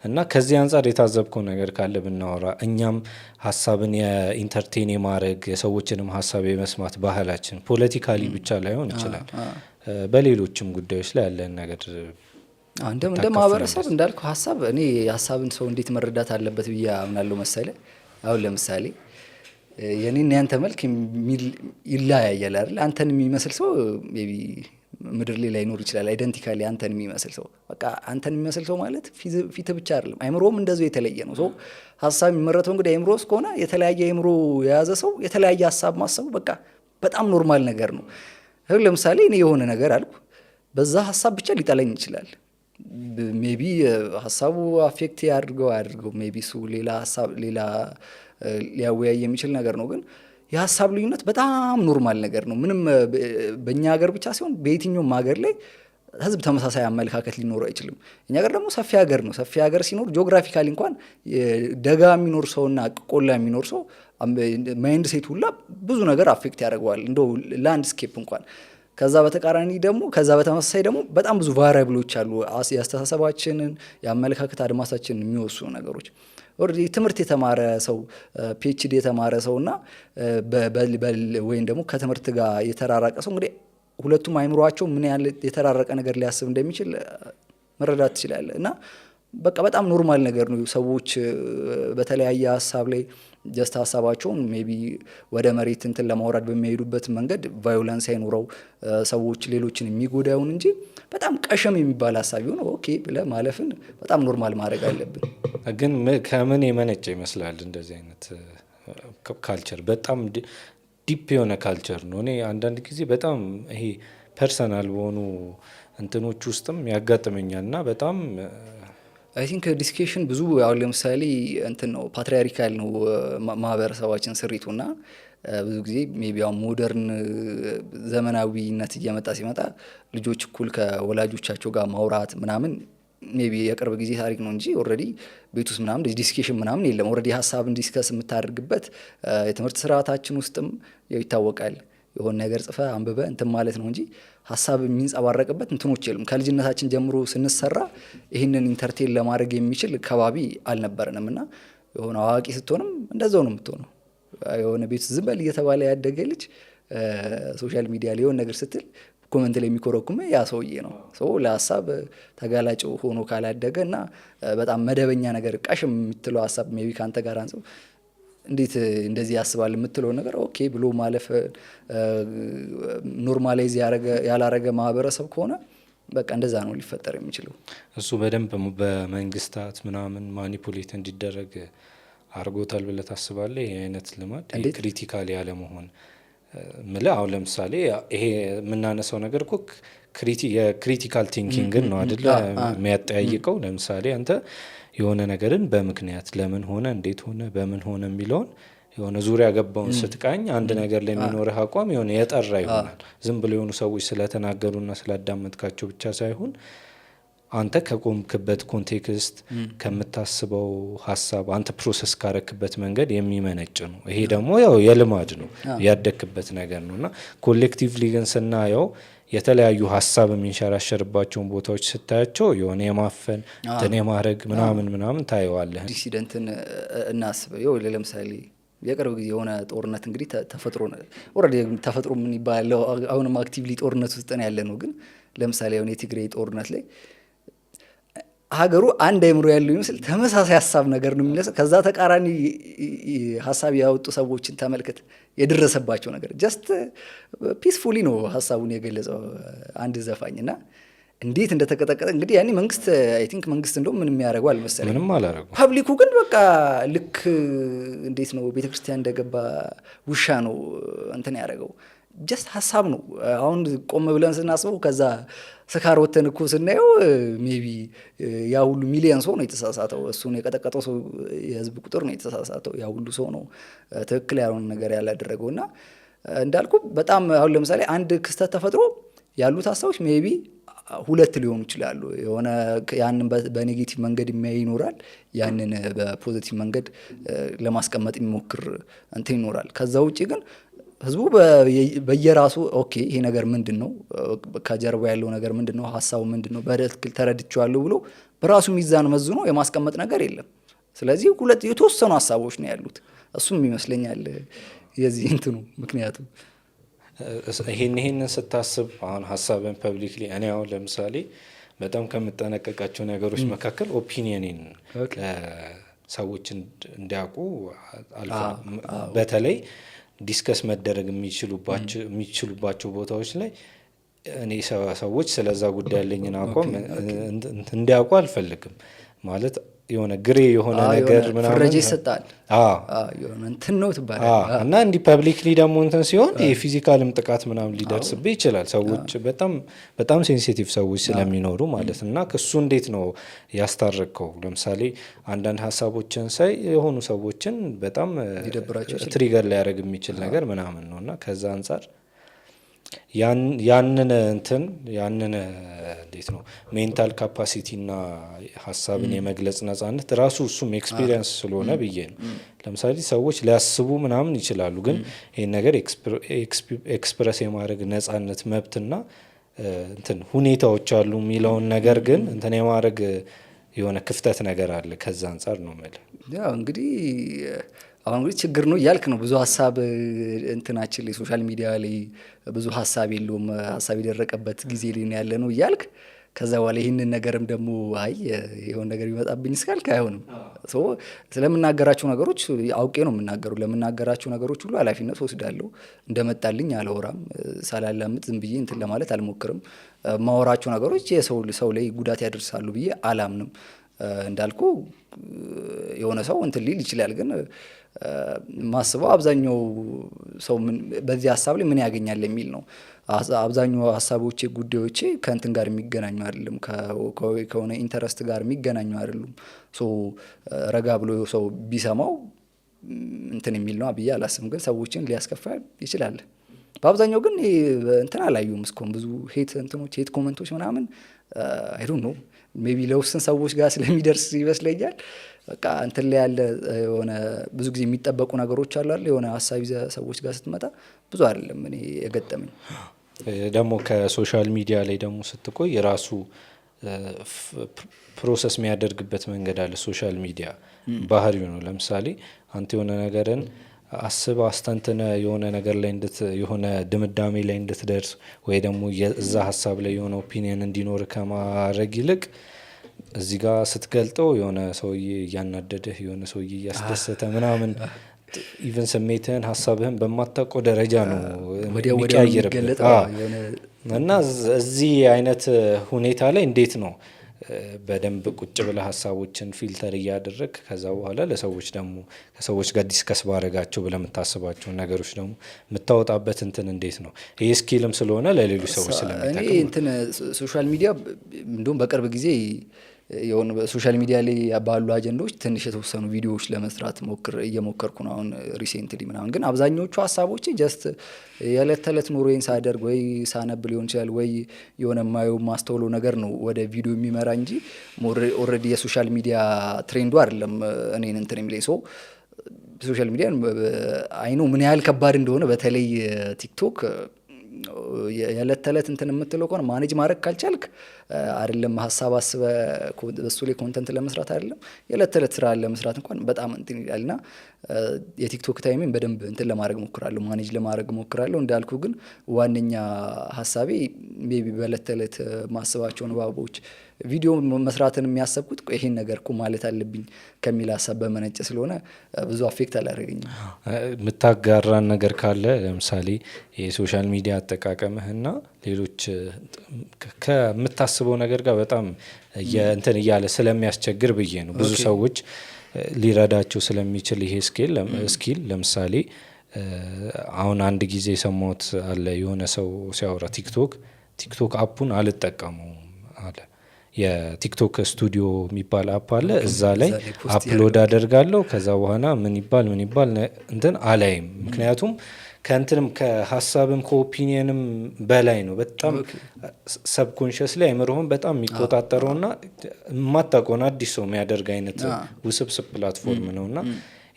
እና ከዚህ አንጻር የታዘብከው ነገር ካለ ብናወራ። እኛም ሀሳብን የኢንተርቴን የማድረግ የሰዎችንም ሀሳብ የመስማት ባህላችን ፖለቲካሊ ብቻ ላይሆን ይችላል፣ በሌሎችም ጉዳዮች ላይ ያለን ነገር እንደ ማህበረሰብ እንዳልኩ ሀሳብ እኔ ሀሳብን ሰው እንዴት መረዳት አለበት ብዬ አምናለሁ መሰለ። አሁን ለምሳሌ የኔና ያንተ መልክ ይለያያል አይደል? አንተን የሚመስል ሰው ሜቢ ምድር ላይ ላይኖር ይችላል። አይደንቲካሊ አንተን የሚመስል ሰው በቃ አንተን የሚመስል ሰው ማለት ፊት ብቻ አይደለም፣ አይምሮም እንደዚሁ የተለየ ነው። ሰው ሀሳብ የሚመረተው እንግዲህ አይምሮ ውስጥ ከሆነ የተለያየ አይምሮ የያዘ ሰው የተለያየ ሀሳብ ማሰቡ በቃ በጣም ኖርማል ነገር ነው። ለምሳሌ እኔ የሆነ ነገር አልኩ፣ በዛ ሀሳብ ብቻ ሊጠላኝ ይችላል። ሜቢ ሀሳቡ አፌክት ያድርገው ሜቢ እሱ ሌላ ሀሳብ ሌላ ሊያወያይ የሚችል ነገር ነው። ግን የሀሳብ ልዩነት በጣም ኖርማል ነገር ነው። ምንም በእኛ ሀገር ብቻ ሲሆን በየትኛውም ሀገር ላይ ህዝብ ተመሳሳይ አመለካከት ሊኖረው አይችልም። እኛ ሀገር ደግሞ ሰፊ ሀገር ነው። ሰፊ ሀገር ሲኖር ጂኦግራፊካሊ እንኳን ደጋ የሚኖር ሰውና ቆላ የሚኖር ሰው ማይንድ ሴት ሁላ ብዙ ነገር አፌክት ያደርገዋል፣ እንደው ላንድስኬፕ እንኳን። ከዛ በተቃራኒ ደግሞ ከዛ በተመሳሳይ ደግሞ በጣም ብዙ ቫሪያብሎች አሉ የአስተሳሰባችንን የአመለካከት አድማሳችንን የሚወስኑ ነገሮች። ኦልሬዲ ትምህርት የተማረ ሰው ፒኤችዲ የተማረ ሰውና ወይም ደግሞ ከትምህርት ጋር የተራራቀ ሰው እንግዲህ ሁለቱም አይምሯቸው ምን ያህል የተራረቀ ነገር ሊያስብ እንደሚችል መረዳት ትችላለህ። እና በቃ በጣም ኖርማል ነገር ነው። ሰዎች በተለያየ ሀሳብ ላይ ጀስት ሀሳባቸውን ሜቢ ወደ መሬት እንትን ለማውረድ በሚሄዱበት መንገድ ቫዮለንስ አይኖረው ሰዎች ሌሎችን የሚጎዳውን እንጂ በጣም ቀሸም የሚባል ሀሳብ ቢሆን ኦኬ ብለህ ማለፍን በጣም ኖርማል ማድረግ አለብን። ግን ከምን የመነጨ ይመስላል እንደዚህ አይነት ካልቸር? በጣም ዲፕ የሆነ ካልቸር ነው። እኔ አንዳንድ ጊዜ በጣም ይሄ ፐርሰናል በሆኑ እንትኖች ውስጥም ያጋጥመኛል እና በጣም አይ ቲንክ ዲስኬሽን ብዙ አሁን ለምሳሌ እንትን ነው ፓትሪያርካል ነው ማህበረሰባችን ስሪቱና ብዙ ጊዜ ሜቢ አሁን ሞደርን ዘመናዊነት እየመጣ ሲመጣ ልጆች እኩል ከወላጆቻቸው ጋር ማውራት ምናምን ሜቢ የቅርብ ጊዜ ታሪክ ነው እንጂ ኦልሬዲ ቤት ውስጥ ምናምን ዲስኬሽን ምናምን የለም። ኦልሬዲ ሀሳብን ዲስከስ የምታደርግበት የትምህርት ስርዓታችን ውስጥም ይታወቃል። የሆነ ነገር ጽፈ አንብበ እንትን ማለት ነው እንጂ ሀሳብ የሚንጸባረቅበት እንትኖች የሉም። ከልጅነታችን ጀምሮ ስንሰራ ይህንን ኢንተርቴን ለማድረግ የሚችል ከባቢ አልነበረንም እና የሆነ አዋቂ ስትሆንም እንደዛው ነው የምትሆነው። የሆነ ቤት ዝም በል እየተባለ ያደገ ልጅ ሶሻል ሚዲያ ላይ የሆነ ነገር ስትል ኮመንት ላይ የሚኮረኩመ ያ ሰውዬ ነው። ሰው ለሀሳብ ተጋላጭ ሆኖ ካላደገ እና በጣም መደበኛ ነገር ቀሽም የምትለው ሀሳብ ሜቢ ከአንተ ጋር አንሰው እንዴት እንደዚህ ያስባል የምትለው ነገር ኦኬ ብሎ ማለፍ ኖርማላይዝ ያላረገ ማህበረሰብ ከሆነ በቃ እንደዛ ነው ሊፈጠር የሚችለው። እሱ በደንብ በመንግስታት ምናምን ማኒፑሌት እንዲደረግ አርጎታል ብለህ ታስባለህ? ይሄ አይነት ልማድ ክሪቲካል ያለ መሆን ምለ አሁን ለምሳሌ ይሄ የምናነሳው ነገር እኮ የክሪቲካል ቲንኪንግን ነው አይደለ የሚያጠያይቀው። ለምሳሌ አንተ የሆነ ነገርን በምክንያት ለምን ሆነ እንዴት ሆነ በምን ሆነ የሚለውን የሆነ ዙሪያ ገባውን ስትቃኝ አንድ ነገር ላይ የሚኖርህ አቋም የሆነ የጠራ ይሆናል። ዝም ብሎ የሆኑ ሰዎች ስለተናገሩና ስላዳመጥካቸው ብቻ ሳይሆን አንተ ከቆምክበት ኮንቴክስት ከምታስበው ሀሳብ አንተ ፕሮሰስ ካረክበት መንገድ የሚመነጭ ነው። ይሄ ደግሞ ያው የልማድ ነው ያደክበት ነገር ነው እና ኮሌክቲቭሊ ግን ስናየው የተለያዩ ሀሳብ የሚንሸራሸርባቸውን ቦታዎች ስታያቸው የሆነ የማፈን እንትን የማድረግ ምናምን ታየዋለህ። ዲሲደንትን እናስብ። ለምሳሌ የቅርብ ጊዜ የሆነ ጦርነት እንግዲህ ተፈጥሮ ምን ይባላል አሁንም አክቲቭሊ ጦርነት ውስጥ ነው ያለ ነው። ግን ለምሳሌ አሁን የትግራይ ጦርነት ላይ ሀገሩ አንድ አይምሮ ያለው ይመስል ተመሳሳይ ሀሳብ ነገር ነው የሚነሳ። ከዛ ተቃራኒ ሀሳብ ያወጡ ሰዎችን ተመልከት፣ የደረሰባቸው ነገር ጀስት ፒስፉሊ ነው ሀሳቡን የገለጸው አንድ ዘፋኝ እና እንዴት እንደተቀጠቀጠ እንግዲህ ያኔ መንግስት አይ ቲንክ መንግስት እንደውም ምንም ያደርገው አልመሰለኝ። ምንም አላደረጉ። ፐብሊኩ ግን በቃ ልክ እንዴት ነው ቤተክርስቲያን እንደገባ ውሻ ነው እንትን ያደረገው። ጀስት ሀሳብ ነው። አሁን ቆም ብለን ስናስበው ከዛ ስካር ወተን እኮ ስናየው ሜቢ ያ ሁሉ ሚሊየን ሰው ነው የተሳሳተው። እሱን የቀጠቀጠው ሰው የህዝብ ቁጥር ነው የተሳሳተው። ያ ሁሉ ሰው ነው ትክክል ያልሆነ ነገር ያላደረገው። እና እንዳልኩ በጣም አሁን ለምሳሌ አንድ ክስተት ተፈጥሮ ያሉት ሀሳቦች ሜቢ ሁለት ሊሆኑ ይችላሉ። የሆነ ያንን በኔጌቲቭ መንገድ የሚያይ ይኖራል፣ ያንን በፖዚቲቭ መንገድ ለማስቀመጥ የሚሞክር እንትን ይኖራል። ከዛ ውጪ ግን ህዝቡ በየራሱ ኦኬ ይሄ ነገር ምንድን ነው፣ ከጀርባ ያለው ነገር ምንድን ነው፣ ሀሳቡ ምንድን ነው፣ በትክክል ተረድቼዋለሁ ብሎ በራሱ ሚዛን መዝኖ የማስቀመጥ ነገር የለም። ስለዚህ ሁለት የተወሰኑ ሀሳቦች ነው ያሉት። እሱም ይመስለኛል የዚህ እንትኑ ምክንያቱ። ይሄንን ስታስብ አሁን ሀሳብን ፐብሊክሊ እኔ አሁን ለምሳሌ በጣም ከምጠነቀቃቸው ነገሮች መካከል ኦፒኒየንን ሰዎች እንዲያውቁ በተለይ ዲስከስ መደረግ የሚችሉባቸው ቦታዎች ላይ እኔ ሰዎች ስለዛ ጉዳይ ያለኝን አቋም እንዲያውቁ አልፈልግም። ማለት የሆነ ግሬ የሆነ ነገር ምናምን ፍረጃ ይሰጣል። የሆነ እንትን ነው ትባላል። እና እንዲህ ፐብሊክሊ ደግሞ እንትን ሲሆን የፊዚካልም ጥቃት ምናምን ሊደርስብህ ይችላል። ሰዎች በጣም ሴንሲቲቭ ሰዎች ስለሚኖሩ ማለት እና እሱ እንዴት ነው ያስታረቅከው? ለምሳሌ አንዳንድ ሀሳቦችን ሳይ የሆኑ ሰዎችን በጣም ትሪገር ሊያደርግ የሚችል ነገር ምናምን ነው እና ከዛ አንጻር ያንን እንዴት ነው ሜንታል ካፓሲቲ እና ሀሳብን የመግለጽ ነጻነት ራሱ እሱም ኤክስፒሪየንስ ስለሆነ ብዬ ነው። ለምሳሌ ሰዎች ሊያስቡ ምናምን ይችላሉ፣ ግን ይህን ነገር ኤክስፕረስ የማድረግ ነጻነት መብትና እንትን ሁኔታዎች አሉ የሚለውን ነገር ግን እንትን የማድረግ የሆነ ክፍተት ነገር አለ። ከዛ አንጻር ነው የምልህ። ያው እንግዲህ አሁን እንግዲህ ችግር ነው እያልክ ነው። ብዙ ሀሳብ እንትናችን ላይ ሶሻል ሚዲያ ላይ ብዙ ሀሳብ የለውም፣ ሀሳብ የደረቀበት ጊዜ ላይ ያለ ነው እያልክ ከዛ በኋላ ይህንን ነገርም ደግሞ አይ የሆነ ነገር ቢመጣብኝ እስካልክ አይሆንም። ስለምናገራቸው ነገሮች አውቄ ነው የምናገሩ። ለምናገራቸው ነገሮች ሁሉ ኃላፊነት ወስዳለሁ። እንደመጣልኝ አላወራም። ሳላላምጥ ዝም ብዬ እንትን ለማለት አልሞክርም። ማወራቸው ነገሮች ሰው ላይ ጉዳት ያደርሳሉ ብዬ አላምንም። እንዳልኩ የሆነ ሰው እንትን ሊል ይችላል፣ ግን ማስበው አብዛኛው ሰው በዚህ ሀሳብ ላይ ምን ያገኛል የሚል ነው። አብዛኛው ሀሳቦቼ ጉዳዮቼ ከእንትን ጋር የሚገናኙ አይደለም፣ ከሆነ ኢንተረስት ጋር የሚገናኙ አይደሉም። ረጋ ብሎ ሰው ቢሰማው እንትን የሚል ነው ብዬ አላስብም፣ ግን ሰዎችን ሊያስከፋ ይችላል። በአብዛኛው ግን እንትን አላየሁም እስካሁን ብዙ ሄት ኮመንቶች ምናምን አይ ዶንት ኖ ሜቢ ለውስን ሰዎች ጋር ስለሚደርስ ይመስለኛል። በቃ እንትን ላይ ያለ የሆነ ብዙ ጊዜ የሚጠበቁ ነገሮች አሉ አይደል? የሆነ ሀሳብ ይዘህ ሰዎች ጋር ስትመጣ ብዙ አይደለም እኔ የገጠመኝ። ደግሞ ከሶሻል ሚዲያ ላይ ደግሞ ስትቆይ የራሱ ፕሮሰስ የሚያደርግበት መንገድ አለ። ሶሻል ሚዲያ ባህሪው ነው። ለምሳሌ አንተ የሆነ ነገርን አስበ አስተንትነ የሆነ ነገር ላይ የሆነ ድምዳሜ ላይ እንድትደርስ ወይ ደግሞ እዛ ሀሳብ ላይ የሆነ ኦፒኒየን እንዲኖር ከማድረግ ይልቅ እዚህ ጋር ስትገልጠው የሆነ ሰውዬ እያናደደህ የሆነ ሰውዬ እያስደሰተ ምናምን ኢቨን ስሜትህን ሀሳብህን በማታውቀው ደረጃ ነው የሚቀያየርብህ። እና እዚህ አይነት ሁኔታ ላይ እንዴት ነው በደንብ ቁጭ ብለህ ሀሳቦችን ፊልተር እያደረግ ከዛ በኋላ ለሰዎች ደግሞ ከሰዎች ጋር ዲስከስ ባረጋቸው ብለህ የምታስባቸውን ነገሮች ደግሞ የምታወጣበት እንትን እንዴት ነው? ይህ ስኪልም ስለሆነ ለሌሎች ሰዎች ስለሚጠቅም እኔ እንትን ሶሻል ሚዲያ እንደውም በቅርብ ጊዜ የሆነ ሶሻል ሚዲያ ላይ ባሉ አጀንዳዎች ትንሽ የተወሰኑ ቪዲዮዎች ለመስራት እየሞከርኩ ነው አሁን ሪሴንትሊ ምናምን። ግን አብዛኞቹ ሀሳቦች ጀስት የዕለት ተዕለት ኑሮዬን ሳደርግ ወይ ሳነብ ሊሆን ይችላል ወይ የሆነ የማየው ማስተውለው ነገር ነው ወደ ቪዲዮ የሚመራ እንጂ ኦልሬዲ የሶሻል ሚዲያ ትሬንዱ አይደለም እኔን እንትን የሚለኝ ሰው። ሶሻል ሚዲያ አይኖ ምን ያህል ከባድ እንደሆነ በተለይ ቲክቶክ የዕለት ተዕለት እንትን የምትለው ከሆነ ማኔጅ ማድረግ ካልቻልክ አይደለም ሀሳብ አስበህ በሱ ላይ ኮንተንት ለመስራት አይደለም የዕለት ተዕለት ስራ ለመስራት እንኳን በጣም እንትን ይላልና የቲክቶክ ታይሜን በደንብ እንትን ለማድረግ ሞክራለሁ፣ ማኔጅ ለማድረግ ሞክራለሁ። እንዳልኩ ግን ዋነኛ ሀሳቤ ሜቢ በዕለት ተዕለት ማስባቸው ንባቦች ቪዲዮ መስራትን የሚያሰብኩት ይሄን ነገር እኮ ማለት አለብኝ ከሚል ሀሳብ በመነጨ ስለሆነ ብዙ አፌክት አላደረገኝም። የምታጋራን ነገር ካለ ለምሳሌ የሶሻል ሚዲያ አጠቃቀምህና ሌሎች ከምታስብ ከማስበው ነገር ጋር በጣም እንትን እያለ ስለሚያስቸግር ብዬ ነው። ብዙ ሰዎች ሊረዳቸው ስለሚችል ይሄ ስኪል ለምሳሌ አሁን አንድ ጊዜ የሰማሁት አለ የሆነ ሰው ሲያወራ ቲክቶክ አፑን አልጠቀመውም አለ። የቲክቶክ ስቱዲዮ የሚባል አፕ አለ። እዛ ላይ አፕሎድ አደርጋለሁ ከዛ በኋላ ምን ይባል እንትን አላይም። ምክንያቱም ከእንትንም ከሀሳብም ከኦፒኒየንም በላይ ነው። በጣም ሰብኮንሽስ ላይ አይምሮህን በጣም የሚቆጣጠረውና የማታውቀውን አዲስ ሰው የሚያደርግ አይነት ውስብስብ ፕላትፎርም ነውና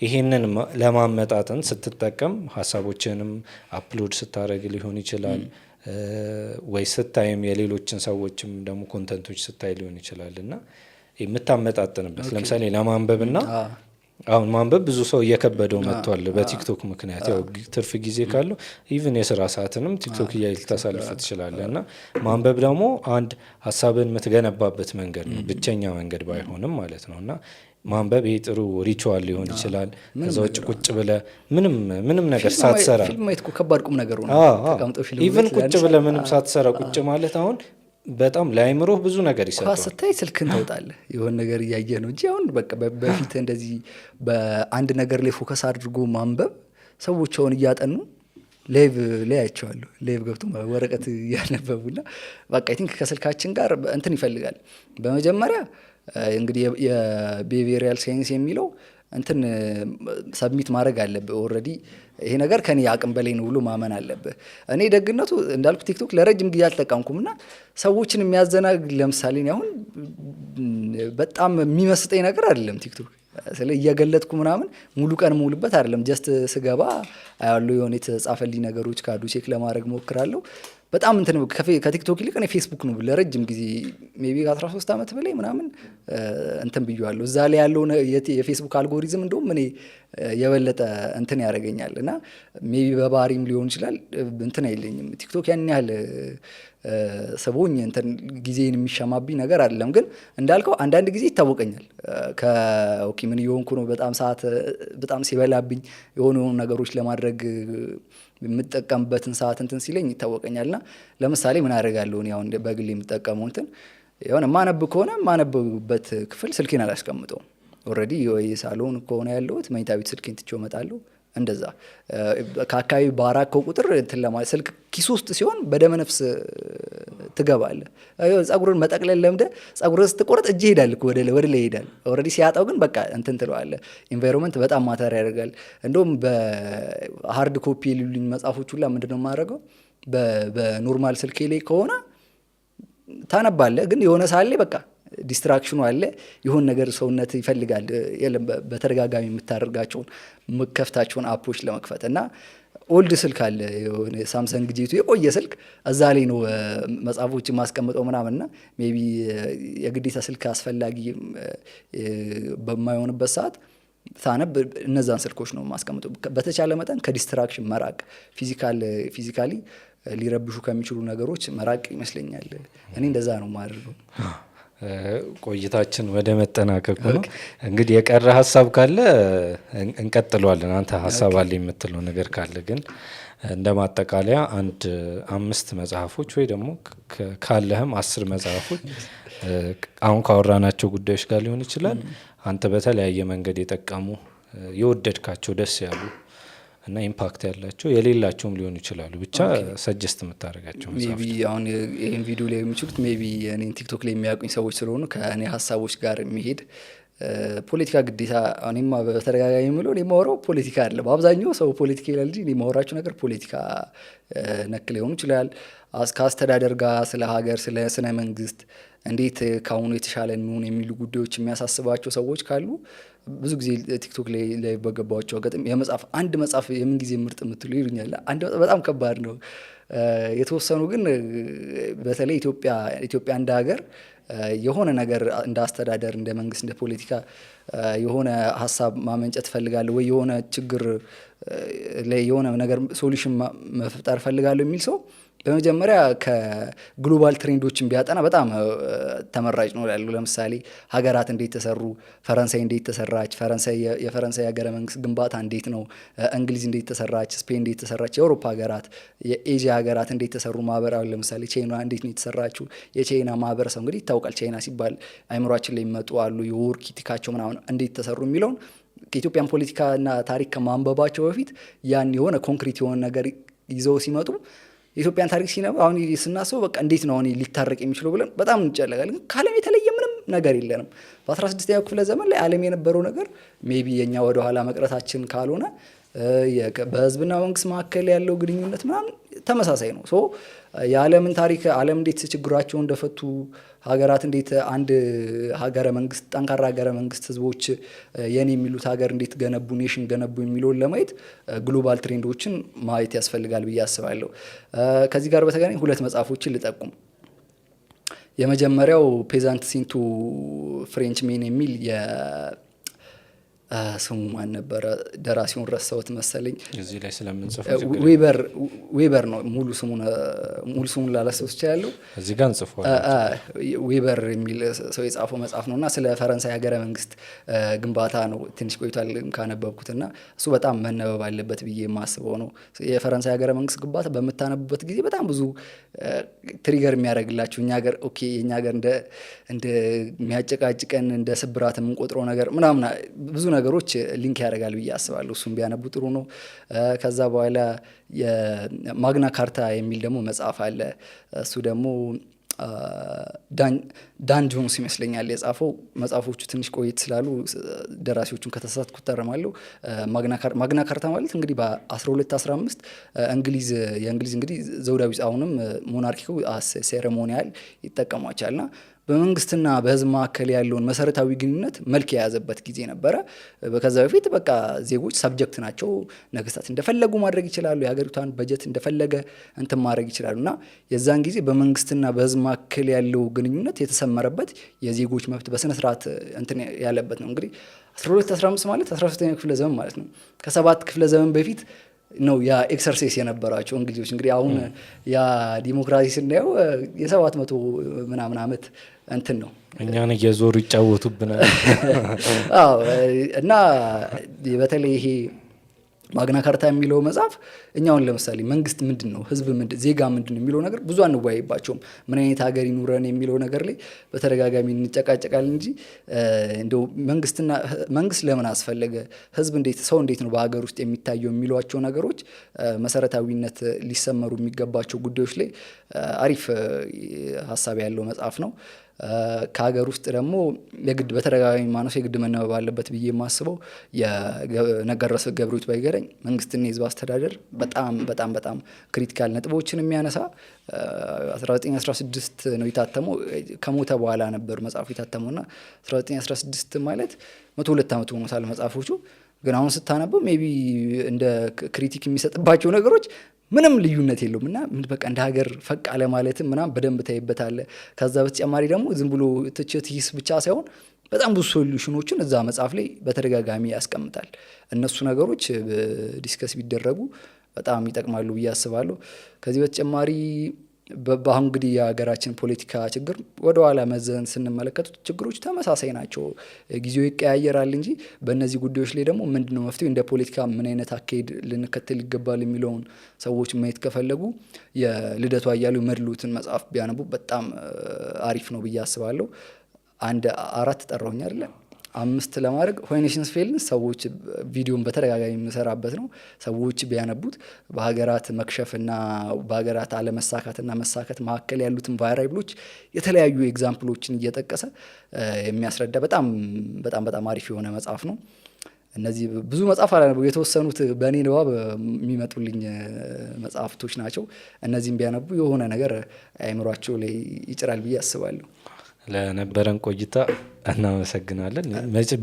ይሄንን ለማመጣጠን ስትጠቀም ሀሳቦችንም አፕሎድ ስታደርግ ሊሆን ይችላል ወይ ስታይም የሌሎችን ሰዎችም ደግሞ ኮንተንቶች ስታይ ሊሆን ይችላል እና የምታመጣጥንበት ለምሳሌ ለማንበብና አሁን ማንበብ ብዙ ሰው እየከበደው መጥቷል በቲክቶክ ምክንያት። ያው ትርፍ ጊዜ ካለው ኢቭን የስራ ሰዓትንም ቲክቶክ እያይል ልታሳልፍ ትችላለህ እና ማንበብ ደግሞ አንድ ሀሳብን የምትገነባበት መንገድ ነው፣ ብቸኛ መንገድ ባይሆንም ማለት ነው እና ማንበብ ይሄ ጥሩ ሪቹዋል ሊሆን ይችላል። ከዛ ውጭ ቁጭ ብለህ ምንም ነገር ሳትሰራ ፊልም ማየት እኮ ከባድ ቁም ነገር ነው። ኢቭን ቁጭ ብለህ ምንም ሳትሰራ ቁጭ ማለት አሁን በጣም ለአይምሮህ ብዙ ነገር ይሰጣል። ስታይ ስልክን ታውጣለህ የሆነ ነገር እያየ ነው እንጂ አሁን በቃ በፊት እንደዚህ በአንድ ነገር ላይ ፎከስ አድርጎ ማንበብ ሰዎች አሁን እያጠኑ ላይቭ ላይ አይቼዋለሁ። ላይቭ ገብቶ ወረቀት እያነበቡና በቃ አይ ቲንክ ከስልካችን ጋር እንትን ይፈልጋል። በመጀመሪያ እንግዲህ የቢሄቪየራል ሳይንስ የሚለው እንትን ሰብሚት ማድረግ አለብህ። ኦልሬዲ ይሄ ነገር ከኔ አቅም በላይ ነው ብሎ ማመን አለብህ። እኔ ደግነቱ እንዳልኩ ቲክቶክ ለረጅም ጊዜ አልተጠቀምኩምና ሰዎችን የሚያዘናግ ለምሳሌ አሁን በጣም የሚመስጠኝ ነገር አይደለም ቲክቶክ ስለ እየገለጥኩ ምናምን ሙሉ ቀን ሙሉበት አይደለም። ጀስት ስገባ ያለው የሆነ የተጻፈልኝ ነገሮች ካዱ ቼክ ለማድረግ ሞክራለሁ። በጣም እንትን ከቲክቶክ ይልቅ እኔ ፌስቡክ ነው ለረጅም ጊዜ ሜቢ 13 ዓመት በላይ ምናምን እንትን ብዬዋለሁ። እዛ ላይ ያለው የፌስቡክ አልጎሪዝም እንደውም እኔ የበለጠ እንትን ያደርገኛል እና ሜቢ በባህሪም ሊሆን ይችላል እንትን አይለኝም። ቲክቶክ ያን ያህል ሰቦኝ እንትን ጊዜን የሚሻማብኝ ነገር አይደለም። ግን እንዳልከው አንዳንድ ጊዜ ይታወቀኛል ከኦኬ ምን እየሆንኩ ነው፣ በጣም ሰዓት በጣም ሲበላብኝ የሆኑ ነገሮች ለማድረግ የምጠቀምበትን ሰዓት እንትን ሲለኝ ይታወቀኛልና ለምሳሌ ምን አደርጋለሁ እኔ አሁን በግል የምጠቀመው እንትን የሆነ ማነብ ከሆነ ማነብበት ክፍል ስልኬን አላስቀምጠውም። ኦልሬዲ ወይ ሳሎን ከሆነ ያለሁት መኝታ ቤት ስልኬን ትቼው እመጣለሁ። እንደዛ ከአካባቢ ባራከው ቁጥር እንትን ለማለት ስልክ ኪስ ውስጥ ሲሆን በደመ ነፍስ ትገባለህ። ጸጉርን መጠቅለል ለምደህ ጸጉርን ስትቆረጥ እጅ ይሄዳል ወደ ላይ ይሄዳል። ኦልሬዲ ሲያጣው ግን በቃ እንትን ትለዋለህ። ኢንቫይሮንመንት በጣም ማተር ያደርጋል። እንደውም በሃርድ ኮፒ የሌሉኝ መጽሐፎች ሁላ ምንድነው የማደርገው በኖርማል ስልኬ ላይ ከሆነ ታነባለህ፣ ግን የሆነ ሳለ በቃ ዲስትራክሽኑ አለ። ይሁን ነገር ሰውነት ይፈልጋል የለም በተደጋጋሚ የምታደርጋቸውን መከፍታቸውን አፖች ለመክፈት እና ኦልድ ስልክ አለ የሆነ ሳምሰንግ ጄቱ የቆየ ስልክ እዛ ላይ ነው መጽሐፎችን ማስቀምጠው ምናምንና ሜቢ የግዴታ ስልክ አስፈላጊ በማይሆንበት ሰዓት ታነብ እነዛን ስልኮች ነው ማስቀምጠው። በተቻለ መጠን ከዲስትራክሽን መራቅ፣ ፊዚካሊ ሊረብሹ ከሚችሉ ነገሮች መራቅ ይመስለኛል። እኔ እንደዛ ነው የማደርገው። ቆይታችን ወደ መጠናቀቁ ነው። እንግዲህ የቀረ ሀሳብ ካለ እንቀጥለዋለን። አንተ ሀሳብ አለ የምትለው ነገር ካለ ግን እንደ ማጠቃለያ 5 መጽሐፎች ወይ ደግሞ ካለህም 10 መጽሐፎች አሁን ካወራናቸው ጉዳዮች ጋር ሊሆን ይችላል አንተ በተለያየ መንገድ የጠቀሙ የወደድካቸው ደስ ያሉ እና ኢምፓክት ያላቸው የሌላቸውም ሊሆኑ ይችላሉ ብቻ ሰጀስት የምታደርጋቸው ሜቢ አሁን ይሄን ቪዲዮ ላይ የሚችሉት ሜቢ እኔን ቲክቶክ ላይ የሚያውቁኝ ሰዎች ስለሆኑ ከእኔ ሀሳቦች ጋር የሚሄድ ፖለቲካ ግዴታ እኔማ በተደጋጋሚ የምለው እኔ የማወራው ፖለቲካ አይደለም። በአብዛኛው ሰው ፖለቲካ ይላል እንጂ እኔ የማወራቸው ነገር ፖለቲካ ነክ ሊሆኑ ይችላል። ከአስተዳደር ጋር ስለ ሀገር ስለ ስነ መንግስት እንዴት ካሁኑ የተሻለ እንሆን የሚሉ ጉዳዮች የሚያሳስባቸው ሰዎች ካሉ ብዙ ጊዜ ቲክቶክ ላይ በገባቸው አጋጣሚ የመጽሐፍ አንድ መጽሐፍ የምን ጊዜ ምርጥ የምትሉ ይሉኛል። አንድ በጣም ከባድ ነው። የተወሰኑ ግን በተለይ ኢትዮጵያ እንደ ሀገር የሆነ ነገር እንደ አስተዳደር እንደ መንግስት እንደ ፖለቲካ የሆነ ሀሳብ ማመንጨት እፈልጋለሁ ወይ የሆነ ችግር ላይ የሆነ ነገር ሶሉሽን መፍጠር እፈልጋለሁ የሚል ሰው በመጀመሪያ ከግሎባል ትሬንዶችን ቢያጠና በጣም ተመራጭ ነው ያሉ። ለምሳሌ ሀገራት እንዴት ተሰሩ፣ ፈረንሳይ እንዴት ተሰራች፣ የፈረንሳይ ሀገረ መንግስት ግንባታ እንዴት ነው፣ እንግሊዝ እንዴት ተሰራች፣ ስፔን እንዴት ተሰራች፣ የአውሮፓ ሀገራት፣ የኤዥያ ሀገራት እንዴት ተሰሩ፣ ማህበራዊ ለምሳሌ ቻይና እንዴት ነው የተሰራችው፣ የቻይና ማህበረሰብ እንግዲህ ይታወቃል። ቻይና ሲባል አይምሯችን ላይ የሚመጡ አሉ የወርክ ኢቲካቸው ምናምን እንዴት ተሰሩ የሚለውን ከኢትዮጵያን ፖለቲካና ታሪክ ከማንበባቸው በፊት ያን የሆነ ኮንክሪት የሆነ ነገር ይዘው ሲመጡ የኢትዮጵያን ታሪክ ሲነባ አሁን ስናስበው በቃ እንዴት ነው አሁን ሊታረቅ የሚችለው ብለን በጣም እንጨነቃለን። ግን ከዓለም የተለየ ምንም ነገር የለንም። በ16ኛው ክፍለ ዘመን ላይ ዓለም የነበረው ነገር ሜቢ የኛ ወደ ኋላ መቅረታችን ካልሆነ በህዝብና መንግስት መካከል ያለው ግንኙነት ምናምን ተመሳሳይ ነው። ሶ የዓለምን ታሪክ ዓለም እንዴት ችግራቸውን እንደፈቱ ሀገራት እንዴት አንድ ሀገረ መንግስት ጠንካራ ሀገረ መንግስት ህዝቦች የኔ የሚሉት ሀገር እንዴት ገነቡ ኔሽን ገነቡ የሚለውን ለማየት ግሎባል ትሬንዶችን ማየት ያስፈልጋል ብዬ አስባለሁ። ከዚህ ጋር በተገናኝ 2 መጽሐፎችን ልጠቁም። የመጀመሪያው ፔዛንት ሲንቱ ፍሬንች ሜን የሚል ስሙ ማን ነበረ? ደራሲውን ረሳሁት መሰለኝ። እዚህ ላይ ስለምንጽፍ ዌበር ነው ሙሉ ስሙን ላላስታውስ እችላለሁ። እዚህ ጋር እንጽፈዋለን። ዌበር የሚል ሰው የጻፈው መጽሐፍ ነው እና ስለ ፈረንሳይ ሀገረ መንግስት ግንባታ ነው። ትንሽ ቆይቷል ካነበብኩት እና እሱ በጣም መነበብ አለበት ብዬ የማስበው ነው። የፈረንሳይ ሀገረ መንግስት ግንባታ በምታነቡበት ጊዜ በጣም ብዙ ትሪገር የሚያደርግላችሁ እኛ ሀገር ኦኬ የእኛ ሀገር እንደ የሚያጨቃጭቀን እንደ ስብራት የምንቆጥረው ነገር ምናምን ብዙ ነገሮች ሊንክ ያደርጋል ብዬ አስባለሁ። እሱም ቢያነቡ ጥሩ ነው። ከዛ በኋላ የማግና ካርታ የሚል ደግሞ መጽሐፍ አለ። እሱ ደግሞ ዳን ጆንስ ይመስለኛል የጻፈው። መጽሐፎቹ ትንሽ ቆየት ስላሉ ደራሲዎቹን ከተሳሳትኩ እታረማለሁ። ማግና ካርታ ማለት እንግዲህ በ1215 የእንግሊዝ እንግዲህ ዘውዳዊ አሁንም ሞናርኪው ሴሬሞኒያል ይጠቀሟቸዋልና በመንግስትና በህዝብ መካከል ያለውን መሰረታዊ ግንኙነት መልክ የያዘበት ጊዜ ነበረ። ከዛ በፊት በቃ ዜጎች ሰብጀክት ናቸው። ነገስታት እንደፈለጉ ማድረግ ይችላሉ። የሀገሪቷን በጀት እንደፈለገ እንትን ማድረግ ይችላሉ እና የዛን ጊዜ በመንግስትና በህዝብ መካከል ያለው ግንኙነት የተሰመረበት የዜጎች መብት በስነስርዓት እንትን ያለበት ነው። እንግዲህ 1215 ማለት 13ኛው ክፍለ ዘመን ማለት ነው። ከ7 ክፍለ ዘመን በፊት ነው ያ ኤክሰርሳይዝ የነበራቸው እንግሊዞች። እንግዲህ አሁን ያ ዲሞክራሲ ስናየው የ700 ምናምን ዓመት እንትን ነው። እኛን እየዞሩ ይጫወቱብናል። እና በተለይ ይሄ ማግና ካርታ የሚለው መጽሐፍ እኛውን ለምሳሌ መንግስት ምንድን ነው፣ ህዝብ ዜጋ ምንድን ነው የሚለው ነገር ብዙ አንወያይባቸውም። ምን አይነት ሀገር ይኑረን የሚለው ነገር ላይ በተደጋጋሚ እንጨቃጨቃል እንጂ እንደው መንግስት ለምን አስፈለገ፣ ህዝብ ሰው እንዴት ነው በሀገር ውስጥ የሚታየው የሚሏቸው ነገሮች መሰረታዊነት ሊሰመሩ የሚገባቸው ጉዳዮች ላይ አሪፍ ሀሳብ ያለው መጽሐፍ ነው። ከሀገር ውስጥ ደግሞ የግድ በተደጋጋሚ ማነሱ የግድ መነበብ አለበት ብዬ የማስበው የነገረሰ ገብረሕይወት ባይገረኝ መንግስትና የህዝብ አስተዳደር በጣም በጣም በጣም ክሪቲካል ነጥቦችን የሚያነሳ 1916 ነው የታተመው። ከሞተ በኋላ ነበር መጽሐፉ የታተመውና 1916 ማለት 102 ዓመት ሆኖታል መጽሐፎቹ። ግን አሁን ስታነበው ሜቢ እንደ ክሪቲክ የሚሰጥባቸው ነገሮች ምንም ልዩነት የለውም እና በቃ እንደ ሀገር ፈቅ አለ ማለትም ምናምን በደንብ ታይበታለ። ከዛ በተጨማሪ ደግሞ ዝም ብሎ ትችት ሂስ ብቻ ሳይሆን በጣም ብዙ ሶሉሽኖችን እዛ መጽሐፍ ላይ በተደጋጋሚ ያስቀምጣል። እነሱ ነገሮች ዲስከስ ቢደረጉ በጣም ይጠቅማሉ ብዬ አስባለሁ። ከዚህ በተጨማሪ በአሁን እንግዲህ የሀገራችን ፖለቲካ ችግር ወደኋላ መዘን ስንመለከቱት ችግሮች ተመሳሳይ ናቸው። ጊዜው ይቀያየራል እንጂ በእነዚህ ጉዳዮች ላይ ደግሞ ምንድነው መፍትሄው፣ እንደ ፖለቲካ ምን አይነት አካሄድ ልንከተል ይገባል የሚለውን ሰዎች ማየት ከፈለጉ የልደቱ አያሌው መድሎትን መጽሐፍ ቢያነቡ በጣም አሪፍ ነው ብዬ አስባለሁ። 4 ጠራሁኝ አይደለ? 5 ለማድረግ ሆይኔሽንስ ፌልን ሰዎች ቪዲዮን በተደጋጋሚ የምሰራበት ነው። ሰዎች ቢያነቡት በሀገራት መክሸፍና በሀገራት አለመሳካትና መሳካት መካከል ያሉትን ቫሪያብሎች የተለያዩ ኤግዛምፕሎችን እየጠቀሰ የሚያስረዳ በጣም በጣም በጣም አሪፍ የሆነ መጽሐፍ ነው። እነዚህ ብዙ መጽሐፍ አላነበው፣ የተወሰኑት በእኔ ንባብ የሚመጡልኝ መጽሐፍቶች ናቸው። እነዚህም ቢያነቡ የሆነ ነገር አእምሯቸው ላይ ይጭራል ብዬ አስባለሁ። ለነበረን ቆይታ እናመሰግናለን።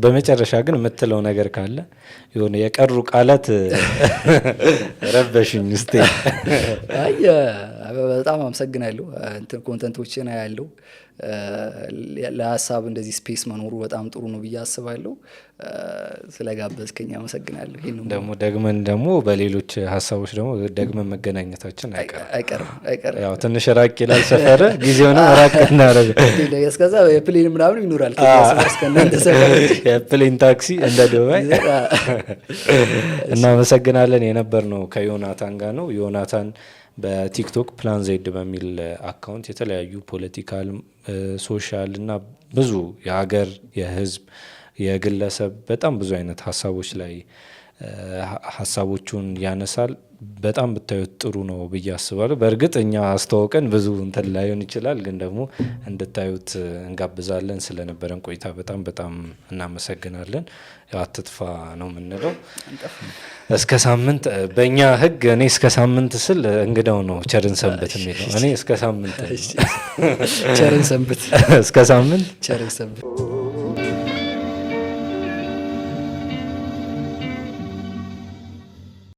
በመጨረሻ ግን የምትለው ነገር ካለ የሆነ የቀሩ ቃላት ረበሽኝ እስቲ። በጣም አመሰግናለሁ። ኮንተንቶችን ያለው ለሀሳብ እንደዚህ ስፔስ መኖሩ በጣም ጥሩ ነው ብዬ አስባለሁ። ስለጋበዝከኝ አመሰግናለሁ። ይሄን ደግሞ ደግመን ደግሞ በሌሎች ሀሳቦች ደግሞ ደግመን መገናኘታችን አይቀርም። ያው ትንሽ ራቅ ይላል ሰፈር ጊዜውን ራቅ እናደርግ እስከዛ የፕሌን ምናምን ይኖራል የፕሌን ታክሲ እንደ ዱባይ። እናመሰግናለን። የነበር ነው ከዮናታን ጋር ነው። ዮናታን በቲክቶክ ፕላን ዜድ በሚል አካውንት የተለያዩ ፖለቲካል፣ ሶሻል እና ብዙ የሀገር፣ የህዝብ፣ የግለሰብ በጣም ብዙ አይነት ሀሳቦች ላይ ሀሳቦቹን ያነሳል። በጣም ብታዩት ጥሩ ነው ብዬ አስባለሁ። በእርግጥ እኛ አስተዋውቀን ብዙ እንትን ላይሆን ይችላል፣ ግን ደግሞ እንድታዩት እንጋብዛለን። ስለነበረን ቆይታ በጣም በጣም እናመሰግናለን። ያው አትጥፋ ነው የምንለው። እስከ ሳምንት በእኛ ህግ እኔ እስከ ሳምንት ስል እንግዳው ነው ቸርን ሰንብት የሚለው። እኔ እስከ ሳምንት ቸርን ሰንብት እስከ ሳምንት ቸርን ሰንብት